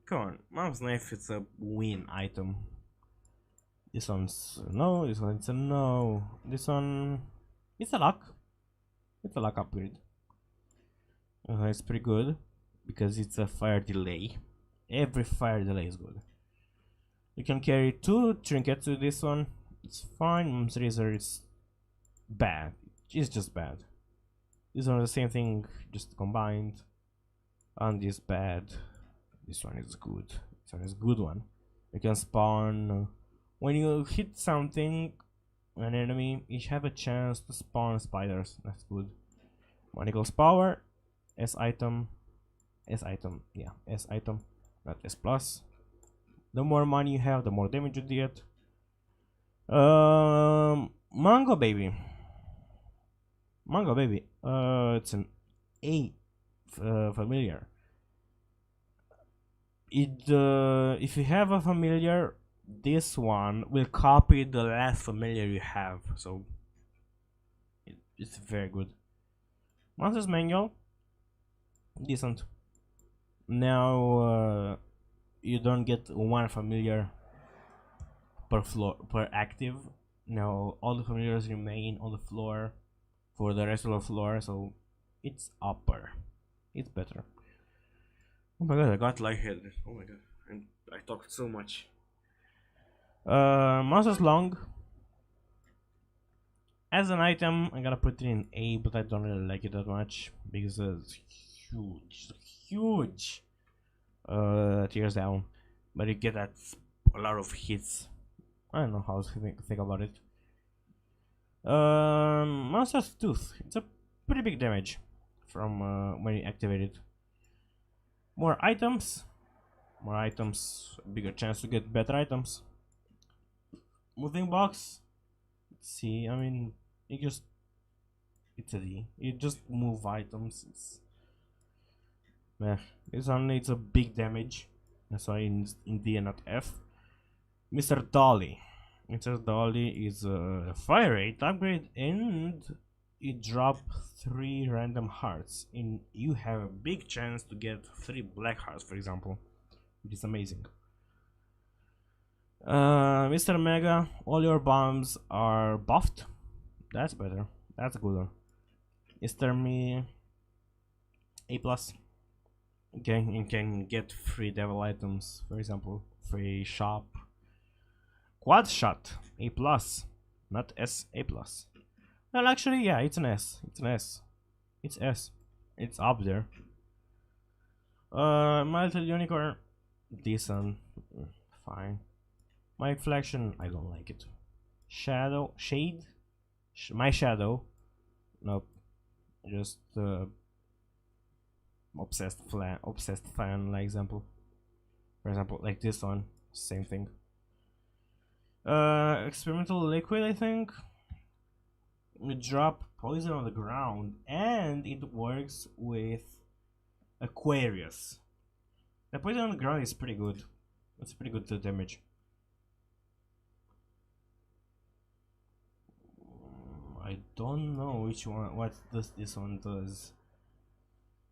come on, Mom's knife is a win item. This one's a no, this one's a no. This one, it's a luck. It's a luck upgrade. It's pretty good because it's a fire delay. Every fire delay is good. You can carry 2 trinkets with this one. It's fine. Mom's razor is bad. It's just bad. These are the same thing, just combined. And this bad. This one is good. This one is a good one. You can spawn when you hit something, an enemy, you have a chance to spawn spiders. That's good. Monicle's power, S item, yeah, S item, not S plus. The more money you have, the more damage you get. Mango Baby. Mango Baby. It's an A familiar. If you have a familiar, this one will copy the last familiar you have, so it's very good. Monsters Manual, decent. Now you don't get one familiar per floor per active. Now all the familiars remain on the floor for the rest of the floor, so it's upper. It's better. Oh my god, I got lightheaded. Oh my god, and I talked so much. Monsters Long. As an item, I'm gonna put it in A, but I don't really like it that much because it's huge tears down. But you get that a lot of hits. I don't know how to think about it. Monster's Tooth. It's a pretty big damage from when you activate it. More items, bigger chance to get better items. Moving box. Let's see, I mean, it's a D. You just move items. This one needs a big damage. That's why in D and not F. Mr. Dolly. Mr. Dolly is a fire rate upgrade and it drops 3 random hearts. And you have a big chance to get 3 black hearts, for example. Which is amazing. Mr. Mega, all your bombs are buffed. That's better. That's a good one. Mr. Me, A+. Okay, you can get free devil items, for example, free shop. Quad shot, A+, not S, A+. Well, actually, yeah, it's an S. It's an S. It's S. It's up there. My Little Unicorn, decent, fine. My Reflection, I don't like it. Shade, my Shadow, nope. Just obsessed fan, like example. For example, like this one, same thing. Experimental Liquid, I think. You drop poison on the ground, and it works with Aquarius. The poison on the ground is pretty good. It's pretty good to damage. I don't know which one. What does this one does?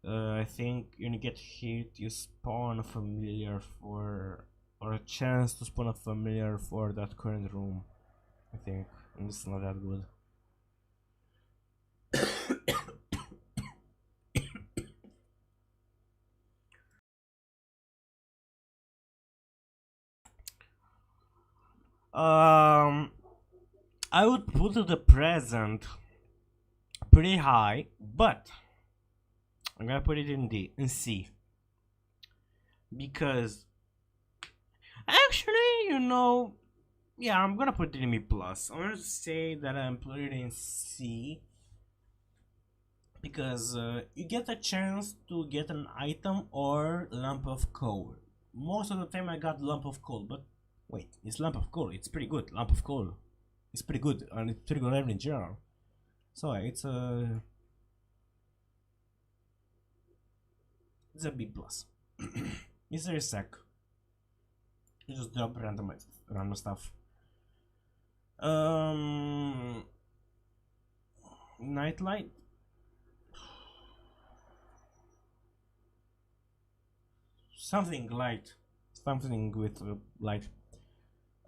I think when you get hit, you spawn a familiar for, or a chance to spawn a familiar for that current room. I think, and it's not that good. I would put the present pretty high, but I'm gonna put it in C, because actually, yeah, I'm gonna put it in B+. I'm gonna say that I'm putting it in C because you get a chance to get an item or lump of coal. Most of the time I got lump of coal, but wait, it's lump of coal. It's pretty good. Lump of coal. It's pretty good, and it's pretty good level in general. So it's a B+. Mystery Sack. You just drop random stuff. Nightlight. Something light. Something with light.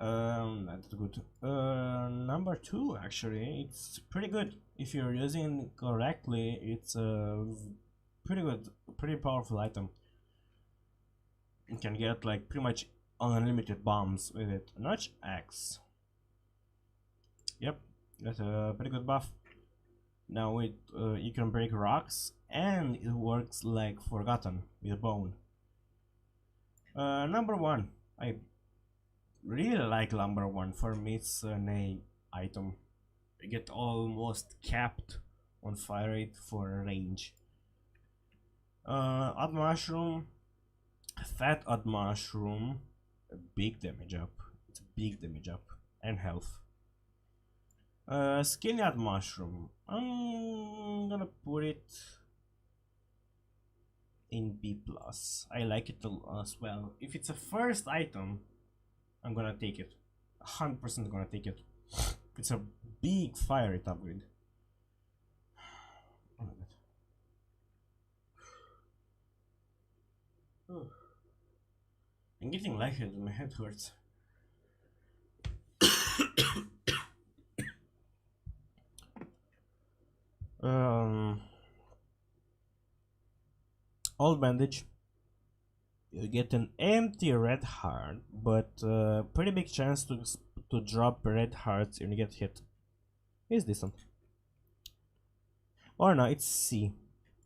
That's good. Number 2, actually, it's pretty good. If you're using it correctly, it's a pretty good, pretty powerful item. You can get like pretty much unlimited bombs with it. Notch Axe. Yep, that's a pretty good buff. Now you can break rocks, and it works like Forgotten with bone. Number 1, I really like number 1. For me, it's an A item. You get almost capped on fire rate for range. Odd Mushroom, Fat Odd Mushroom, a big damage up. It's a big damage up, and health. Skinny mushroom. I'm gonna put it in B plus. I like it as well. If it's a first item, I'm gonna take it. 100% gonna take it. It's a big fire rate upgrade. Oh my god. Oh. I'm getting lightheaded, my head hurts. Old bandage. You get an empty red heart, but pretty big chance to drop red hearts when you get hit. It's decent. Or no, it's C.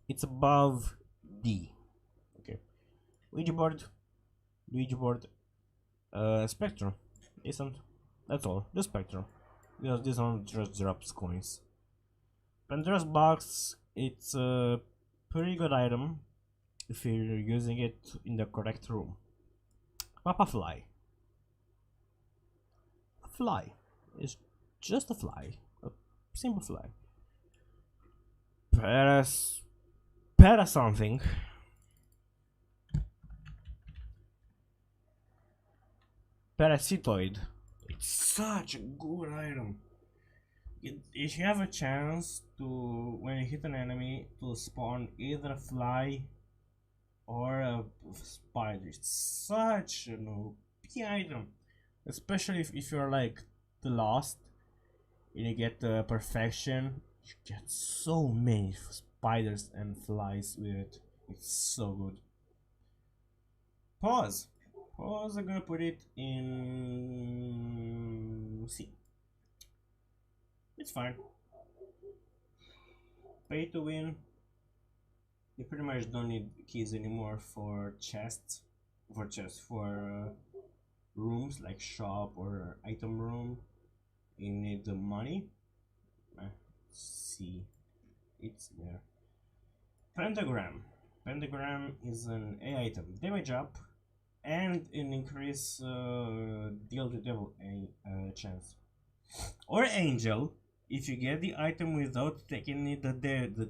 It's above D. Okay. Ouija board. Ouija board. Spectrum. Decent. That's all. The Spectrum. Because this one just drops coins. Pandora's box. It's a pretty good item if you're using it in the correct room. Papa fly. A fly. It's just a fly. A simple fly. Para something. Parasitoid. It's such a good item. If you have a chance to, when you hit an enemy, to spawn either a fly or a spider, it's such an OP item. Especially if you're like the Lost and you get the perfection, you get so many spiders and flies with it. It's so good. Pause. I'm gonna put it in C. It's fine. Pay to win. You pretty much don't need keys anymore for chests. For rooms like shop or item room. You need the money. See, it's there. Pentagram. Pentagram is an A item. Damage up and an increase deal to devil chance. Or angel. If you get the item without taking the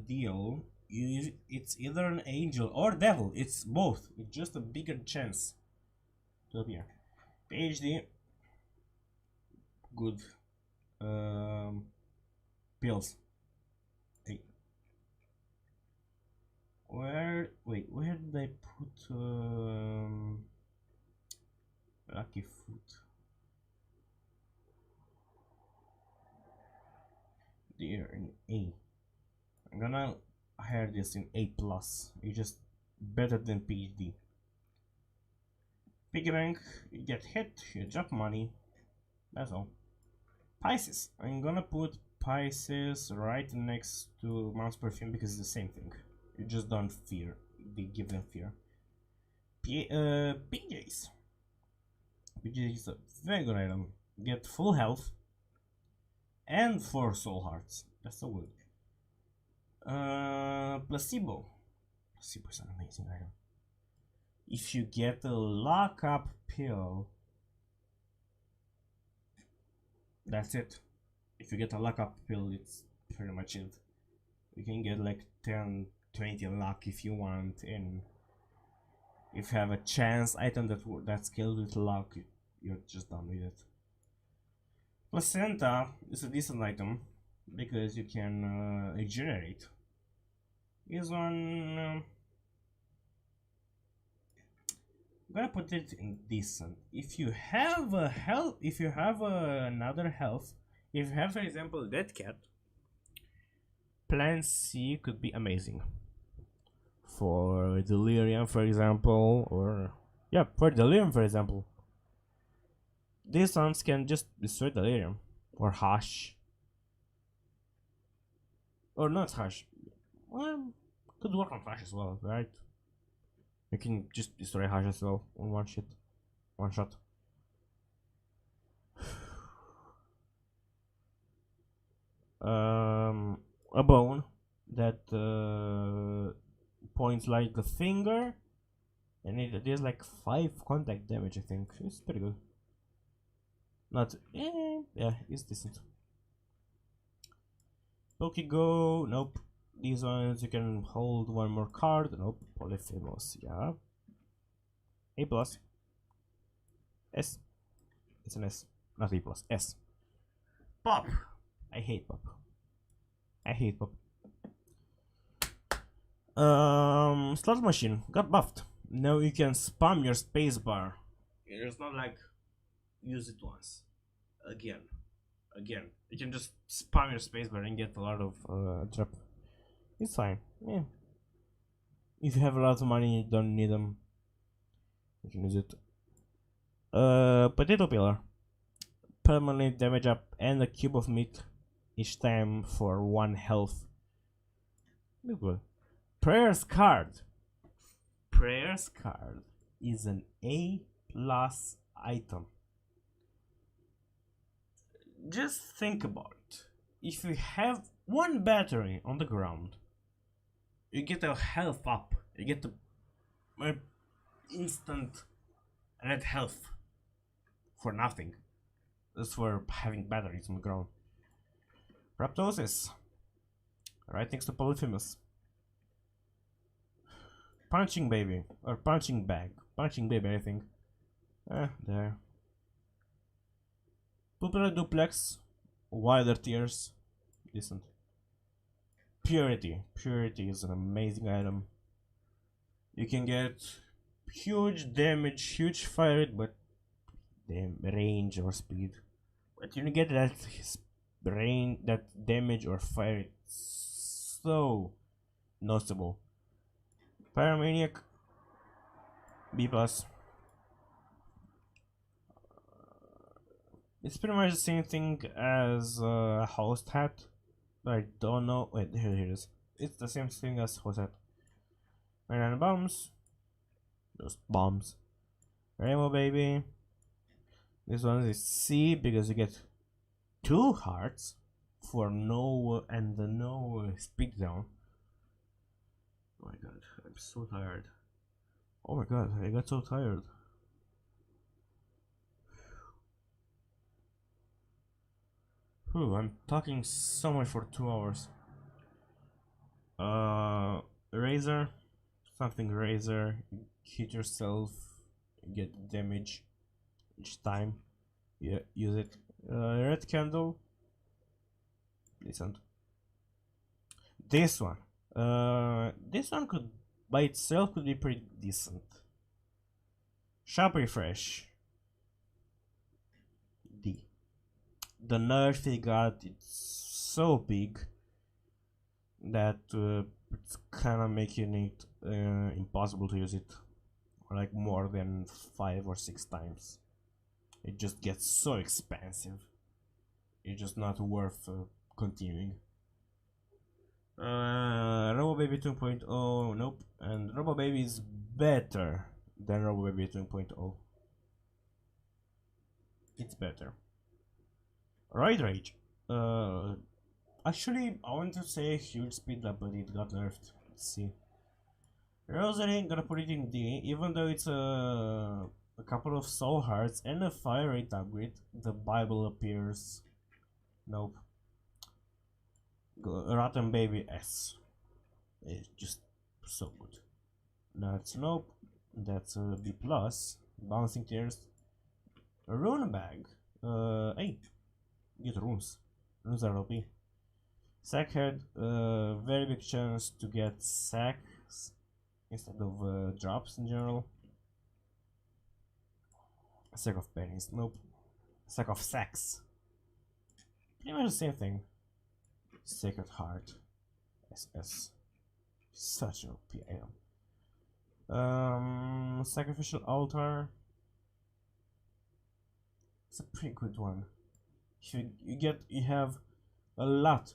deal, it's either an angel or devil. It's both. It's just a bigger chance to appear. PhD. Good. Pills. Hey. Where did I put lucky foot? There in A. I'm gonna hire this in A plus. It's just better than PhD. Piggy bank, you get hit, you drop money. That's all. Pisces. I'm gonna put Pisces right next to Mouse Perfume because it's the same thing. You just don't fear. They give them fear. PJs. PJs is a very good item. Get full health and 4 soul hearts. That's so good. Placebo. Placebo is an amazing item. If you get a lockup pill, that's it. If you get a lockup pill, it's pretty much it. You can get like 10, 20 luck if you want, and if you have a chance item that's killed with luck, you're just done with it. Placenta is a decent item because you can regenerate. Is one. I'm gonna put it in decent. If you have a health, if you have another health, if you have, for example, Dead Cat, Plan C could be amazing. For Delirium, for example, or yeah, for Delirium, for example, these ones can just destroy Delirium or Hush, or not Hush. Well, could work on Hush as well, right? You can just destroy Hush as well on one shot. A bone that points like a finger, and it is like 5 contact damage. I think it's pretty good. Not, yeah, it's decent. Pokego, nope. These ones you can hold one more card, nope. Polyphemus, yeah. A plus. S. It's an S, not A plus. S. Pop. I hate Pop. I hate Pop. Slot machine got buffed. Now you can spam your spacebar. It's not like use it once, again. You can just spam your spacebar and get a lot of drop. It's fine. Yeah. If you have a lot of money, you don't need them. You can use it. Potato pillar. Permanent damage up and a cube of meat each time for 1 health. Good. Prayers card. Prayers card is an A plus item. Just think about it. If you have 1 battery on the ground, you get a health up. You get a instant red health for nothing. That's for having batteries on the ground. Raptosis. Right next to Polyphemus. Punching baby. Or punching bag. Punching baby, I think. There. Pupilla duplex. Wilder tears. Decent. Purity. Purity is an amazing item. You can get huge damage, huge fire rate, but the range or speed. But you get that that damage or fire rate so noticeable. Pyromaniac B plus. It's pretty much the same thing as Host Hat. I don't know. Wait, here it is. It's the same thing as Host Hat. And bombs. Just bombs. Rainbow Baby. This one is C because you get 2 hearts for no and no speed down. Oh my god, I'm so tired. Oh my god, I got so tired. I'm talking so much for 2 hours. Razor, something razor. Hit yourself, get damage each time. Yeah, use it. Red candle. Decent. This one. This one could by itself could be pretty decent. Shop refresh. D. The nerf they got, it's so big that it's kind of making it impossible to use it like more than 5 or 6 times. It just gets so expensive. It's just not worth continuing. Robo Baby 2.0, nope. And Robo Baby is better than Robo Baby 2.0. It's better. Roid Rage. Actually, I want to say huge speed up, but it got nerfed. Let's see. Rosary, gonna put it in D, even though it's a couple of soul hearts and a fire rate upgrade. The Bible appears. Nope. Rotten Baby S. It's just so good. That's nope. That's a B plus. Bouncing Tears. A Rune Bag. Hey, get runes. Runes are OP. Sackhead. Very big chance to get sacks instead of drops in general. Sack of pennies. Nope. Sack of sacks. Pretty much the same thing. Sacred Heart. SS. Such an OP item. Sacrificial Altar. It's a pretty good one. You have a lot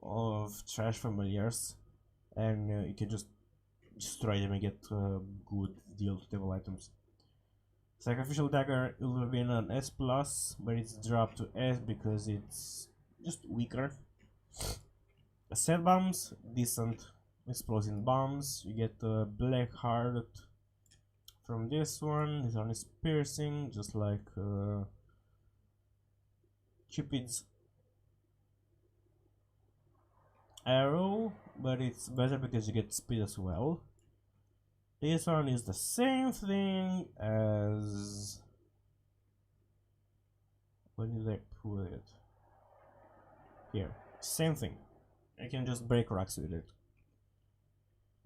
of trash familiars, and you can just destroy them and get a good deal to devil items. Sacrificial Dagger will have been an S plus, but it's dropped to S because it's just weaker. Set bombs, decent. Explosive bombs. You get the Black Heart from this one. This one is piercing, just like Cupid's. arrow, but it's better because you get speed as well. This one is the same thing as... Where did I put it? Here. Same thing. I can just break rocks with it.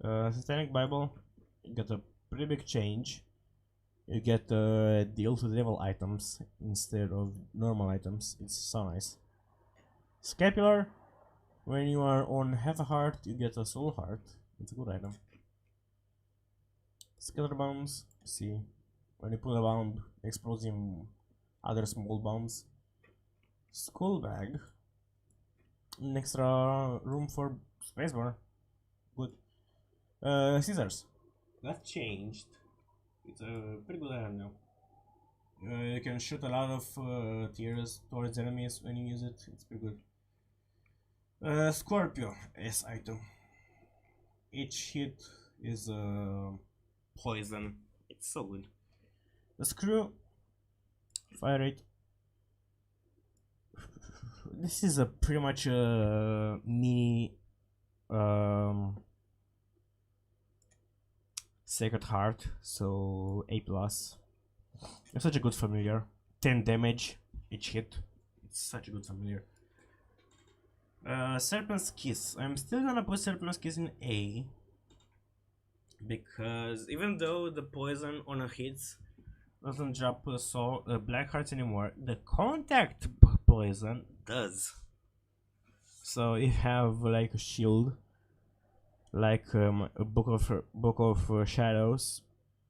Satanic Bible, you get a pretty big change. You get deal to devil items instead of normal items. It's so nice. Scapular, when you are on half a heart, you get a soul heart. It's a good item. Scatter bombs, see, when you put a bomb, explodes in other small bombs. Skull bag, an extra room for spacebar. Good. Scissors, that changed. It's a pretty good item now. You can shoot a lot of tears towards enemies when you use it. It's pretty good. Scorpio S item. Each hit is poison. It's so good. The screw, fire rate. This is a pretty much a mini Sacred Heart, so A+. It's such a good familiar. 10 damage each hit. It's such a good familiar. Serpent's Kiss. I'm still gonna put Serpent's Kiss in A, because even though the poison on a hits doesn't drop black hearts anymore, the contact poison does. So you have like a shield, like a book of shadows,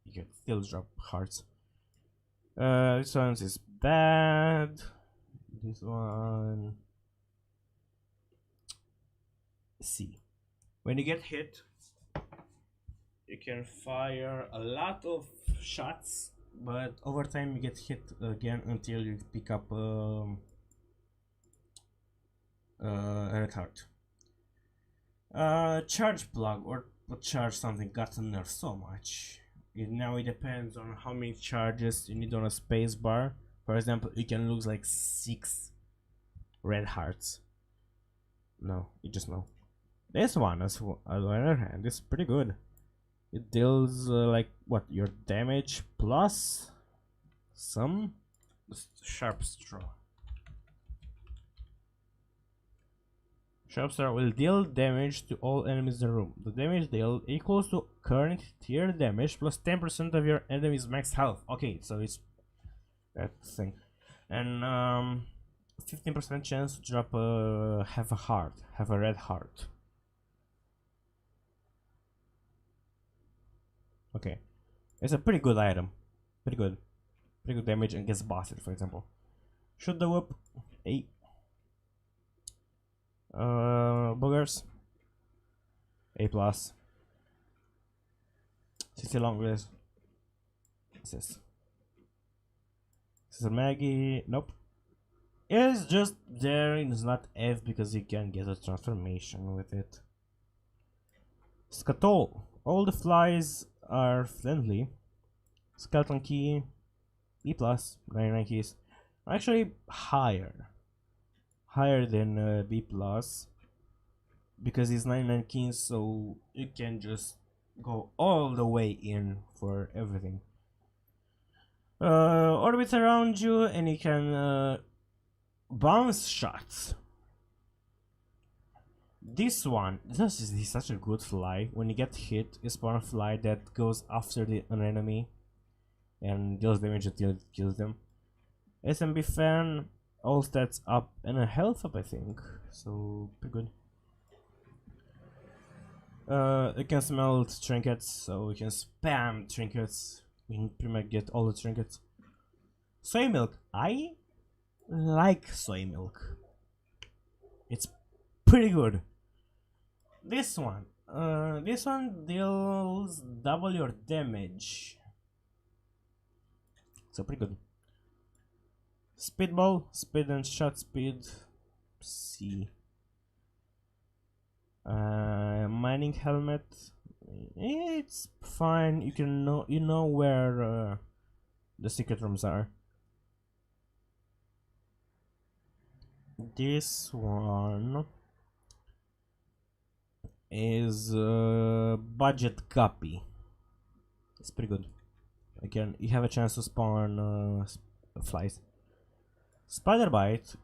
you can still drop hearts. This one is bad. This one, C. When you get hit, you can fire a lot of shots, but over time you get hit again until you pick up a red heart. Charge plug or charge something got nerfed so much. Now it depends on how many charges you need on a space bar. For example, you can lose like 6 red hearts. No, you just know. This one, on the other hand, is pretty good. It deals like what, your damage plus some sharp straw. Sharp straw will deal damage to all enemies in the room. The damage dealt equals to current tier damage plus 10% of your enemy's max health. Okay, so it's that thing. And 15% chance to drop half a red heart. Okay, it's a pretty good item. Pretty good damage against bosses, for example. Shoot the whoop. 8. Boogers. A+. 60 long race. What's this? This is Maggie. Nope. It's just there. It's not F because you can get a transformation with it. Skatol. All the flies are friendly. Skeleton key. B+. 99 keys. Actually higher than B+, because it's 99 keys, so you can just go all the way in for everything. Orbits around you, and you can bounce shots. This is such a good fly. When you get hit, you spawn a fly that goes after an enemy and deals damage until it kills them. SMB fan, all stats up and a health up, I think, so pretty good. You can smell trinkets, so you can spam trinkets. You can pretty much get all the trinkets. Soy milk. I like soy milk. It's pretty good. This one deals double your damage, so pretty good. Speedball, speed and shot speed, C. Mining helmet, it's fine. You know where the secret rooms are. This one, is budget copy. It's pretty good. Again, you have a chance to spawn flies. Spider bite,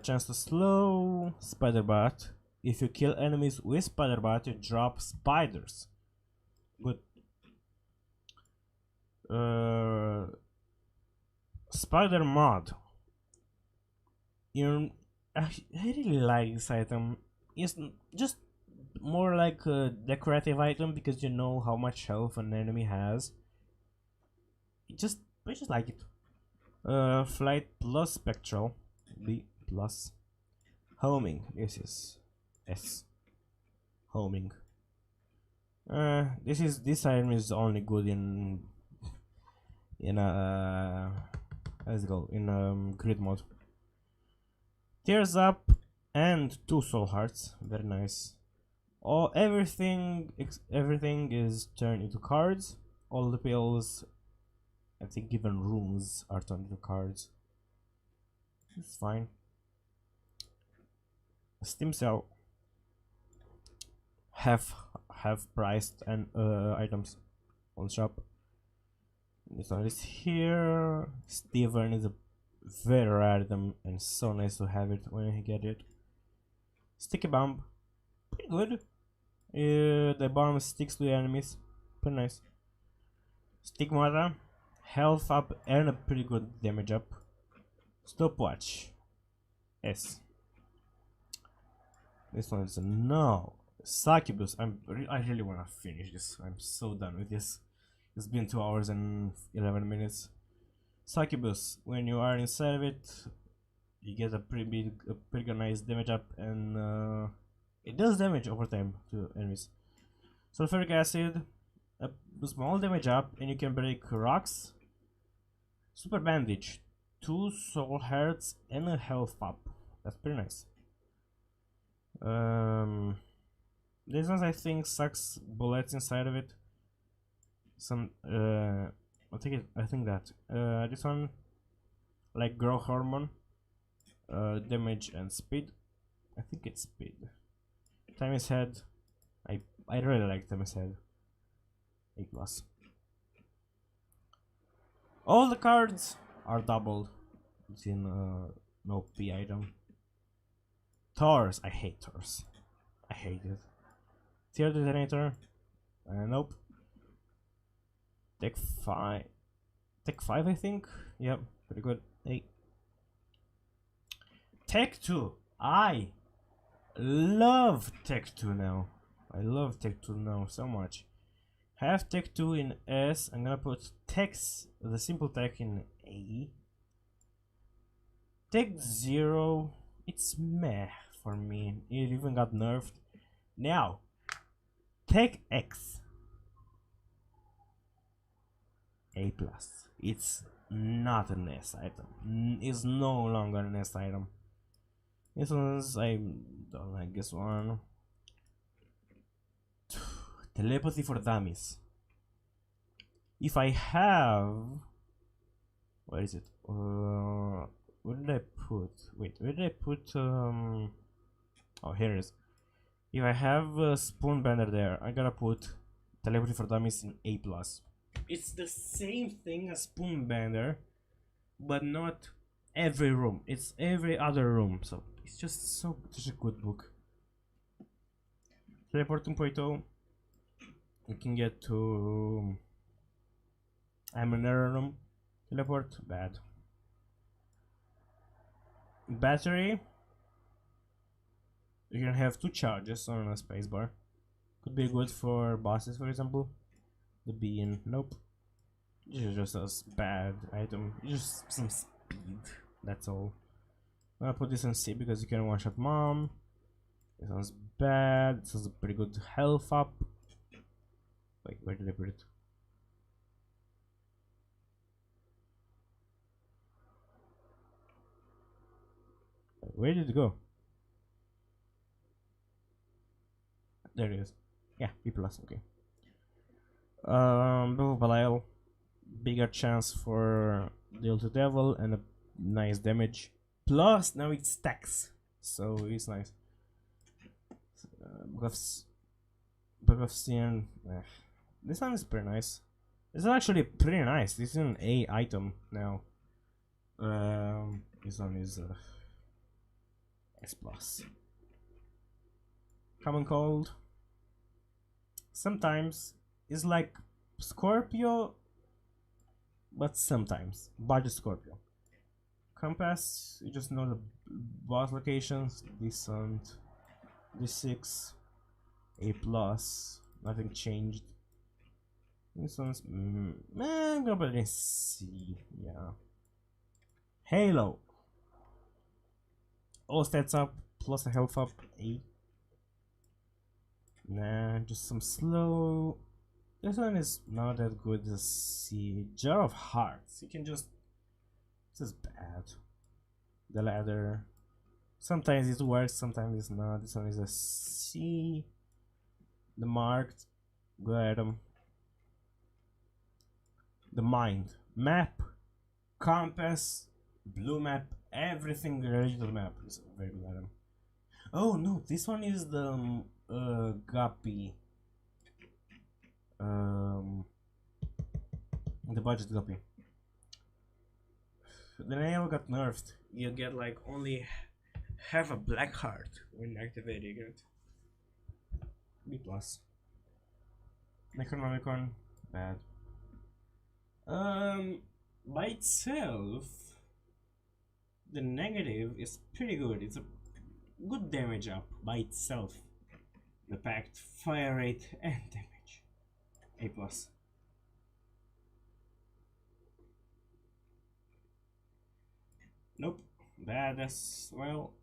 chance to slow spider bite. If you kill enemies with spider bite, you drop spiders. Good. Spider mod. I really like this item. It's just more like a decorative item because you know how much health an enemy has. I just like it. Flight plus spectral, B plus. Homing, this is S. Homing. This item is only good in let's go in grid mode. Tears up and 2 soul hearts, very nice. Everything is turned into cards. All the pills, I think even rooms are turned into cards. It's fine. Steam sale. Have priced and items on shop. This one is here. Steven is a very rare item and so nice to have it when you get it. Sticky bomb, pretty good. The bomb sticks to the enemies, pretty nice. Stigmata, health up and a pretty good damage up. Stopwatch, S. This one is a no. Succubus, I really wanna finish this. I'm so done with this. It's been 2 hours and 11 minutes. Succubus, when you are inside of it, you get a pretty nice damage up, and it does damage over time to enemies. Sulfuric acid, a small damage up, and you can break rocks. Super bandage, 2 soul hearts and a health up. That's pretty nice. This one I think sucks bullets inside of it. Some I think that this one like growth hormone, damage and speed. I think it's speed. Time is head. I really like time is head. A plus. All the cards are doubled. It's in an OP item. Taurus, I hate Taurus. I hate it. Tear detonator. Nope. Tech 5. Tech 5, I think. Yep, pretty good. Hey. Tech 2. I love Tech 2 now. I love Tech 2 now so much. Have Tech 2 in S. I'm gonna put Techs, the simple Tech, in A. Tech 0. It's meh for me. It even got nerfed. Now, Tech X. A plus. It's not an S item. It's no longer an S item. This one's, I don't like this one. Telepathy for dummies. If I have, where is it? Where did I put? Wait, where did I put? Oh, here it is. If I have a spoon bender there, I gotta put telepathy for dummies in A plus. It's the same thing as spoon bender, but not every room. It's every other room. So it's just such a good book. Teleport 2.0. You can get to I'm an error room. Teleport, bad. Battery. You can have 2 charges on a spacebar. Could be good for bosses, for example. The bean, nope. This is just a bad item. Just some speed. That's all. I'm gonna put this in C because you can one shot mom. This one's bad. This is a pretty good health up. Wait, where did I put it? Where did it go? There it is. Yeah, B plus, okay. Belial, bigger chance for deal to devil and a nice damage. Plus now it stacks, so it's nice. Buffs Book of Sin. This one is pretty nice. This is actually pretty nice. This is an A item now. This one is S plus. Common Cold. Sometimes it's like Scorpio, but sometimes budget Scorpio. Compass, you just know the boss locations. Decent. D6. A plus. Nothing changed. This one's I'm gonna put it in C. Yeah. Halo. All stats up plus a health up. A. Nah, just some slow. This one is not that good to see. Jar of Hearts. You can just. This is bad. The ladder. Sometimes it works, sometimes it's not. This one is a C. The marked. Good item. The mind. Map. Compass. Blue map. Everything related to the map is a very good item. Oh no, this one is the Guppy. The budget Guppy. The nail got nerfed. You get like only half a black heart when activating it. B plus. Necronomicon, bad. By itself, the negative is pretty good. It's a good damage up by itself. The pact, fire rate, and damage. A plus. Nope, bad as well.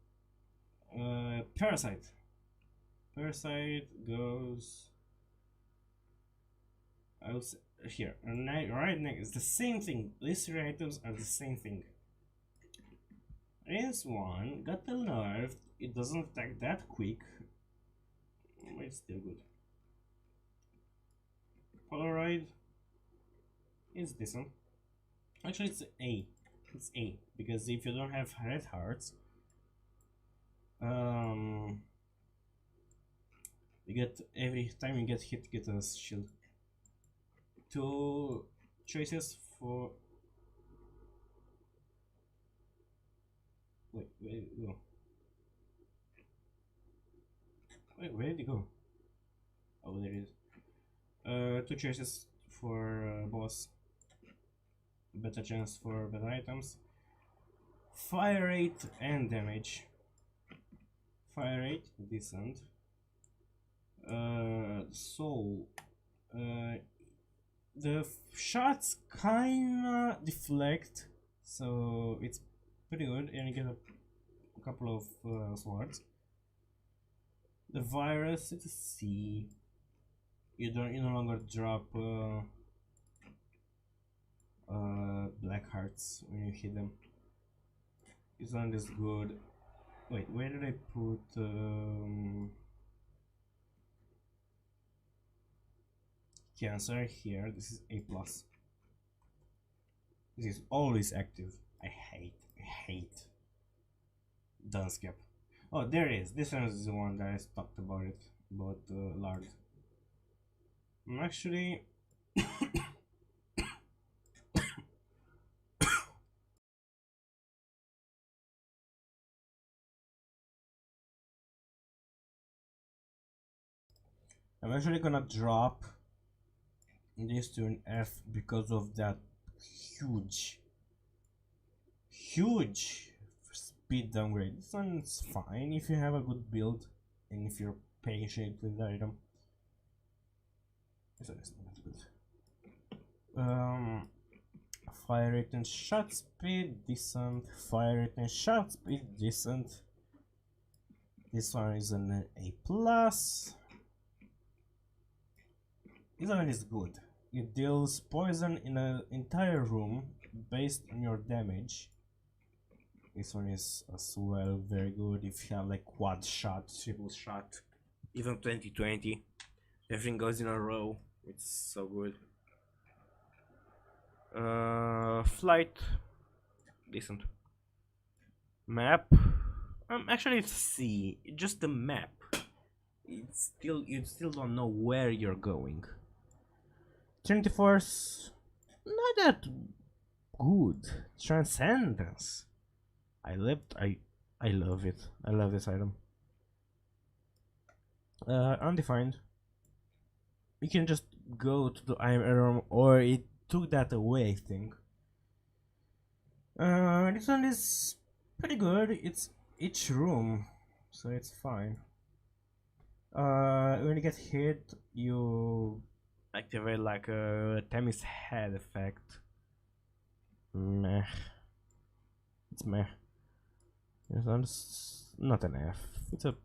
Parasite. Parasite goes. I will say here. Right next, it's the same thing. These three items are the same thing. This one got the nerf. It doesn't attack that quick. But it's still good. Polaroid is decent. Actually, it's A. It's A because if you don't have red hearts, you get every time you get hit, get a shield. 2 choices for. Wait, where did it go? Wait, where did it go? Oh, there it is. 2 choices for boss. Better chance for better items. Fire rate and damage. Fire rate, decent. Soul. The shots kinda deflect, so it's pretty good, and you get a couple of swords. The virus, it's a C. You no longer drop black hearts when you hit them. This one is good. Wait, where did I put Cancer? Here, this is A plus. This is always active. I hate Dunskep. Oh, there it is. This one is the one that I talked about it, about Lard. Actually I'm actually gonna drop this to an F because of that huge speed downgrade. This one's fine if you have a good build and if you're patient with the item. This one is not good. Fire rate and shot speed decent. Fire rate and shot speed decent. This one is an A plus. This one is good. It deals poison in an entire room based on your damage. This one is as well very good if you have like quad shot, triple shot, even 20-20. Everything goes in a row. It's so good. Flight, decent. Map, actually it's C. Just the map. you still don't know where you're going. Trinity Force, not that good. Transcendence. I love it. I love this item. Undefined. You can just go to the item room, or it took that away, I think. This one is pretty good. It's each room, so it's fine. When you get hit, you activate like a Tammy's head effect. Meh. It's meh. It's not an F. It's a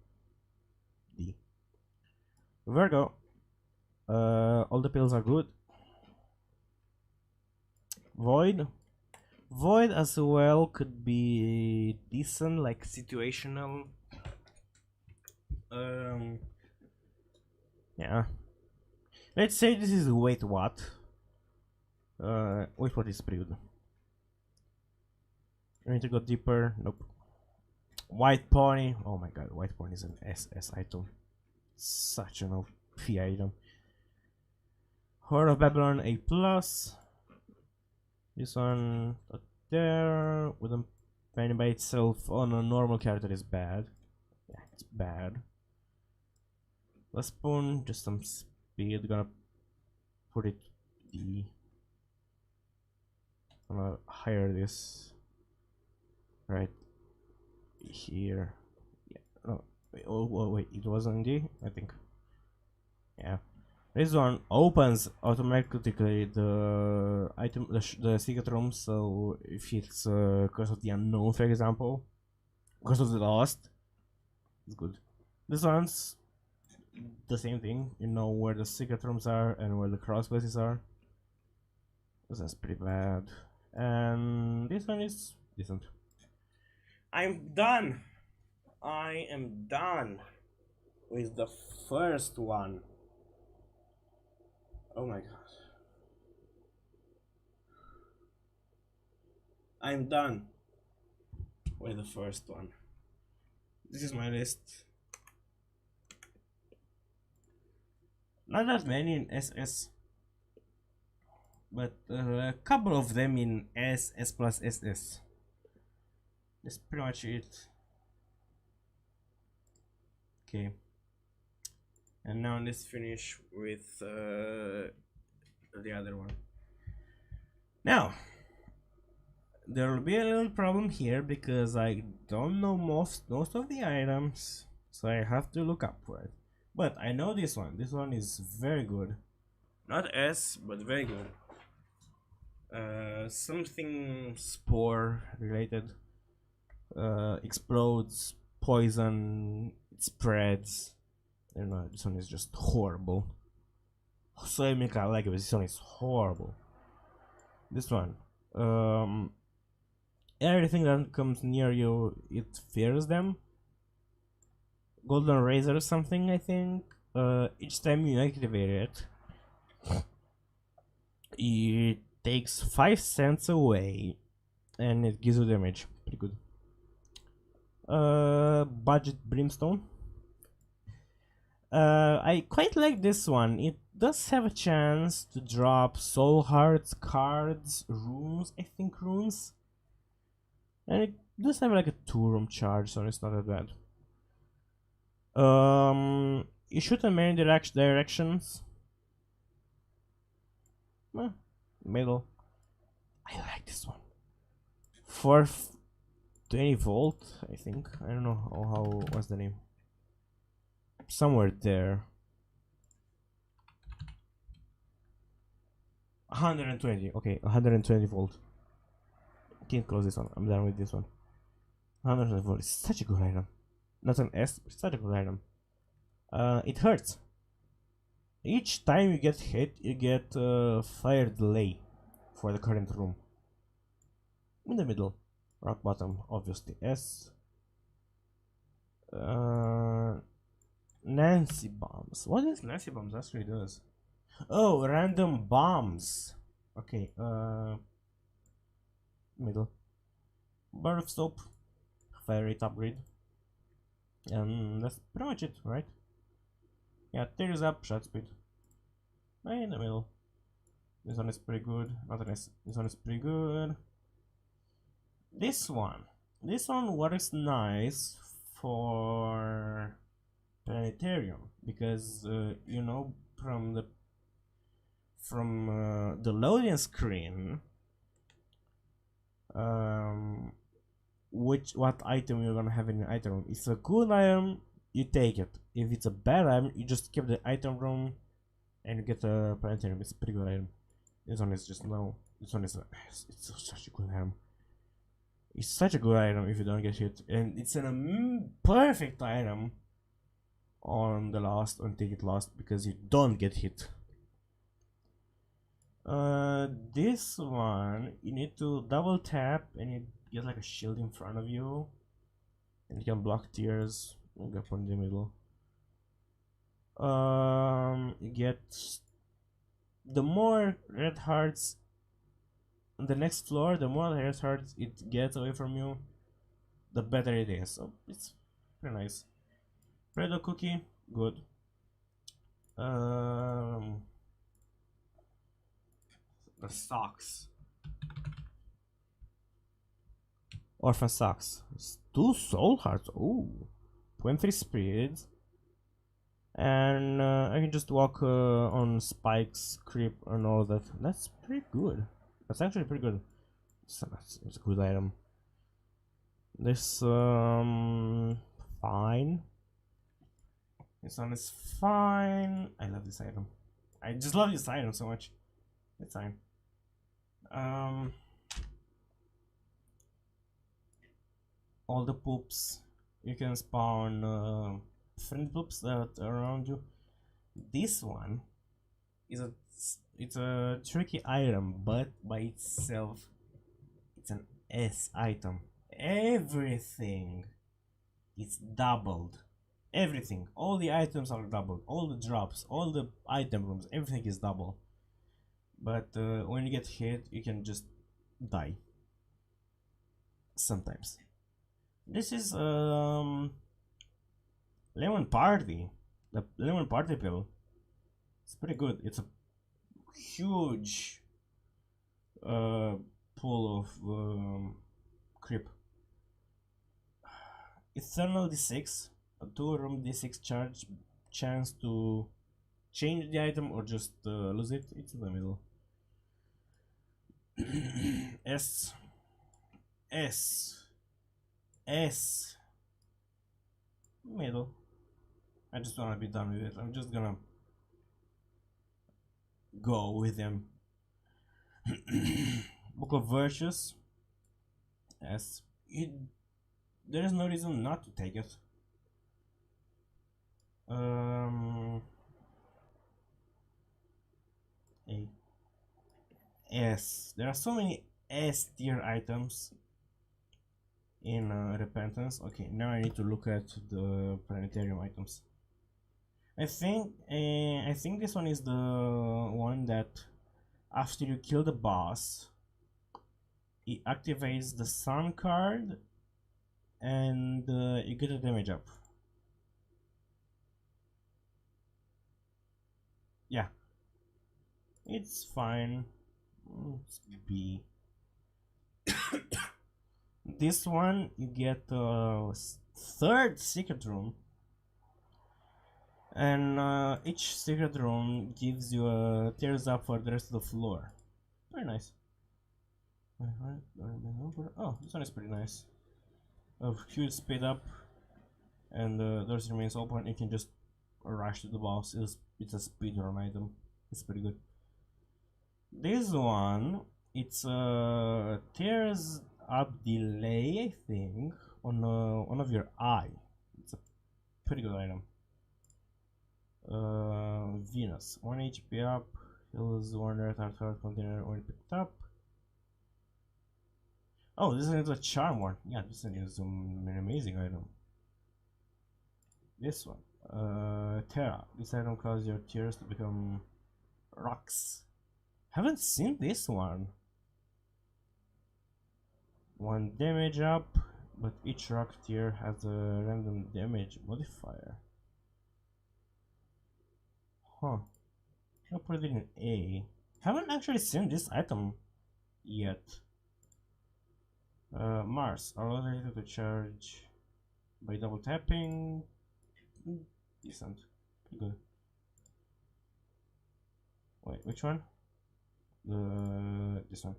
D. Virgo. All the pills are good. Void. Void as well could be decent, like situational. Yeah. Let's say this is wait what. Wait what is pretty good. I need to go deeper. Nope. White Pony. Oh my god, White Pony is an SS item. Such an OP item. Horde of Babylon A+. This one up there wouldn't penny by itself on a normal character is bad. Yeah, it's bad. Last Spoon, just some speed. Gonna put it D. I'm gonna hire this right here. Yeah. No. Wait, oh wait, it wasn't D. I think. Yeah. This one opens automatically the item, the secret room. So if it's Curse of the Unknown, for example, Curse of the Lost, it's good. This one's the same thing. You know where the secret rooms are and where the cross places are. This one's pretty bad, and this one is decent. I'm done. I am done with the first one. Oh my god. I'm done with the first one. This is my list. Not that many in SS, but a couple of them in S, S plus SS. That's pretty much it. Okay. And now let's finish with the other one. Now, there will be a little problem here because I don't know most of the items, so I have to look up for it. But I know this one. This one is very good. Not S, but very good. Something spore related. Explodes, poison, it spreads. I don't know, this one is just horrible. So I make I like it, but this one is horrible. This one. Everything that comes near you, it fears them. Golden Razor or something, I think. Each time you activate it, it takes 5 cents away and it gives you damage. Pretty good. Budget Brimstone. I quite like this one. It does have a chance to drop soul hearts, cards, runes, I think runes. And it does have like a 2-room charge, so it's not that bad. You shoot in many directions. Middle. I like this one. 420 volt, I think. I don't know how what's the name. Somewhere there. 120. Okay, 120 volt. Can't close this one. I'm done with this one. 120 volt is such a good item. Not an S, but such a good item. It hurts. Each time you get hit, you get fire delay for the current room. In the middle, rock bottom, obviously S. Nancy bombs. What is Nancy bombs actually does? Oh, random bombs. Okay. Middle. Bar of soap. Fire rate upgrade. And that's pretty much it, right? Yeah, tears up, shot speed. Right in the middle. This one is pretty good. Not nice. This one is pretty good. This one. This one works nice for planetarium because you know from the loading screen what item you're gonna have in the item room. If it's a good item, you take it. If it's a bad item, you just keep the item room and you get a planetarium. It's a pretty good item. This one is just no. This one is it's such a good item. It's such a good item if you don't get hit, and it's a perfect item on the last on Take It Lost because you don't get hit. This one you need to double tap and you get like a shield in front of you, and you can block tears. We'll go in the middle. You get the more red hearts on the next floor, the more red hearts it gets away from you, the better it is. So it's pretty nice. Predo cookie, good. The socks. Orphan socks. It's 2 soul hearts. Oh, 23 speed. And I can just walk on spikes, creep, and all that. That's pretty good. That's actually pretty good. It's a good item. This fine. This one is fine. I love this item. I just love this item so much. It's fine. All the poops. You can spawn friend poops that are around you. This one is a tricky item, but by itself it's an S item. Everything is doubled. Everything, all the items are doubled, all the drops, all the item rooms, everything is double. But when you get hit, you can just die. Sometimes. This is Lemon Party. The Lemon Party pill. It's pretty good. It's a huge pool of creep. Eternal D6, a 2-room D6 charge chance to change the item or just lose it. It's in the middle. S middle. I just wanna be done with it. I'm just gonna go with them. Book of Virtues. S. There is no reason not to take it. S. There are so many S tier items in Repentance. Okay, now I need to look at the planetarium items. I think this one is the one that after you kill the boss, it activates the sun card and you get a damage up. Yeah, it's fine. It's B. This one you get a 3rd secret room, and each secret room gives you a tears up for the rest of the floor. Very nice. Oh, this one is pretty nice. A huge speed up, and the doors remains open. You can just rush to the boss. It's a speedrun item. It's pretty good. This one, it's a tears up delay, I think, on one of your eye. It's a pretty good item. Venus, 1 HP up, heals 1 red heart container when picked up. Oh, this is a charm one. Yeah, this one is an amazing item. This one, Terra. This item causes your tears to become rocks. Haven't seen this one. 1 damage up, but each rock tier has a random damage modifier. Huh. I'll put it in A. Haven't actually seen this item yet. Mars. Allows you to charge by double tapping. Decent. Pretty good. Wait, which one? This one.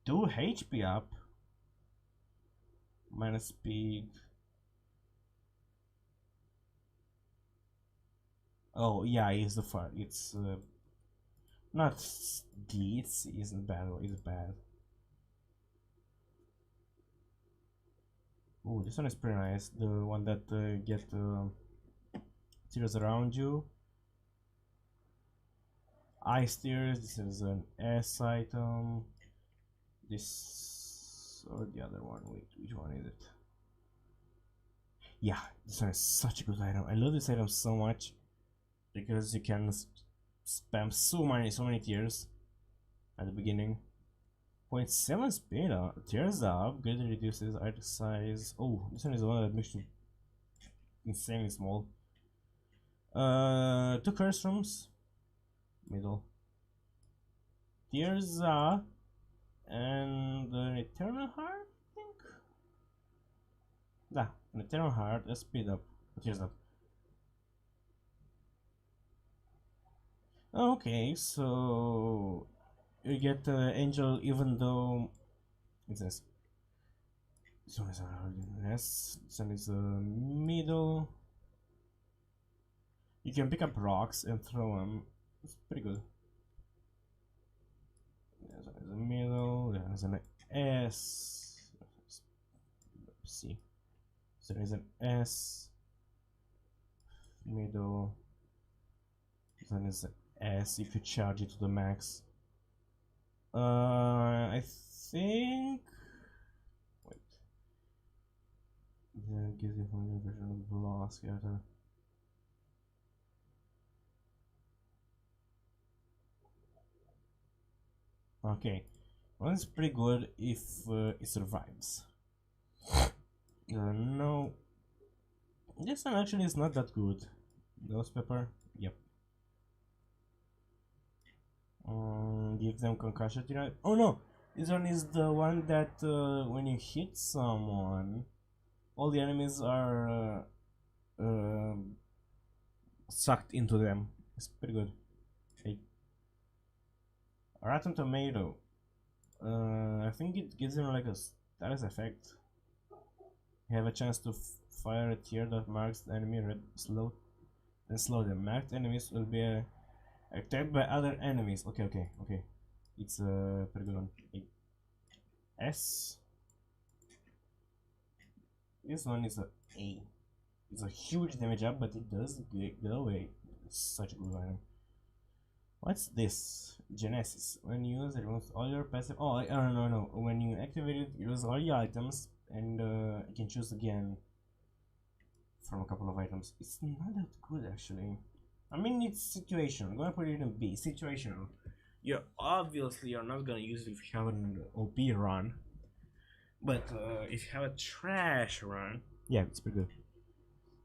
2 HP up. Minus speed. Oh yeah, it's the far. It's not D. It's isn't bad. It's bad. Oh, this one is pretty nice. The one that get tears around you. Ice tears. This is an S item. This or the other one. Wait, which one is it? Yeah, this one is such a good item. I love this item so much because you can spam so many tears at the beginning. 0.7 speed up, tears up, greatly reduces item size. Oh, this one is the one that makes you insanely small. 2 curse rooms, middle. Tears up, and an eternal heart, I think. Yeah, an eternal heart, a speed up, tears up. Okay, so you get angel even though it says this one is a S, this one is a middle. You can pick up rocks and throw them. It's pretty good. This one is a middle. There's an S. C. So there's an S. Middle. This one is an S if you charge it to the max. I think. Wait. Then gives you a version of the loss scatter. Okay, well, it's pretty good if it survives. No, this one actually is not that good. Ghost pepper, yep. Give them concussion tonight. Oh no, this one is the one that when you hit someone, all the enemies are sucked into them. It's pretty good. Okay. Rotten Tomato. I think it gives him like a status effect. You have a chance to fire a tear that marks the enemy red, slow them. Marked enemies will be attacked by other enemies. Okay. It's a pretty good one. S. This one is a A. It's a huge damage up, but it does go away. It's such a good item. What's this? Genesis. When you use it, removes all your passive. Oh, no. When you activate it, you lose all your items, and you can choose again from a couple of items. It's not that good actually. I mean, it's situational. I'm gonna put it in B. Situational. You're not gonna use it if you have an OP run, but if you have a trash run, yeah, it's pretty good.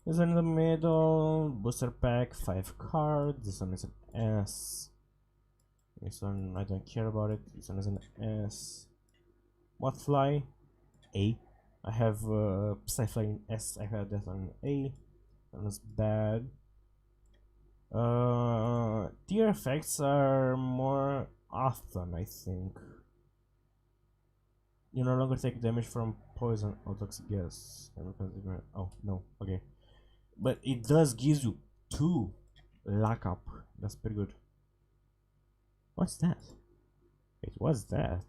This one in the middle, booster pack, 5 cards. This one is an S. This one I don't care about it. This one is an S. Mothfly, A. I have Psyfly in S. I have that on A. That was bad. Tear effects are more often, I think. You no longer take damage from poison or toxic gas. Oh no, okay. But it does give you 2 lock up. That's pretty good. What's that? Wait, what's that?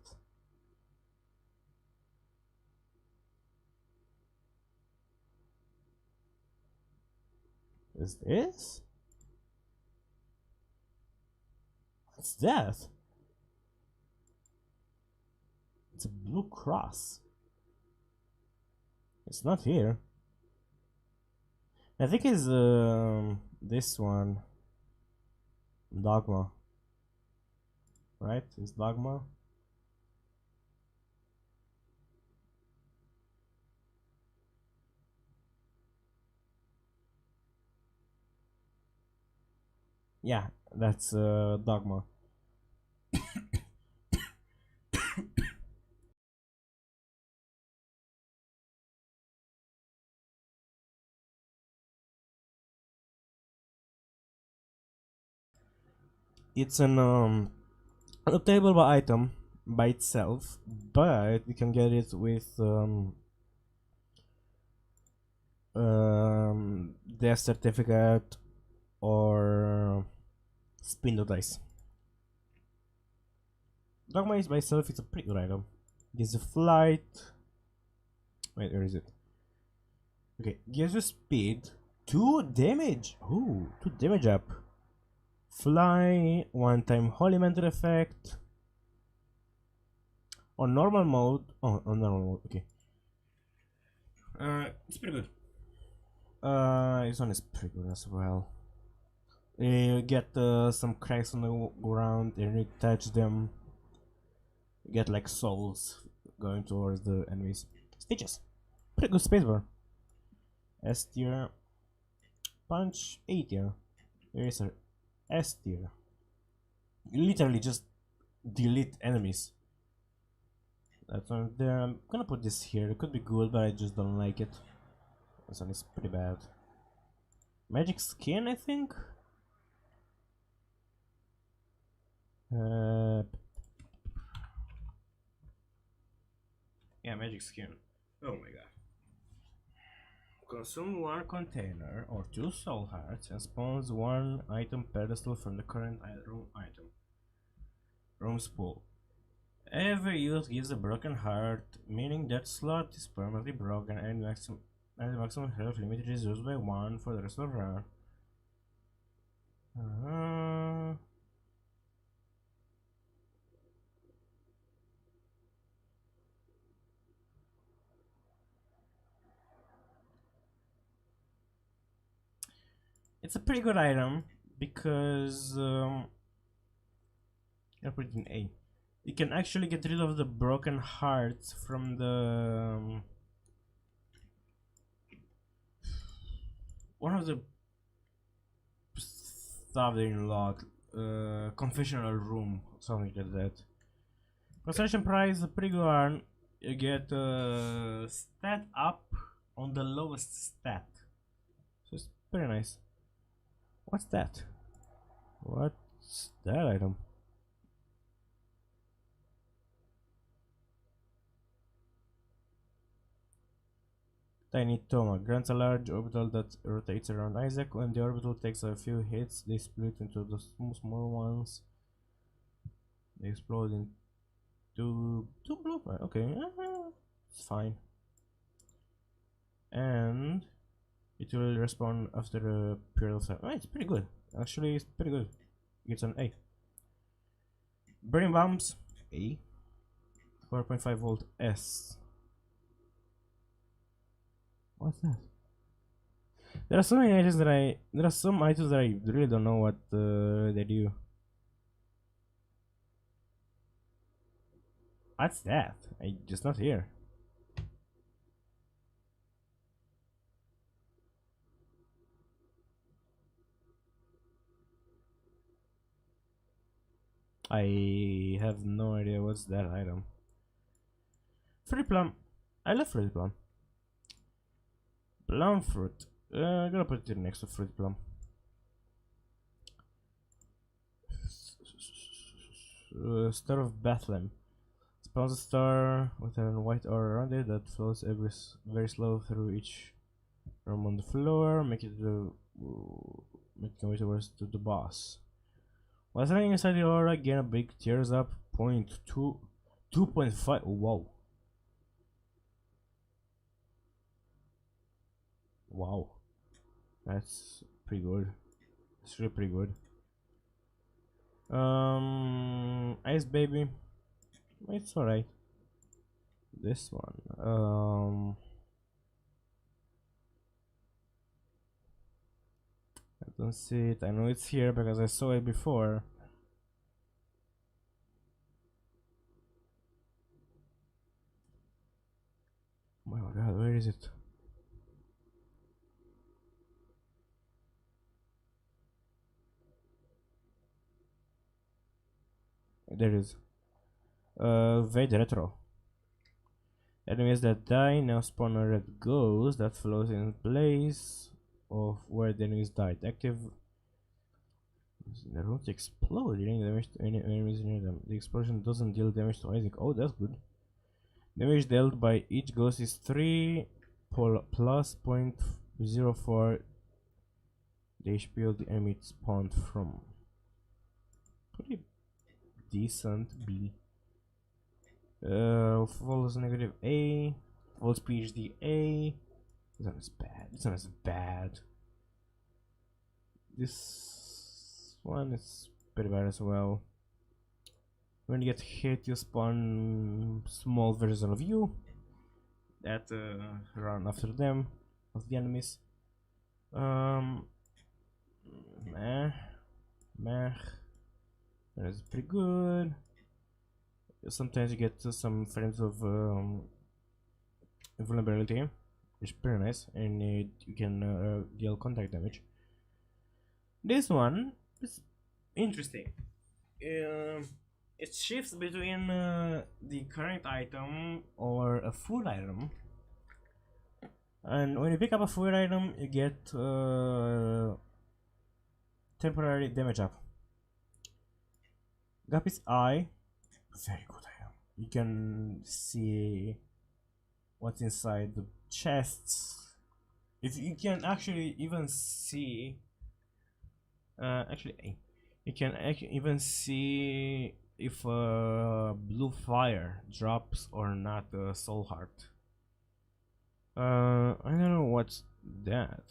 Is this? What's that? It's a blue cross. It's not here. I think it's this one. Dogma. Right? It's Dogma. Yeah, that's Dogma. It's an obtainable item by itself, but you can get it with death certificate or spin the dice. Dogma is by itself, it's a pretty good item. Gives you flight. Wait, where is it? Okay, gives you speed, 2 damage. Ooh, 2 damage up. Fly, 1 time holy mental effect. On normal mode. Oh, on normal mode, okay. It's pretty good. This one is pretty good as well. You get some cracks on the ground and you touch them. You get like souls going towards the enemies. Stitches. Pretty good spacebar. S tier. Punch, A tier. Eraser, S tier. You literally just delete enemies. That one there. I'm gonna put this here. It could be good, but I just don't like it. This one is pretty bad. Magic skin, I think. Uh, yeah, magic skin. Oh my god. Consume 1 container or 2 soul hearts and spawns 1 item pedestal from the current room item. Room's pool. Every use gives a broken heart, meaning that slot is permanently broken and maximum health limit is used by 1 for the rest of the run. Uh, it's a pretty good item because I'll put it in A. You can actually get rid of the broken hearts from the one of the stuff they unlock, confessional room, something like that. Concession price, a pretty good one. You get stat up on the lowest stat, so it's pretty nice. What's that? What's that item? Tiny Toma grants a large orbital that rotates around Isaac. When the orbital takes a few hits, they split into the small ones. They explode in two blue. Okay, it's fine. And it will respawn after a period of time. Oh, it's pretty good. Actually, it's pretty good. It's an A. Burning bombs, A. 4.5 volt S. What's that? There are so many items that there are some items that I really don't know what they do. What's that? I just not here. I have no idea what's that item. Fruit plum. I love fruit plum. Plum fruit. I'm gonna put it next to fruit plum. Star of Bethlehem. Spawns a star with a white aura around it that flows very slow through each room on the floor, making way towards the boss. While standing inside the aura, gain a big tears up 2.5. Wow. Wow. That's pretty good. It's really pretty good. Ice Baby. It's alright. This one. I don't see it. I know it's here because I saw it before. Oh my god, where is it? There is. Vade Retro. Enemies that die now spawn a red ghost that flows in place of where the enemies died. Active. The roots explode, dealing damage to any enemies near them. The explosion doesn't deal damage to Isaac. Oh, that's good. Damage dealt by each ghost is 3 plus 0.04 the HP of the enemy spawned from. Pretty decent B. Follows negative A. Follows PhD A. This one is bad. This one is bad. This one is pretty bad as well. When you get hit, you spawn small versions of you that run after them, of the enemies. Meh. That's pretty good. Sometimes you get some frames of vulnerability, which is pretty nice, and you can deal contact damage. This one is interesting. It shifts between the current item or a food item, and when you pick up a food item, you get temporary damage up. Guppy's Eye, very good item. You can see what's inside the chests. If you can actually even see, you can even see if blue fire drops or not a soul heart. I don't know what's that.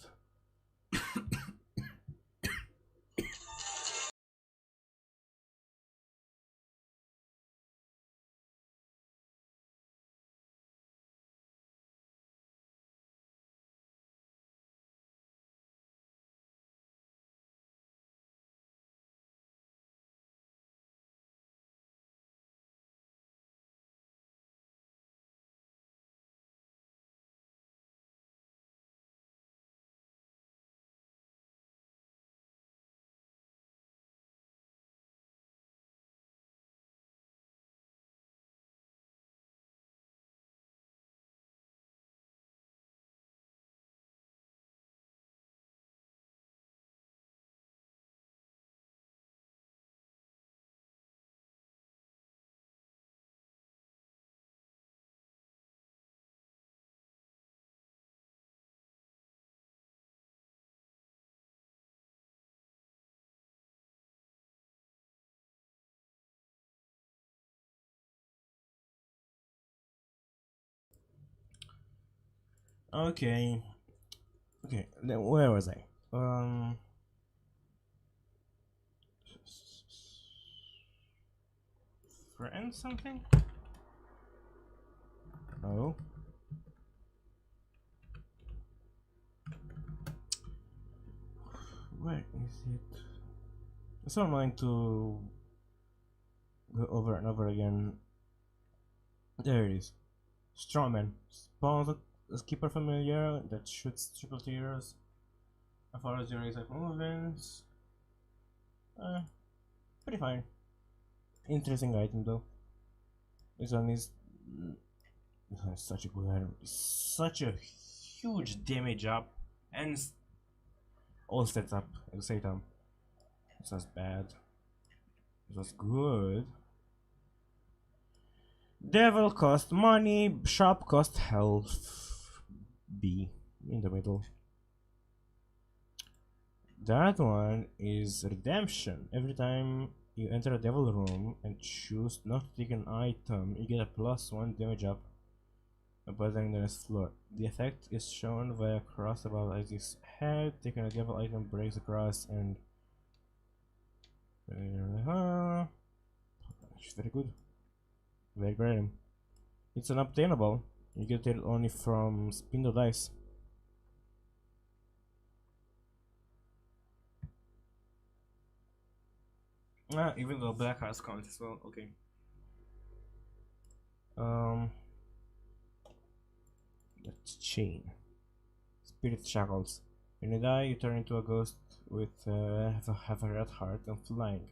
Okay. Then where was I? Friend something? No. Where is it? It's so annoying to go over and over again. There it is. Strawman. Spawns a skipper familiar that shoots triple tears. Follows your exact movements. Pretty fine. Interesting item though. This one is such a good item. It's such a huge damage up and all stats up at the same time. This was bad. This was good. Devil cost money, shop cost health. B in the middle. That one is redemption. Every time you enter a devil room and choose not to take an item, you get a +1 damage up above the next floor. The effect is shown via a cross above Isaac's head. Taking a devil item breaks the cross and very good. Very great. It's unobtainable. You get it only from spin the dice. Even though black hearts count as well. Okay. Let's chain. Spirit shackles. When you die, you turn into a ghost with half a red heart and flying.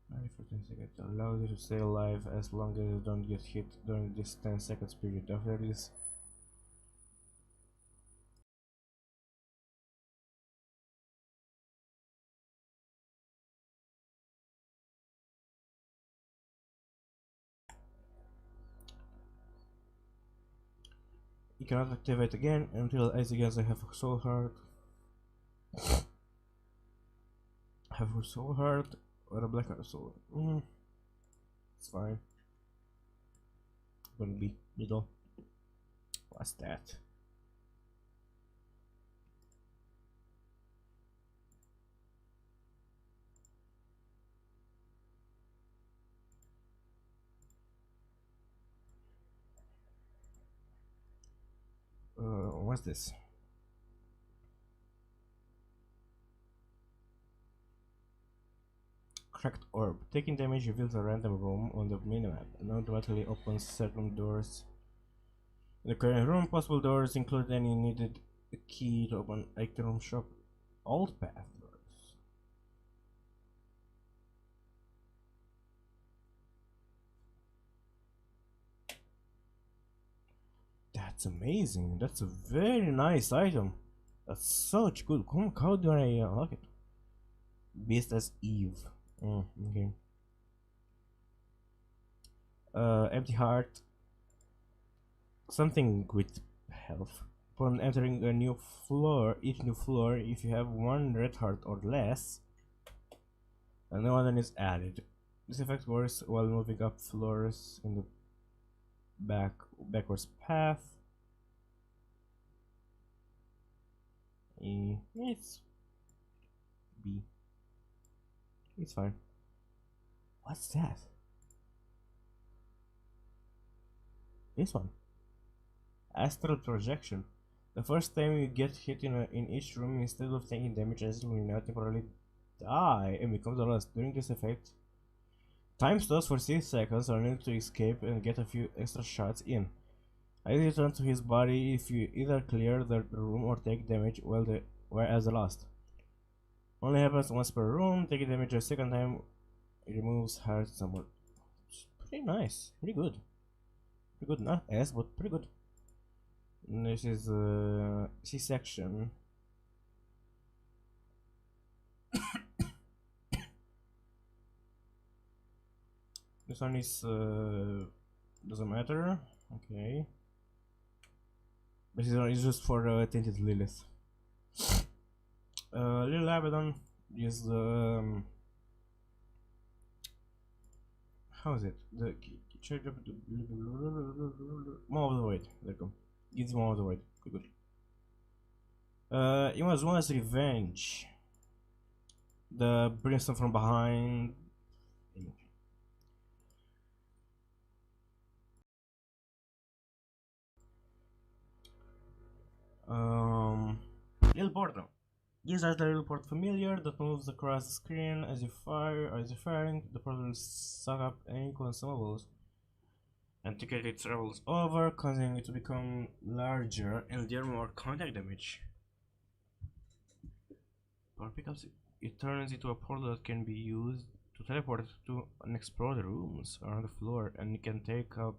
For 10 seconds. Allow you to stay alive as long as you don't get hit during this 10 seconds period. After this, you cannot activate again until as against I have a soul heart. Have a soul heart or a black heart soul. It's fine. Gonna be middle. What's that? What's this? Cracked orb. Taking damage reveals a random room on the minimap and automatically opens certain doors. In the current room, possible doors include any needed key to open item shop. Alt path doors. That's amazing. That's a very nice item. That's such good. How do I unlock it? Beast as Eve. Okay. Empty heart. Something with health. Upon entering a new floor, each new floor, if you have one red heart or less, another one is added. This effect works while moving up floors in the backwards path. It's B. It's fine. What's that? This one. Astral projection. The first time you get hit in each room, instead of taking damage, as you will now temporarily die and become the last. During this effect, time slows for 6 seconds are needed to escape and get a few extra shots in. As you return to his body if you either clear the room or take damage as the last. Only happens once per room. Taking damage a second time removes heart somewhat. Pretty nice. Pretty good. Pretty good. Not S, but pretty good. And this is C-section. This one is doesn't matter. Okay. This one is just for Tainted Lilith. Little Abaddon is the how is it? The Maw of the Void. There you go. Gives Maw of the Void. Good. It was once revenge. The brimstone from behind. Little portal. These are the little port familiar that moves across the screen as you fire. As you're firing, the portal will suck up any consumables and ticket it travels over, causing it to become larger and deal more contact damage. Power pickups. It turns into a portal that can be used to teleport to and explore the rooms around the floor, and it can take up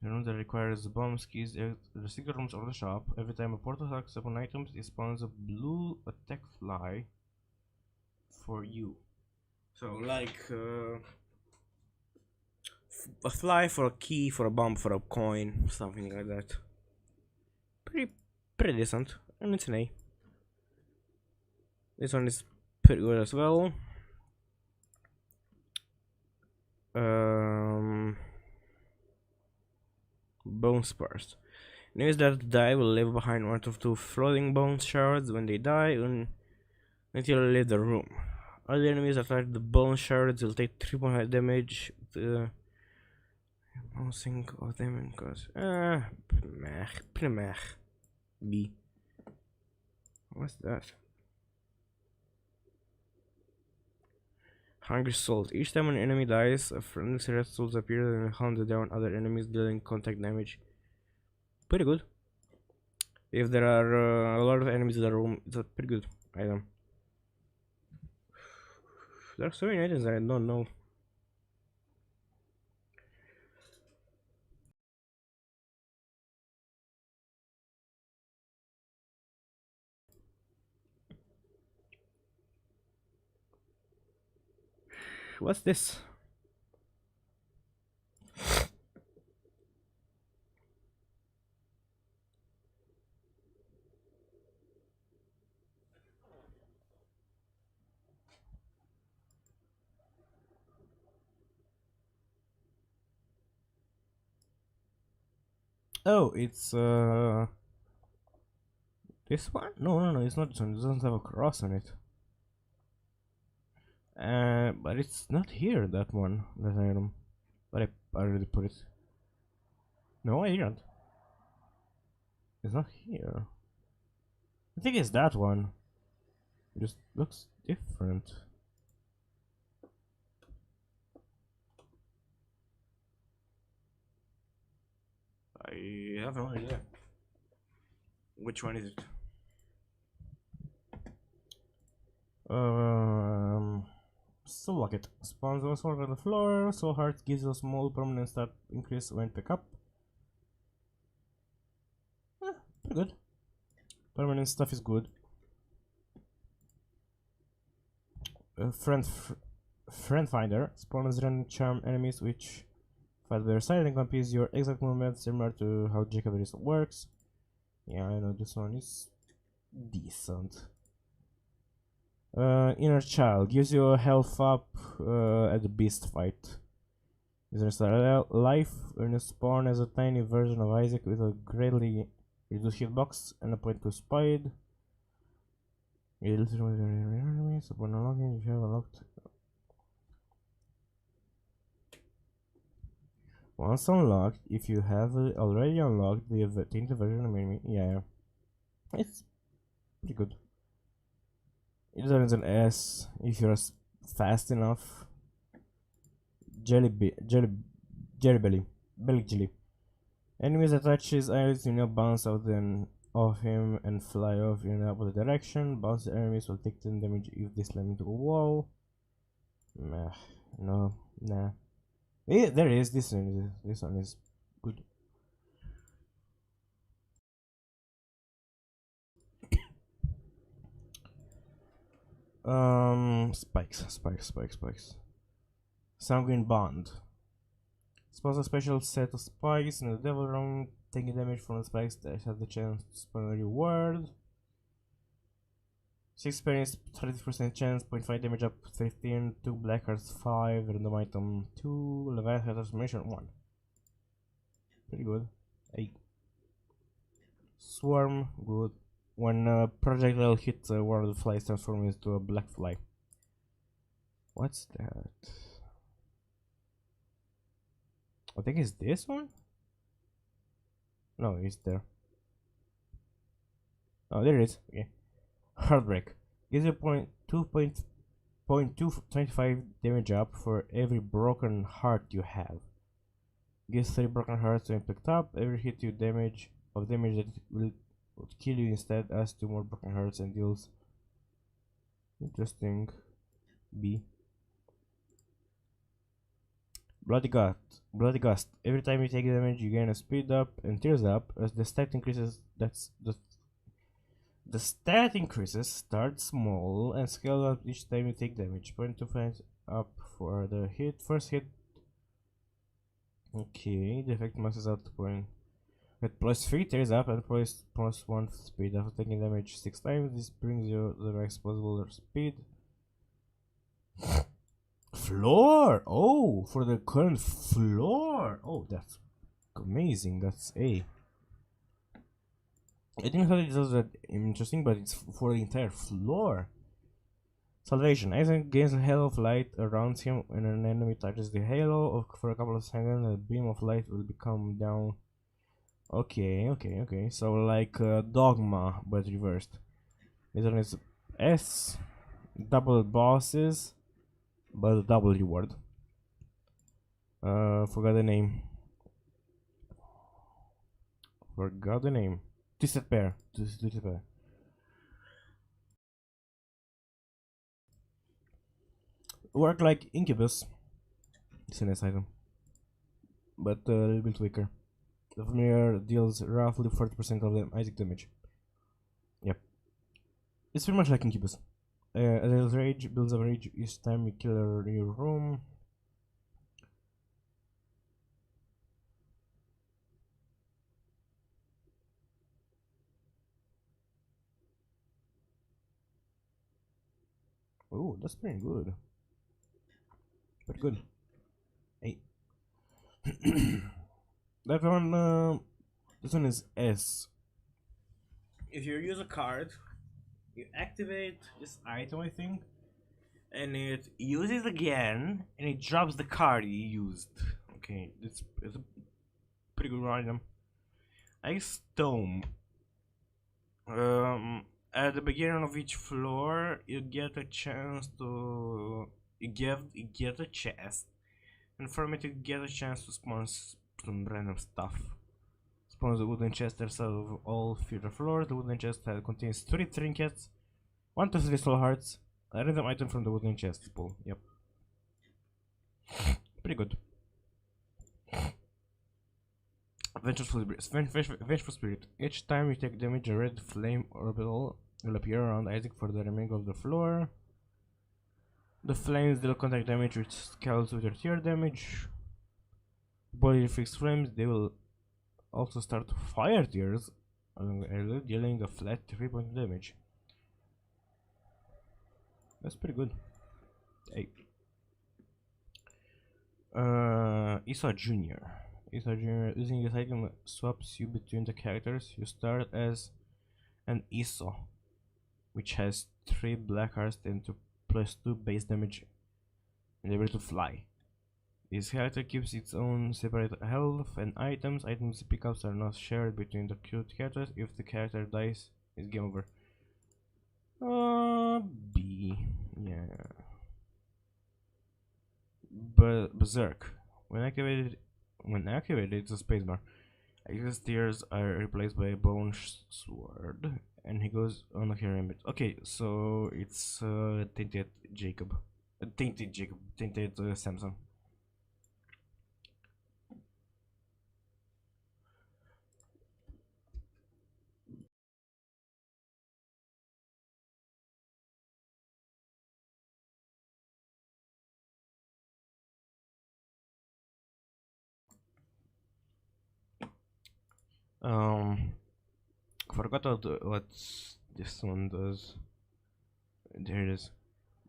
a room that requires bombs, keys, the secret rooms or the shop. Every time a portal hooks upon items, it spawns a blue attack fly for you. So like a fly for a key, for a bomb, for a coin, something like that. Pretty decent, and it's an A. This one is pretty good as well. Bone spurs. Enemies that die will leave behind one of two floating bone shards when they die until they leave the room. Other enemies that touch the bone shards will take 3 more damage. Bouncing of them cause meh. B. What's that? Hungry Salt. Each time an enemy dies, a friendly red souls appear and hunt down other enemies, dealing contact damage. Pretty good. If there are a lot of enemies in the room, it's a pretty good item. There are so many items that I don't know. What's this? Oh, it's this one? No, it's not this one. It doesn't have a cross on it. But it's not here, that one, that item. But I already put it. No, I didn't. It's not here. I think it's that one. It just looks different. I have no idea. Which one is it? Soul Locket. Spawns a sword on the floor. Soul Heart gives you a small permanent stat increase when pick up. Pretty good. Permanent stuff is good. Friend Finder. Spawns random charm enemies which fight by your side and copies your exact movement, similar to how Jacob works. Yeah, I know this one is decent. Inner Child gives you a health up at the beast fight. Users are life when you spawn as a tiny version of Isaac with a greatly reduced hitbox and a point to speed. Upon unlocking, if you have unlocked. Once unlocked, if you have already unlocked the tainted version of enemy, yeah, it's pretty good. It turns an S if you're fast enough. Jelly belly, belly jelly. Enemies that touches items will now bounce out of him and fly off in the opposite direction. Bounce enemies will take 10 damage if they slam into a wall. No, nah. There is this one. This one is good. Spikes. Sanguine Bond. Spawns a special set of spikes in the Devil Room, taking damage from the spikes that have the chance to spawn a reward. 6 experience, 30% chance, 0.5 damage up 15, 2 black cards 5, random item 2, Leviathan transformation 1. Pretty good. 8. Swarm, good. When a projectile hits one of the flies, transform into a black fly. What's that? I think it's this one? No, it's there. Oh, there it is. Okay. Heartbreak. Gives you 0.225 damage up for every broken heart you have. Gives 3 broken hearts when picked up. Every hit you damage that will kill you instead adds 2 more broken hearts and deals. Interesting. B. Bloody Gust. Every time you take damage, you gain a speed up and tears up. As the stat increases, the stat increases. Start small and scale up each time you take damage. 0.25 up for the first hit. Okay, the effect maxes out to point. At +3 tears up and +1 speed. After taking damage 6 times, this brings you the max possible speed. Floor! Oh, for the current floor! Oh, that's amazing. That's A. I didn't know it was that interesting, but it's for the entire floor. Salvation. Isaac gains a halo of light around him when an enemy touches the halo. For a couple of seconds, a beam of light will become down. Okay. So like Dogma, but reversed. This one is S. Double bosses, but double reward. Forgot the name. Twisted Pair. Work like Incubus. It's a nice item, but a little bit weaker. The familiar deals roughly 40% of the magic damage. Yep. It's pretty much like Incubus. Adele's Rage builds a rage each time you kill a new room. Oh, that's pretty good. Pretty good. Hey. That one, this one is S. If you use a card, you activate this item, I think, and it uses again, and it drops the card you used. Okay, it's a pretty good item. Ice Tome. At the beginning of each floor, you get a chance to you get a chest, and from it you get a chance to spawn some random stuff. Spawns the wooden chest outside of all future floors. The wooden chest contains 3 trinkets, 1 to 3 soul hearts, a random item from the wooden chest pool. Yep. Pretty good. Vengeful Spirit. Each time you take damage, a red flame orbital will appear around Isaac for the remainder of the floor. The flames deal contact damage, which scales with your tier damage. Body fixed flames, they will also start fire tiers, dealing a flat 3 point damage. That's pretty good. Hey. Isa Jr. Isa Jr. Using this item swaps you between the characters. You start as an Iso, which has 3 black hearts and +2 base damage and able to fly. This character keeps its own separate health and items. Items pickups are not shared between the cute characters. If the character dies, it's game over. B. Yeah. Berserk. When activated, it's a spacebar. His tears are replaced by a bone sword, and he goes on a hearing bit. Okay, so it's Tainted Jacob. Tainted Samson. Forgot what this one does. There it is.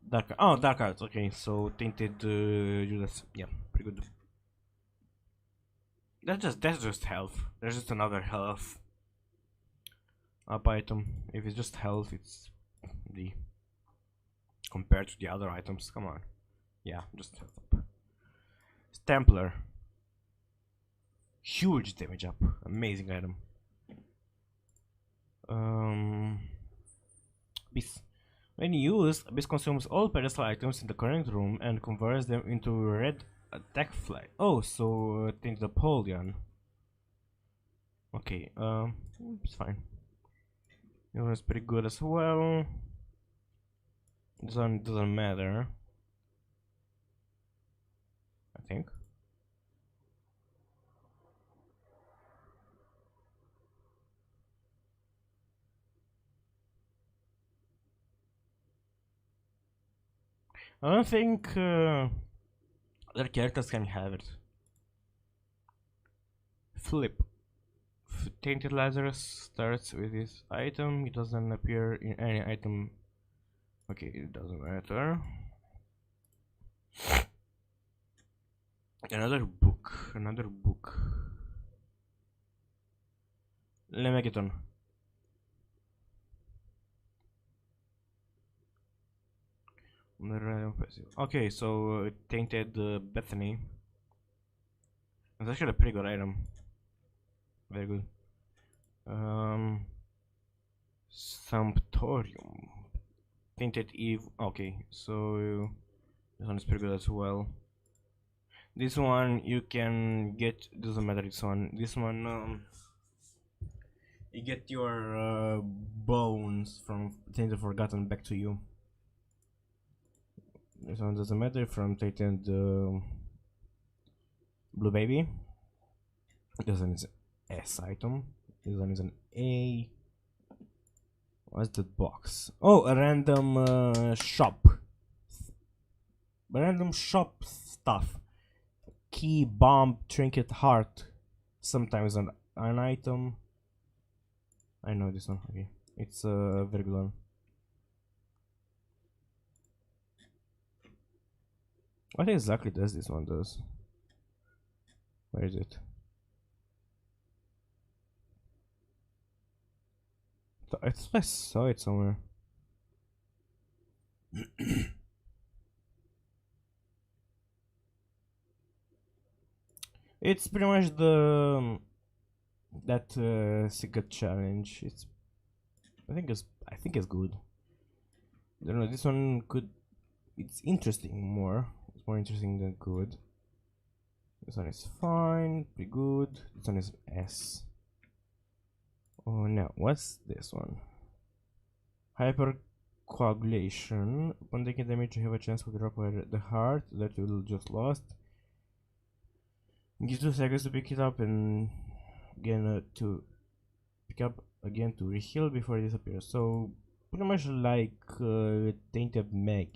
Dark Arts. Okay, so Tainted Judas. Yeah, pretty good. That's just health. There's just another health up item. If it's just health, it's the compared to the other items. Come on. Yeah, just health up. Stampler. Huge damage up. Amazing item. Beast. When used, Abyss consumes all pedestal items in the current room and converts them into red attack flag. Oh, so I think Napoleon. Okay, it's fine. This one is pretty good as well. This one doesn't matter, I think. I don't think other characters can have it. Flip. Tainted Lazarus starts with this item. It doesn't appear in any item. Okay, it doesn't matter. Another book. Lemegeton. Okay, so Tainted Bethany. It's actually a pretty good item. Very good. Sumptorium. Tainted Eve. Okay, so this one is pretty good as well. This one you can get, doesn't matter this one. This one you get your bones from Tainted Forgotten back to you. This one doesn't matter. From Titan the Blue Baby. This one is an S item. This one is an A. What's that box? Oh, a random shop. Random shop stuff. Key, bomb, trinket, heart. Sometimes an item. I know this one. Okay, it's a very good one. What exactly does this one does? Where is it? I saw it somewhere. It's pretty much the that secret challenge. I think it's good. I don't know. This one could. It's interesting more. It's more interesting than good. This one is fine, pretty good. This one is S. Oh no, what's this one? Hypercoagulation. Upon taking damage, you have a chance to drop the heart that you just lost. Give 2 seconds to pick it up and again to pick up again to reheal before it disappears. So pretty much like Tainted Mech.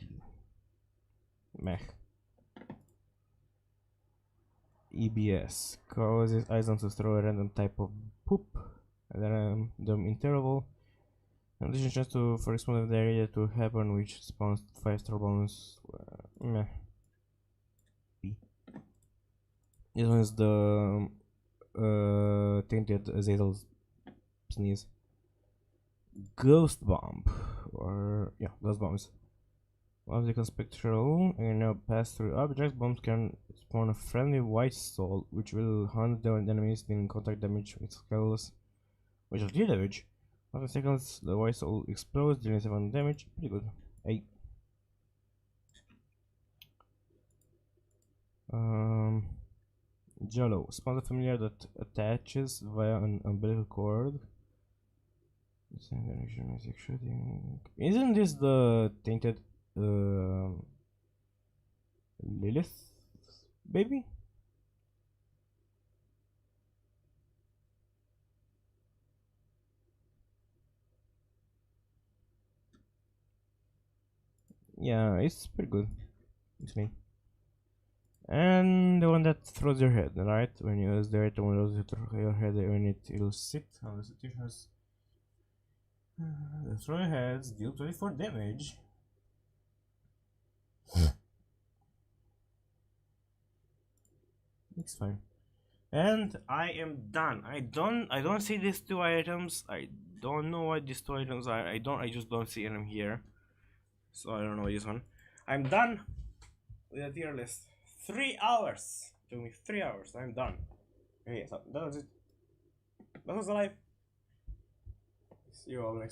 EBS causes items to throw a random type of poop at a random interval. In addition, chance for explosive area to happen, which spawns 5-star bonus. Meh. B. This one is the Tainted Azazel Sneeze. Ghost Bomb, or yeah, Ghost Bombs. Object and spectral, and now pass through objects. Bombs can spawn a friendly white soul, which will hunt down enemies dealing contact damage with skulls, which will deal damage. After seconds, the white soul explodes, dealing 7 damage. Pretty good. Hey. Jello. Spawn a familiar that attaches via an umbilical cord. Isn't this the Tainted Lilith baby? Yeah, it's pretty good. It's me. And the one that throws your head, right? When you use the item, you throw your head when it'll sit on the situations. Throw your heads, deal 24 damage. It's fine. And I am done. I don't see these 2 items. I don't know what these 2 items are. I just don't see them here. So I don't know this one. I'm done with the tier list. 3 hours. It took me 3 hours. I'm done. Okay, so that was it. That was the life. See you all next